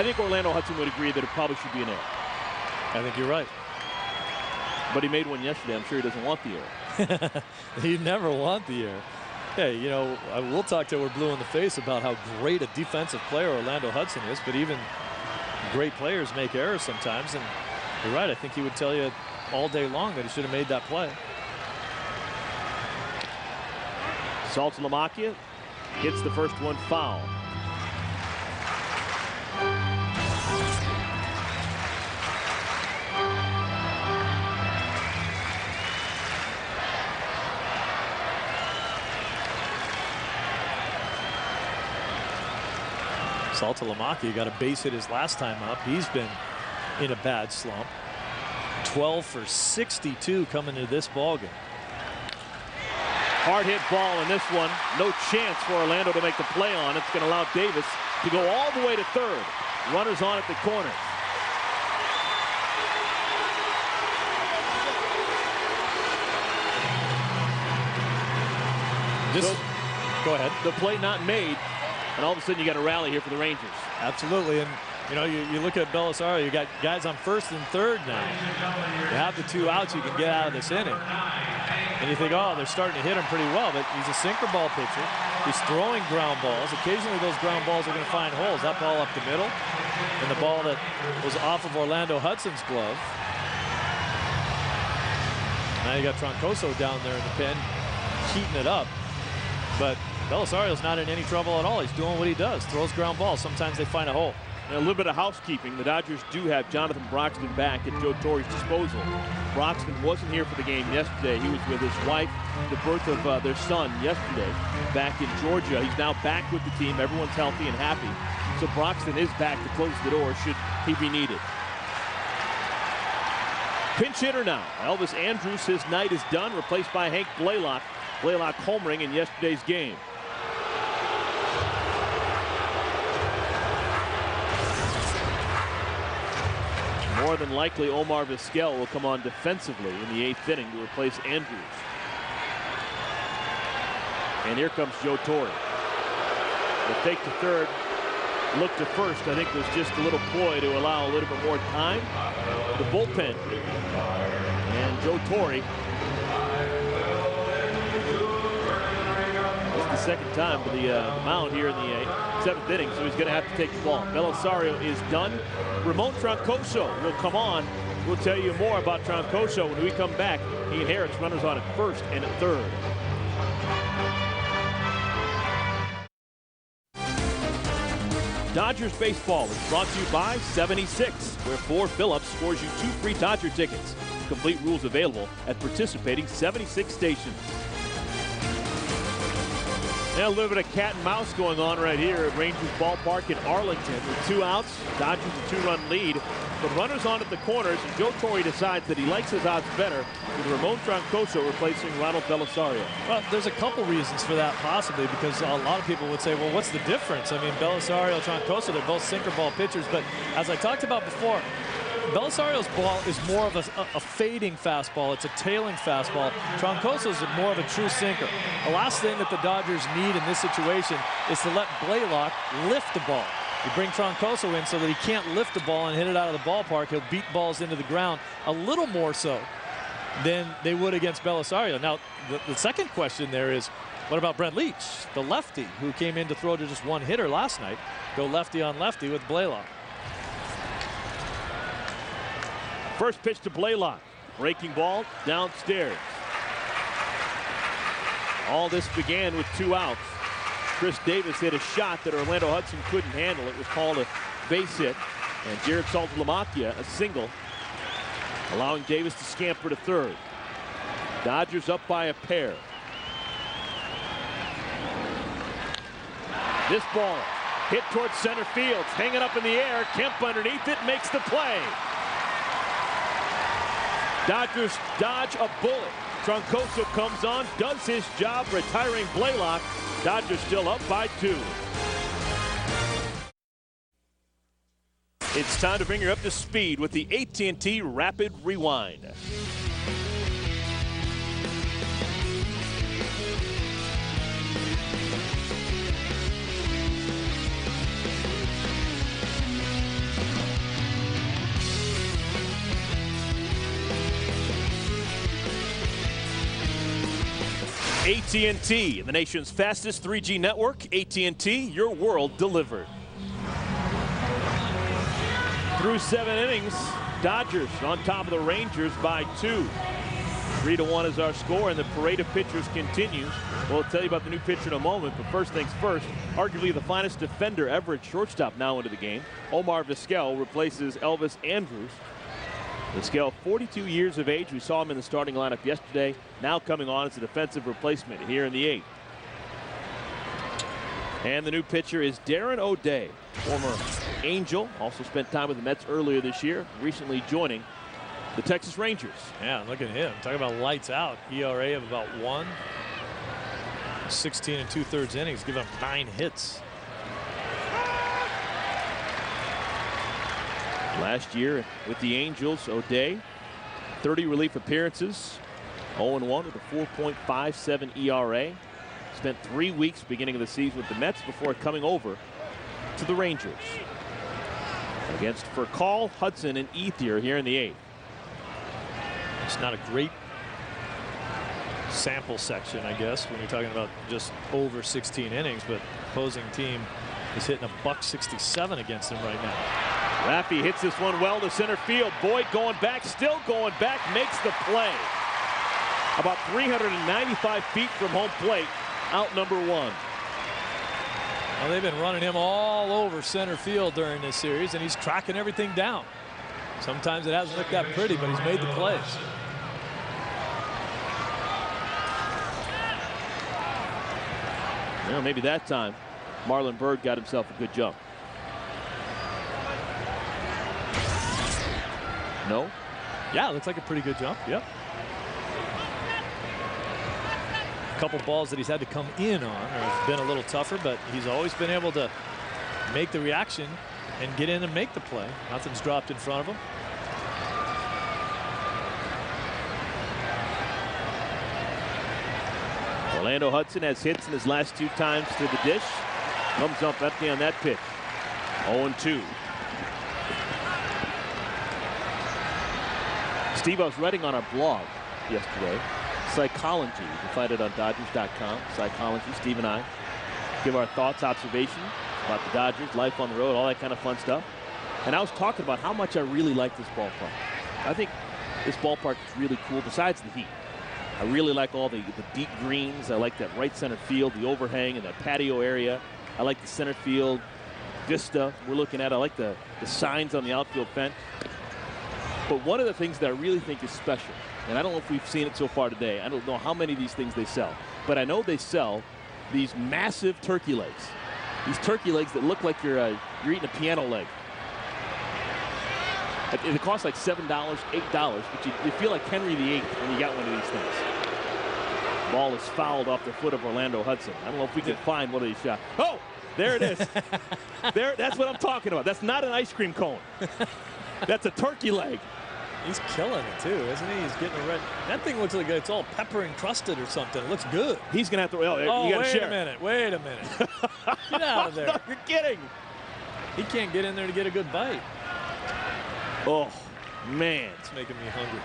think Orlando Hudson would agree that it probably should be an error. I think you're right. But he made one yesterday. I'm sure he doesn't want the error. You never want the error. Hey, you know, I will talk till we're blue in the face about how great a defensive player Orlando Hudson is, but even great players make errors sometimes, and you're right. I think he would tell you all day long that he should have made that play. Saltalamacchia hits the first one foul. Saltalamacchia got a base hit his last time up. He's been in a bad slump. 12 for 62 coming into this ball game. Hard hit ball in this one. No chance for Orlando to make the play on. It's going to allow Davis to go all the way to third. Runners on at the corner. Go ahead. The play not made. And all of a sudden you got a rally here for the Rangers. Absolutely. And you know, you look at Belisario, you got guys on first and third now. You have the 2 outs, you can get out of this inning. And you think, oh, they're starting to hit him pretty well, but he's a sinker ball pitcher. He's throwing ground balls. Occasionally those ground balls are going to find holes. That ball up the middle, and the ball that was off of Orlando Hudson's glove. Now you got Troncoso down there in the pen, heating it up. But Belisario's not in any trouble at all. He's doing what he does, throws ground balls. Sometimes they find a hole. And a little bit of housekeeping. The Dodgers do have Jonathan Broxton back at Joe Torre's disposal. Broxton wasn't here for the game yesterday. He was with his wife, the birth of their son yesterday back in Georgia. He's now back with the team. Everyone's healthy and happy. So Broxton is back to close the door should he be needed. Pinch hitter now. Elvis Andrus, his night is done, replaced by Hank Blaylock. Blaylock homering in yesterday's game. More than likely, Omar Vizquel will come on defensively in the 8th inning to replace Andrews. And here comes Joe Torre. The fake to third, look to first, I think was just a little ploy to allow a little bit more time. The bullpen. And Joe Torre. This is the second time for the mound here in the 7th inning, so he's going to have to take the ball. Belisario is done. Ramon Troncoso will come on. We'll tell you more about Troncoso when we come back. He inherits runners on at first and at third. Dodgers baseball is brought to you by 76, where Ford Phillips scores you 2 free Dodger tickets. Complete rules available at participating 76 stations. And a little bit of cat and mouse going on right here at Rangers Ballpark in Arlington. With 2 outs, Dodgers a 2-run lead. But runners on at the corners, and Joe Torre decides that he likes his odds better with Ramon Troncoso replacing Ronald Belisario. Well, there's a couple reasons for that possibly, because a lot of people would say, well, what's the difference? I mean, Belisario, Troncoso, they're both sinker ball pitchers. But as I talked about before, Belisario's ball is more of a fading fastball. It's a tailing fastball. Troncoso's more of a true sinker. The last thing that the Dodgers need in this situation is to let Blaylock lift the ball. You bring Troncoso in so that he can't lift the ball and hit it out of the ballpark. He'll beat balls into the ground a little more so than they would against Belisario. Now, the second question there is, what about Brent Leach, the lefty, who came in to throw to just one hitter last night? Go lefty on lefty with Blaylock. First pitch to Blaylock. Breaking ball downstairs. All this began with 2 outs. Chris Davis hit a shot that Orlando Hudson couldn't handle. It was called a base hit. And Jared Saltalamacchia a single, allowing Davis to scamper to third. Dodgers up by a pair. This ball hit towards center field, hanging up in the air. Kemp underneath it, makes the play. Dodgers dodge a bullet. Troncoso comes on, does his job, retiring Blaylock. Dodgers still up by 2. It's time to bring you up to speed with the AT&T Rapid Rewind. AT&T, the nation's fastest 3G network. AT&T, your world delivered. Through 7 innings, Dodgers on top of the Rangers by 2. 3-1 is our score, and the parade of pitchers continues. We'll tell you about the new pitcher in a moment, but first things first, arguably the finest defender ever at shortstop now into the game. Omar Vizquel replaces Elvis Andrus. Vizquel, 42 years of age. We saw him in the starting lineup yesterday, now coming on as a defensive replacement here in the 8th. And the new pitcher is Darren O'Day, former Angel, also spent time with the Mets earlier this year, recently joining the Texas Rangers. Yeah, look at him. Talking about lights out. ERA of about 1. 16 2/3 innings, give him 9 hits. Last year with the Angels, O'Day, 30 relief appearances, 0-1 with a 4.57 ERA. Spent 3 weeks beginning of the season with the Mets before coming over to the Rangers. Against Furcal, Hudson, and Ethier here in the 8th. It's not a great sample section, I guess, when you're talking about just over 16 innings, but opposing team is hitting a .167 against him right now. Raffy hits this one well to center field. Boyd going back, still going back, makes the play. About 395 feet from home plate, out number 1. Well, they've been running him all over center field during this series, and he's tracking everything down. Sometimes it hasn't looked that pretty, but he's made the plays. Well, maybe that time Marlon Byrd got himself a good jump. No? Yeah, it looks like a pretty good jump. Yep. A couple balls that he's had to come in on have been a little tougher, but he's always been able to make the reaction and get in and make the play. Nothing's dropped in front of him. Orlando Hudson has hits in his last 2 times to the dish. Comes up empty on that pitch. 0-2. Steve, I was writing on our blog yesterday, Psychology. You can find it on Dodgers.com. Psychology. Steve and I give our thoughts, observations about the Dodgers, life on the road, all that kind of fun stuff. And I was talking about how much I really like this ballpark. I think this ballpark is really cool, besides the heat. I really like all the deep greens. I like that right center field, the overhang, and that patio area. I like the center field vista we're looking at. I like the signs on the outfield fence. But one of the things that I really think is special, and I don't know if we've seen it so far today, I don't know how many of these things they sell, but I know they sell these massive turkey legs. These turkey legs that look like you're eating a piano leg. It costs like $7, $8, but you feel like Henry VIII when you got one of these things. Ball is fouled off the foot of Orlando Hudson. I don't know if we can find one of these shots. Oh, there it is. That's what I'm talking about. That's not an ice cream cone. That's a turkey leg. He's killing it too, isn't he? He's getting a red. That thing looks like it's all pepper encrusted or something. It looks good. He's gonna have to. Oh, oh, you gotta wait share. a minute. Wait a minute. Get out of there. No, you're kidding. He can't get in there to get a good bite. Oh, man. It's making me hungry.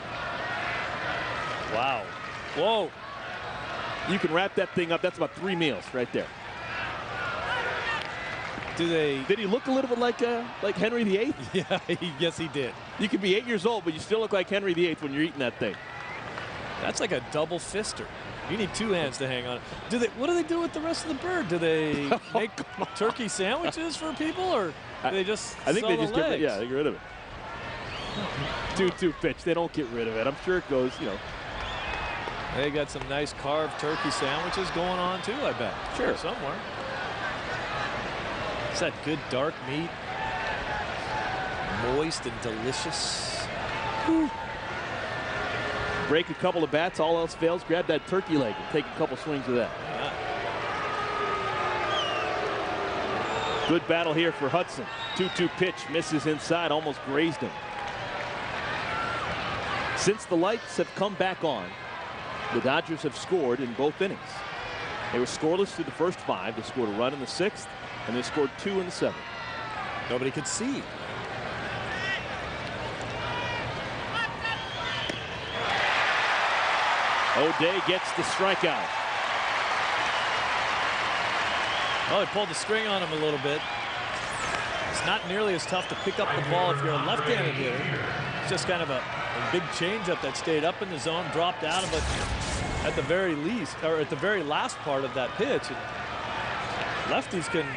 Wow. Whoa. You can wrap that thing up. That's about 3 meals right there. Did he look a little bit like Henry VIII? Yeah, yes, he did. You could be 8 years old, but you still look like Henry VIII when you're eating that thing. That's like a double fister. You need 2 hands to hang on. What do they do with the rest of the bird? Do they make turkey sandwiches for people, or do they just I think sell they just the legs? they get rid of it. 2-2 pitch. They don't get rid of it. I'm sure it goes, They got some nice carved turkey sandwiches going on too, I bet. Sure. Somewhere. It's that good dark meat. Moist and delicious. Whew. Break a couple of bats, all else fails, grab that turkey leg and take a couple swings of that. Good battle here for Hudson. 2-2 pitch, misses inside, almost grazed him. Since the lights have come back on, the Dodgers have scored in both innings. They were scoreless through the first 5. They scored a run in the 6th, and they scored 2 in the 7th. Nobody could see. O'Day gets the strikeout. Oh, he pulled the string on him a little bit. It's not nearly as tough to pick up the ball if you're a left-handed hitter. It's just kind of a big changeup that stayed up in the zone, dropped out of it at the very least, or at the very last part of that pitch. And lefties can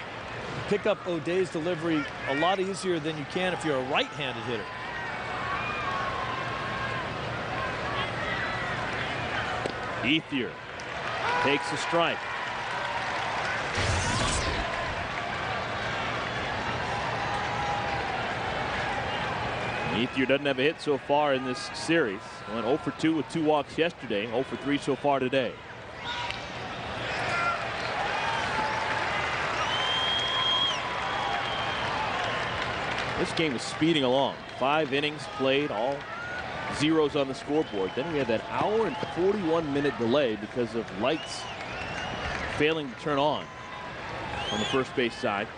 pick up O'Day's delivery a lot easier than you can if you're a right-handed hitter. Ethier takes a strike. Ethier doesn't have a hit so far in this series. Went 0 for 2 with 2 walks yesterday, 0 for 3 so far today. This game is speeding along. 5 innings played, all zeros on the scoreboard. Then we had that hour and 41-minute delay because of lights failing to turn on the first base side.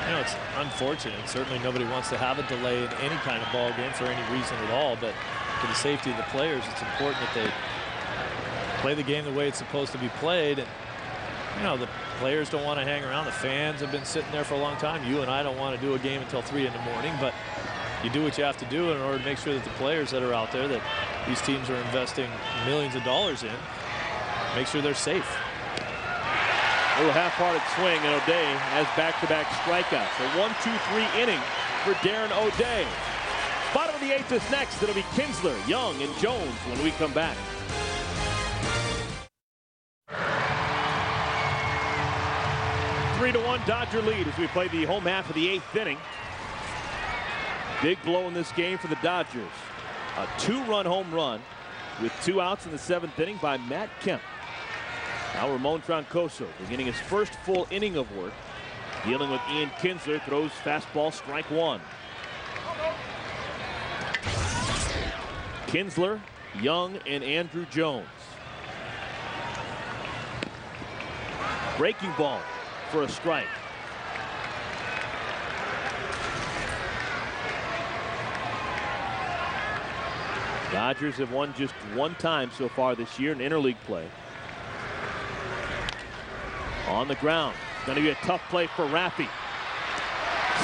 You know, it's unfortunate. Certainly nobody wants to have a delay in any kind of ball game for any reason at all, but for the safety of the players, it's important that they play the game the way it's supposed to be played. And you know, the players don't want to hang around. The fans have been sitting there for a long time. You and I don't want to do a game until 3 in the morning, but you do what you have to do in order to make sure that the players that are out there, that these teams are investing millions of dollars in, make sure they're safe. A little half-hearted swing, and O'Day has back-to-back strikeouts. A 1-2-3 inning for Darren O'Day. Bottom of the 8th is next. It'll be Kinsler, Young, and Jones when we come back. Three-1 Dodger lead as we play the home half of the 8th inning. Big blow in this game for the Dodgers. A 2-run home run with 2 outs in the 7th inning by Matt Kemp. Now Ramon Troncoso beginning his first full inning of work. Dealing with Ian Kinsler, throws fastball, strike 1. Kinsler, Young, and Andrew Jones. Breaking ball for a strike. Dodgers have won just 1 time so far this year in interleague play. On the ground. It's going to be a tough play for Raffy.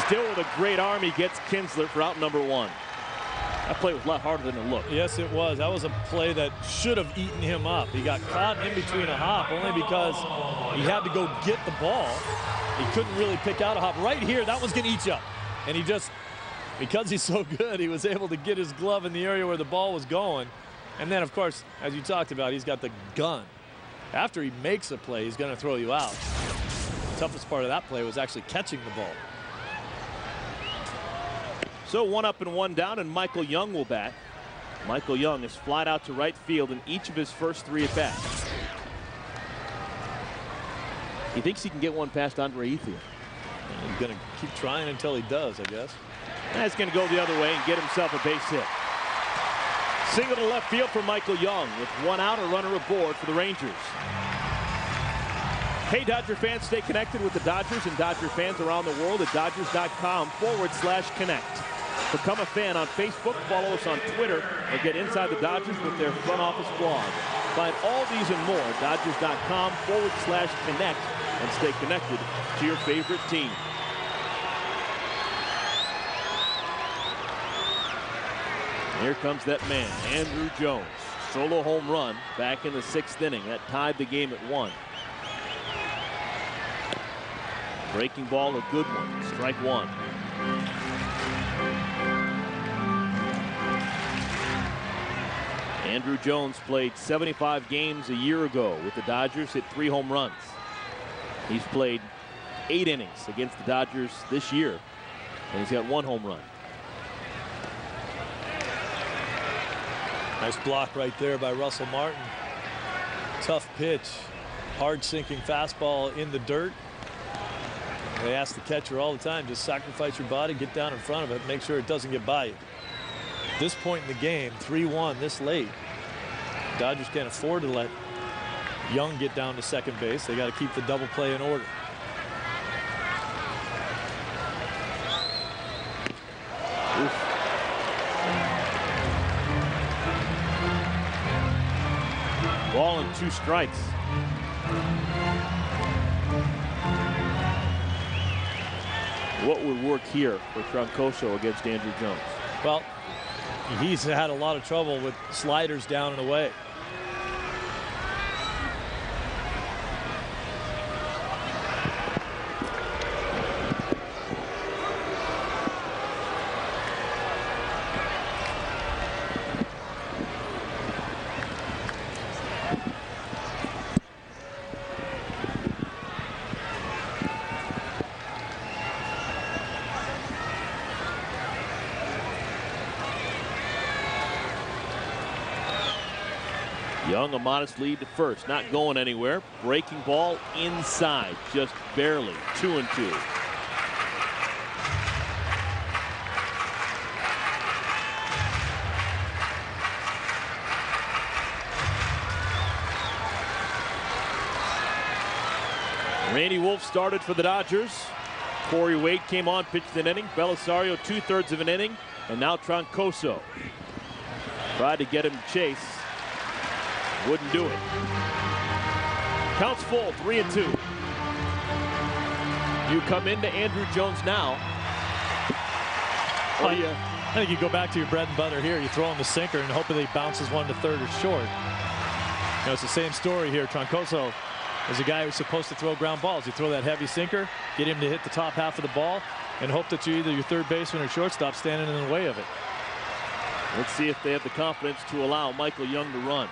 Still with a great arm, he gets Kinsler for out number 1. That play was a lot harder than it looked. Yes, it was. That was a play that should have eaten him up. He got caught in between a hop only because he had to go get the ball. He couldn't really pick out a hop. Right here, that was going to eat you up. And he just, because he's so good, he was able to get his glove in the area where the ball was going. And then, of course, as you talked about, he's got the gun. After he makes a play, he's going to throw you out. The toughest part of that play was actually catching the ball. So 1 up and 1 down, and Michael Young will bat. Michael Young has flied out to right field in each of his first 3 at-bats. He thinks he can get one past Andre Ethier. He's going to keep trying until he does, I guess. That's going to go the other way and get himself a base hit. Single to left field for Michael Young with 1 out, a runner aboard for the Rangers. Hey, Dodger fans, stay connected with the Dodgers and Dodger fans around the world at Dodgers.com/connect. Become a fan on Facebook, follow us on Twitter, or get inside the Dodgers with their front office blog. Find all these and more at Dodgers.com/connect and stay connected to your favorite team. Here comes that man, Andruw Jones. Solo home run back in the 6th inning. That tied the game at 1. Breaking ball, a good one. Strike 1. Andruw Jones played 75 games a year ago with the Dodgers, hit 3 home runs. He's played 8 innings against the Dodgers this year, and he's got 1 home run. Nice block right there by Russell Martin. Tough pitch, hard sinking fastball in the dirt. They ask the catcher all the time, just sacrifice your body, get down in front of it, make sure it doesn't get by you. At this point in the game, 3-1 this late, Dodgers can't afford to let Young get down to second base. They got to keep the double play in order. Oof. Ball and 2 strikes. What would work here for Troncoso against Andruw Jones? Well, he's had a lot of trouble with sliders down and away. Young, a modest lead to first, not going anywhere. Breaking ball inside, just barely. 2-2. Randy Wolf started for the Dodgers. Corey Wade came on, pitched an inning. Belisario 2/3 of an inning, and now Troncoso tried to get him to chase. Wouldn't do it. Counts full, 3-2. You come into Andruw Jones now. I think you go back to your bread and butter here. You throw him the sinker and hope that he bounces 1 to 3rd or short. You know, it's the same story here. Troncoso is a guy who's supposed to throw ground balls. You throw that heavy sinker, get him to hit the top half of the ball, and hope that you either your third baseman or shortstop standing in the way of it. Let's see if they have the confidence to allow Michael Young to run.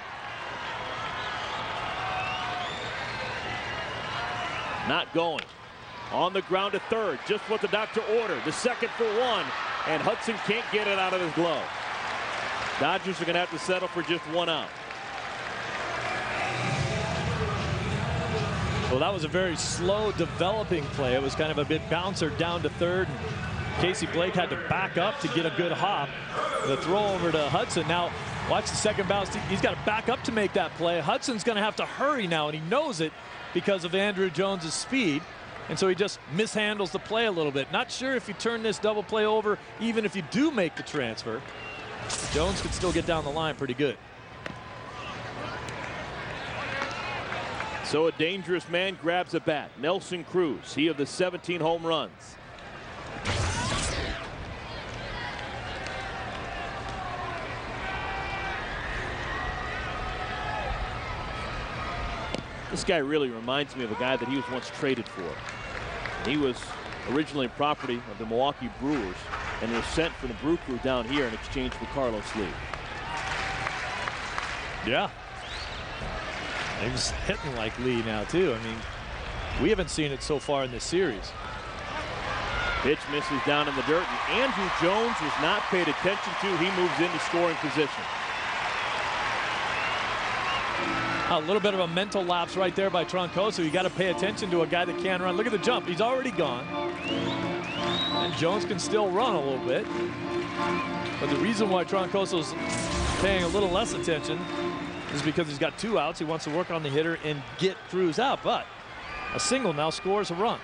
Not going. On the ground to third, just what the doctor ordered. The second for 1, and Hudson can't get it out of his glove. Dodgers are going to have to settle for just 1 out. Well, that was a very slow developing play. It was kind of a bit bouncer down to third. Casey Blake had to back up to get a good hop. The throw over to Hudson. Now, watch the second bounce. He's got to back up to make that play. Hudson's going to have to hurry now, and he knows it because of Andruw Jones's speed. And so he just mishandles the play a little bit. Not sure if you turn this double play over, even if you do make the transfer. Jones could still get down the line pretty good. So a dangerous man grabs a bat. Nelson Cruz, he of the 17 home runs. This guy really reminds me of a guy that he was once traded for. He was originally property of the Milwaukee Brewers and was sent for the Brew Crew down here in exchange for Carlos Lee. Yeah. He's hitting like Lee now, too. I mean, we haven't seen it so far in this series. Pitch misses down in the dirt, and Andruw Jones was not paid attention to. He moves into scoring position. A little bit of a mental lapse right there by Troncoso. You got to pay attention to a guy that can run. Look at the jump. He's already gone. And Jones can still run a little bit. But the reason why Troncoso's paying a little less attention is because he's got 2 outs. He wants to work on the hitter and get Cruz out. But A single now scores a run.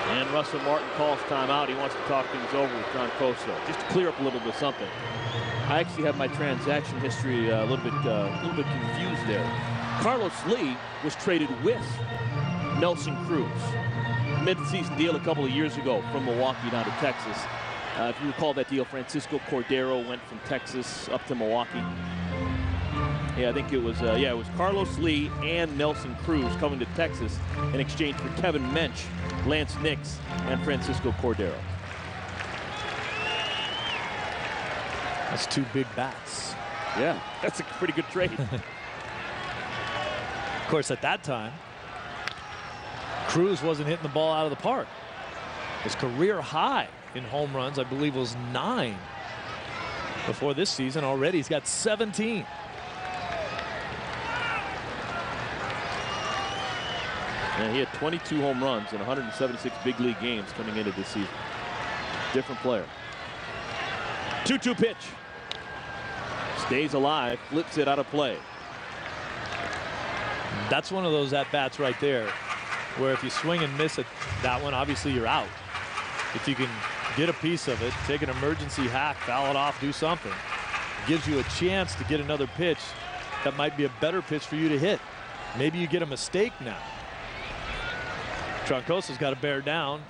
And Russell Martin calls timeout. He wants to talk things over with John Coso, just to clear up a little bit of something. I actually have my transaction history a little bit confused there. Carlos Lee was traded with Nelson Cruz. Mid-season deal a couple of years ago from Milwaukee down to Texas. If you recall that deal, Francisco Cordero went from Texas up to Milwaukee. Yeah, I think it was Carlos Lee and Nelson Cruz coming to Texas in exchange for Kevin Mench, Lance Nix, and Francisco Cordero. That's 2 big bats. Yeah, that's a pretty good trade. Of course, at that time, Cruz wasn't hitting the ball out of the park. His career high in home runs, I believe, was 9. Before this season, already he's got 17. And he had 22 home runs in 176 big league games coming into this season. Different player. 2-2 pitch. Stays alive, flips it out of play. That's one of those at-bats right there where if you swing and miss it, that one, obviously you're out. If you can get a piece of it, take an emergency hack, foul it off, do something, gives you a chance to get another pitch that might be a better pitch for you to hit. Maybe you get a mistake now. Troncoso's got to bear down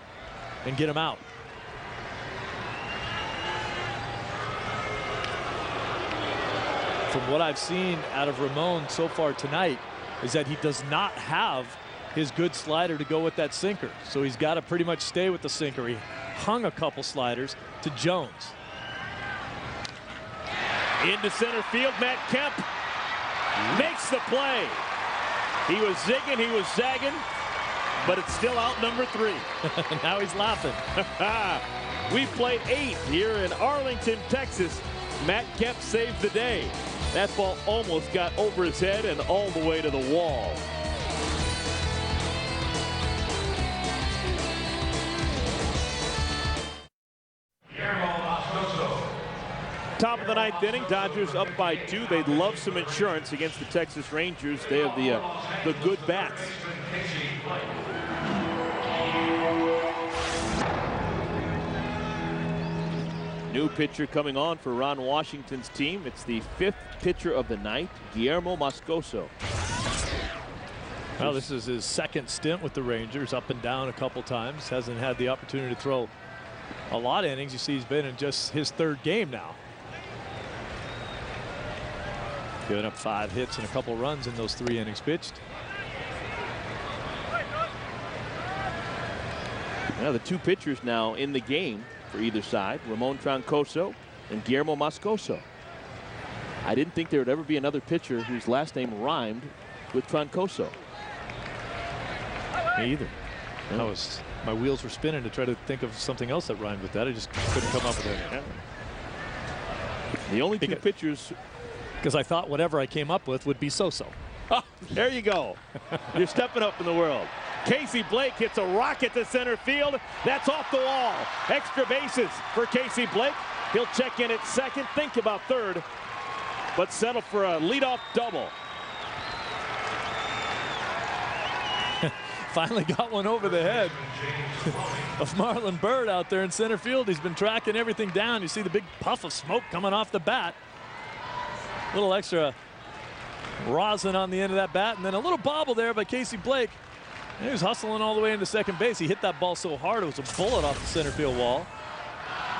and get him out. From what I've seen out of Ramon so far tonight is that he does not have his good slider to go with that sinker. So he's got to pretty much stay with the sinker. He hung a couple sliders to Jones. Into center field, Matt Kemp makes the play. He was zigging, he was zagging, but it's still out number 3. Now he's laughing. We played 8th here in Arlington, Texas. Matt Kemp saved the day. That ball almost got over his head and all the way to the wall. Top of the 9th inning, Dodgers up by 2. They'd love some insurance against the Texas Rangers. They have the good bats. New pitcher coming on for Ron Washington's team. It's the 5th pitcher of the night, Guillermo Moscoso. Well, this is his 2nd stint with the Rangers, up and down a couple times. Hasn't had the opportunity to throw a lot of innings. You see he's been in just his 3rd game now. Giving up 5 hits and a couple runs in those 3 innings pitched. Now the 2 pitchers now in the game for either side, Ramon Troncoso and Guillermo Moscoso. I didn't think there would ever be another pitcher whose last name rhymed with Troncoso. Me either. My wheels were spinning to try to think of something else that rhymed with that. I just couldn't come up with anything. The only 2 pitchers. Because I thought whatever I came up with would be so-so. Oh, there you go. You're stepping up in the world. Casey Blake hits a rocket to center field. That's off the wall. Extra bases for Casey Blake. He'll check in at 2nd, think about 3rd, but settle for a leadoff double. Finally got one over the head of Marlon Byrd out there in center field. He's been tracking everything down. You see the big puff of smoke coming off the bat. A little extra rosin on the end of that bat, and then a little bobble there by Casey Blake. He was hustling all the way into second base. He hit that ball so hard it was a bullet off the center field wall.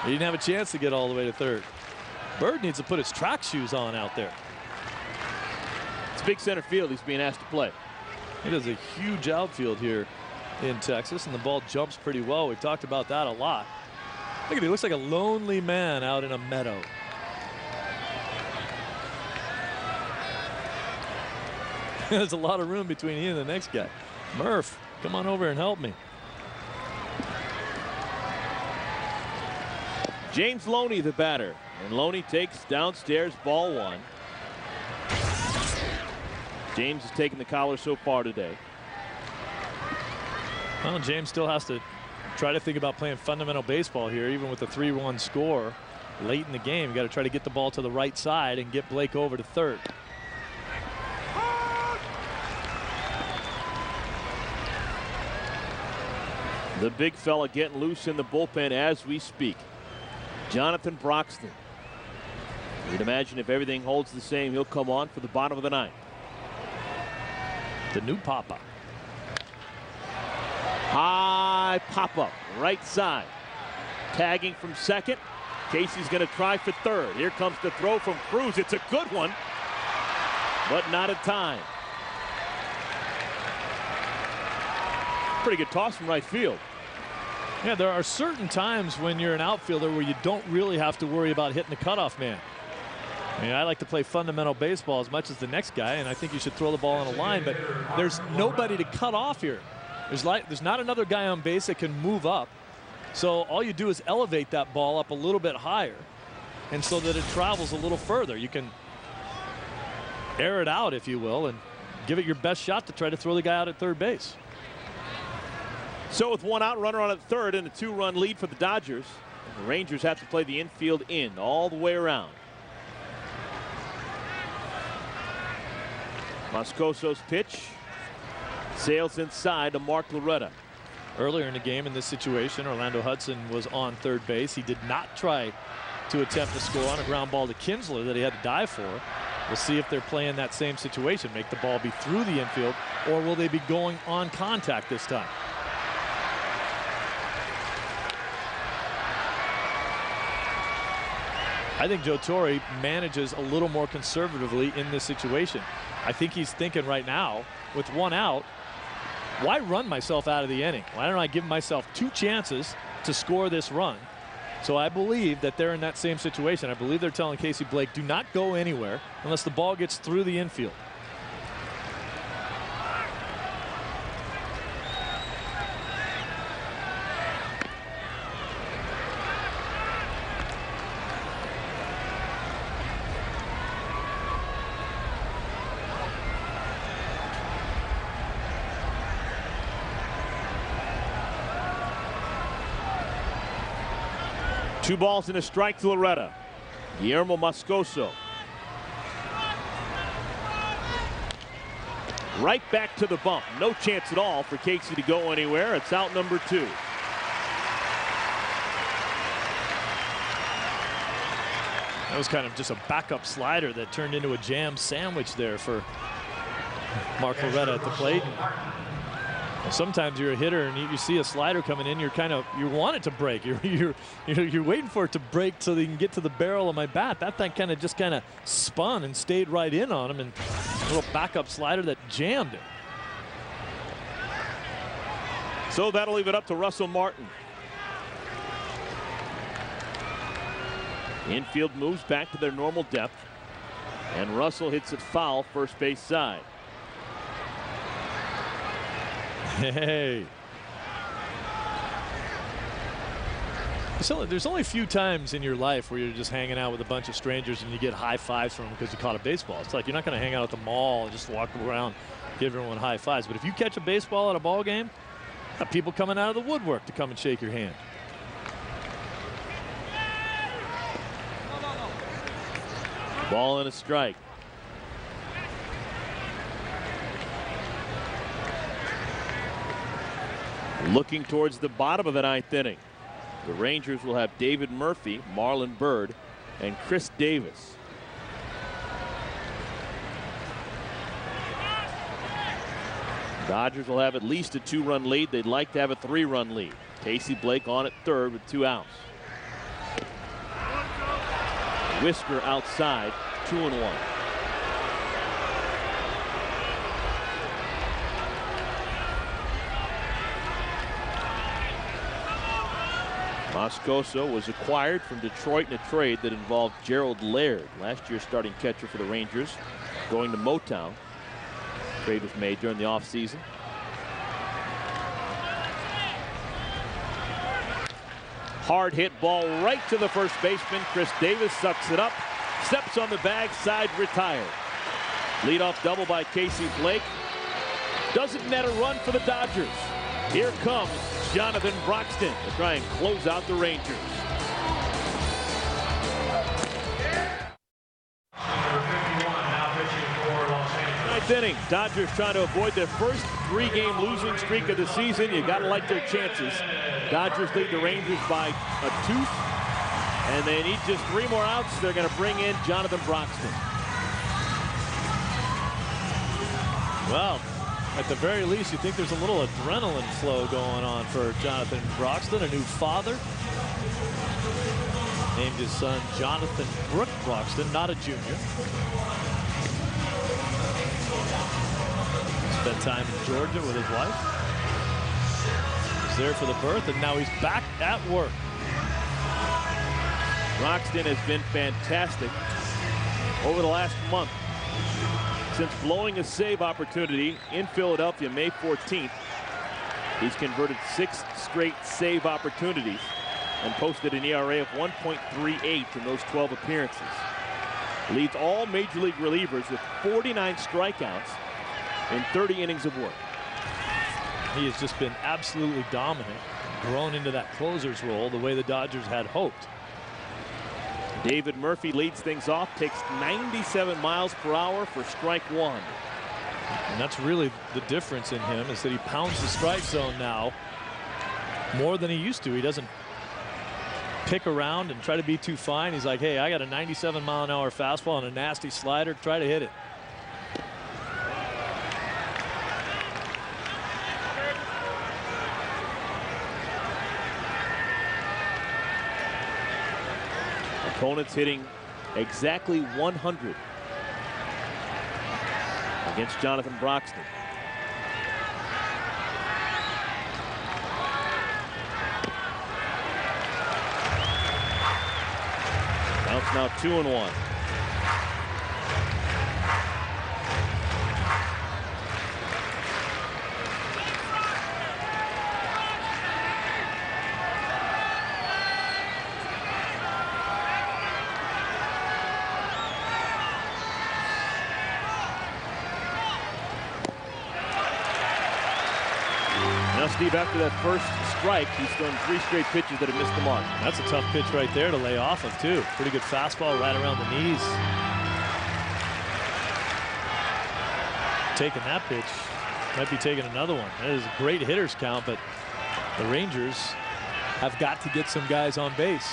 He didn't have a chance to get all the way to 3rd. Bird needs to put his track shoes on out there. It's big center field he's being asked to play. He does a huge outfield here in Texas, and the ball jumps pretty well. We've talked about that a lot. Look at him. He looks like a lonely man out in a meadow. There's a lot of room between he and the next guy. Murph, come on over and help me. James Loney, the batter. And Loney takes downstairs, ball 1. James has taken the collar so far today. Well, James still has to try to think about playing fundamental baseball here, even with a 3-1 score late in the game. You got to try to get the ball to the right side and get Blake over to third. The big fella getting loose in the bullpen as we speak. Jonathan Broxton. You'd imagine if everything holds the same, he'll come on for the bottom of the ninth. The new Papa. High pop-up, right side. Tagging from second. Casey's going to try for third. Here comes the throw from Cruz. It's a good one, but not in time. Pretty good toss from right field. Yeah, there are certain times when you're an outfielder where you don't really have to worry about hitting the cutoff man. I mean, I like to play fundamental baseball as much as the next guy, and I think you should throw the ball on a line, but there's nobody to cut off here. There's not another guy on base that can move up. So all you do is elevate that ball up a little bit higher, and so that it travels a little further. You can air it out, if you will, and give it your best shot to try to throw the guy out at third base. So with one out, runner on at third and a 2-run lead for the Dodgers, the Rangers have to play the infield in all the way around. Moscoso's pitch sails inside to Mark Loretta. Earlier in the game in this situation, Orlando Hudson was on third base. He did not try to attempt to score on a ground ball to Kinsler that he had to dive for. We'll see if they're playing that same situation, make the ball be through the infield, or will they be going on contact this time? I think Joe Torre manages a little more conservatively in this situation. I think he's thinking right now, with one out, why run myself out of the inning? Why don't I give myself 2 chances to score this run? So I believe that they're in that same situation. I believe they're telling Casey Blake, do not go anywhere unless the ball gets through the infield. Two balls and a strike to Loretta. Guillermo Moscoso. Right back to the bump. No chance at all for Casey to go anywhere. It's out number 2. That was kind of just a backup slider that turned into a jam sandwich there for Mark Loretta at the plate. Sometimes you're a hitter and you see a slider coming in, you want it to break. You're waiting for it to break so that you can get to the barrel of my bat. That thing just kind of spun and stayed right in on him, and a little backup slider that jammed it. So that'll leave it up to Russell Martin. Infield moves back to their normal depth, and Russell hits it foul first base side. Hey. So there's only a few times in your life where you're just hanging out with a bunch of strangers and you get high fives from them because you caught a baseball. It's like you're not going to hang out at the mall and just walk around, give everyone high fives. But if you catch a baseball at a ball game, people coming out of the woodwork to come and shake your hand. Ball and a strike. Looking towards the bottom of the 9th inning. The Rangers will have David Murphy, Marlon Byrd, and Chris Davis. Dodgers will have at least a 2-run lead. They'd like to have a 3-run lead. Casey Blake on at third with 2 outs. Whisker outside, 2-1. Moscoso was acquired from Detroit in a trade that involved Gerald Laird, last year's starting catcher for the Rangers, going to Motown. Trade was made during the offseason. Hard hit ball right to the first baseman. Chris Davis sucks it up, steps on the bag, side retired. Leadoff double by Casey Blake. Doesn't net a run for the Dodgers. Here comes Jonathan Broxton to try and close out the Rangers. Ninth inning, Dodgers trying to avoid their first 3-game losing streak of the season. You got to like their chances. Dodgers lead the Rangers by a tooth, and they need just 3 more outs. They're going to bring in Jonathan Broxton. Well, at the very least, you think there's a little adrenaline flow going on for Jonathan Broxton, a new father. Named his son Jonathan Brooke Broxton, not a junior. Spent time in Georgia with his wife. He's there for the birth, and now he's back at work. Broxton has been fantastic over the last month. Since blowing a save opportunity in Philadelphia May 14th, he's converted 6 straight save opportunities and posted an ERA of 1.38 in those 12 appearances. Leads all Major League relievers with 49 strikeouts in 30 innings of work. He has just been absolutely dominant, grown into that closer's role the way the Dodgers had hoped. David Murphy leads things off, takes 97 miles per hour for strike 1. And that's really the difference in him, is that he pounds the strike zone now more than he used to. He doesn't pick around and try to be too fine. He's like, hey, I got a 97-mile-an-hour fastball and a nasty slider. Try to hit it. Opponents hitting exactly 100 against Jonathan Broxton. Counts now 2-1. Steve, after that first strike, he's thrown 3 straight pitches that have missed the mark. That's a tough pitch right there to lay off of, too. Pretty good fastball right around the knees. Taking that pitch, might be taking another one. That is a great hitter's count, but the Rangers have got to get some guys on base.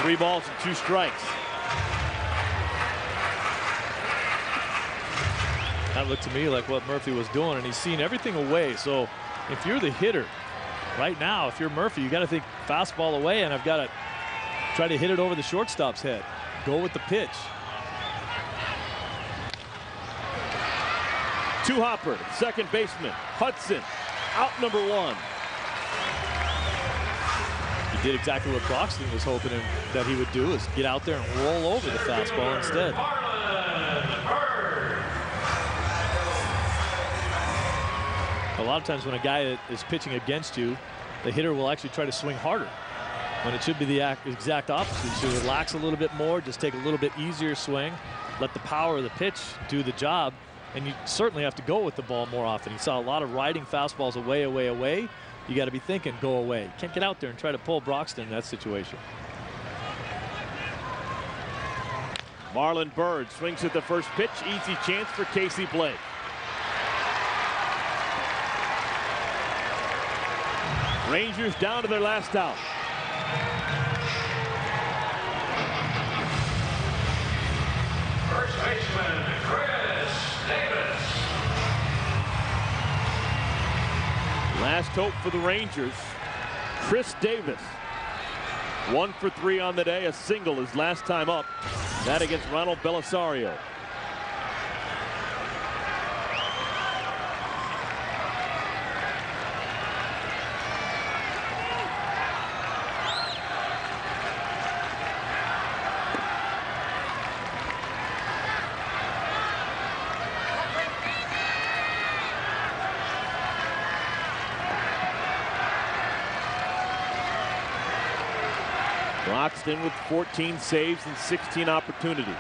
Three balls and 2 strikes. That looked to me like what Murphy was doing, and he's seen everything away. So if you're the hitter right now, if you're Murphy, you got to think fastball away, and I've got to try to hit it over the shortstop's head. Go with the pitch. Two-hopper, second baseman Hudson, out number 1. He did exactly what Broxton was hoping that he would do, is get out there and roll over the fastball instead. A lot of times when a guy is pitching against you, the hitter will actually try to swing harder, when it should be the exact opposite. You should relax a little bit more, just take a little bit easier swing, let the power of the pitch do the job, and you certainly have to go with the ball more often. You saw a lot of riding fastballs away, away, away. You got to be thinking, go away. You can't get out there and try to pull Broxton in that situation. Marlon Byrd swings at the first pitch. Easy chance for Casey Blake. Rangers down to their last out. First baseman, Chris Davis. Last hope for the Rangers, Chris Davis. 1 for 3 on the day, a single his last time up. That against Ronald Belisario. Broxton with 14 saves and 16 opportunities.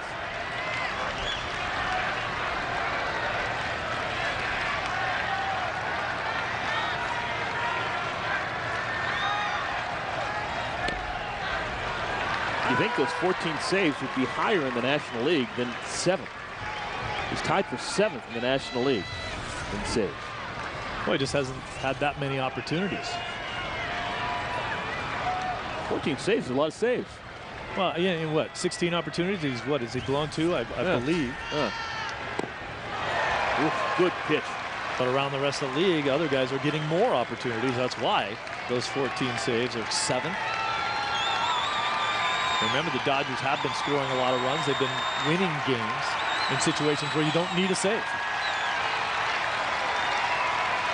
You think those 14 saves would be higher in the National League than 7. He's tied for 7th in the National League in saves. Well, he just hasn't had that many opportunities. 14 saves is a lot of saves. Well, yeah, in what, 16 opportunities? What, has he blown 2? I believe. Oof, good pitch. But around the rest of the league, other guys are getting more opportunities. That's why those 14 saves are 7. Remember, the Dodgers have been scoring a lot of runs. They've been winning games in situations where you don't need a save.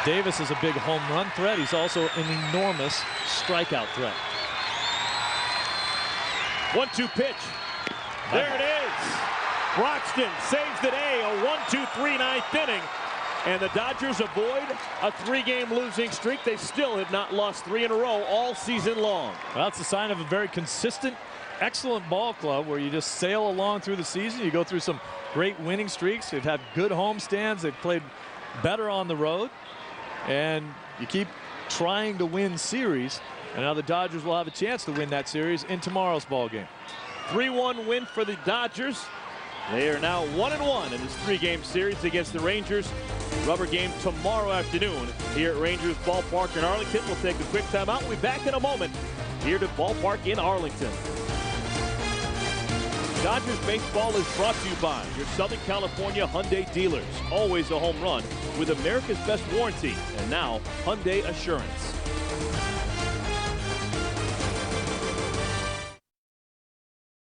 Davis is a big home run threat. He's also an enormous strikeout threat. 1-2 pitch. There it is. Broxton saves the day. A 1-2-3 ninth inning. And the Dodgers avoid a 3-game losing streak. They still have not lost 3 in a row all season long. Well, that's a sign of a very consistent, excellent ball club where you just sail along through the season. You go through some great winning streaks. They've had good home stands. They've played better on the road. And you keep trying to win series. And now the Dodgers will have a chance to win that series in tomorrow's ball game. 3-1 win for the Dodgers. They are now 1-1 in this 3-game series against the Rangers. Rubber game tomorrow afternoon here at Rangers Ballpark in Arlington. We'll take a quick timeout. We'll be back in a moment here to Ballpark in Arlington. Dodgers baseball is brought to you by your Southern California Hyundai dealers. Always a home run with America's best warranty. And now Hyundai Assurance.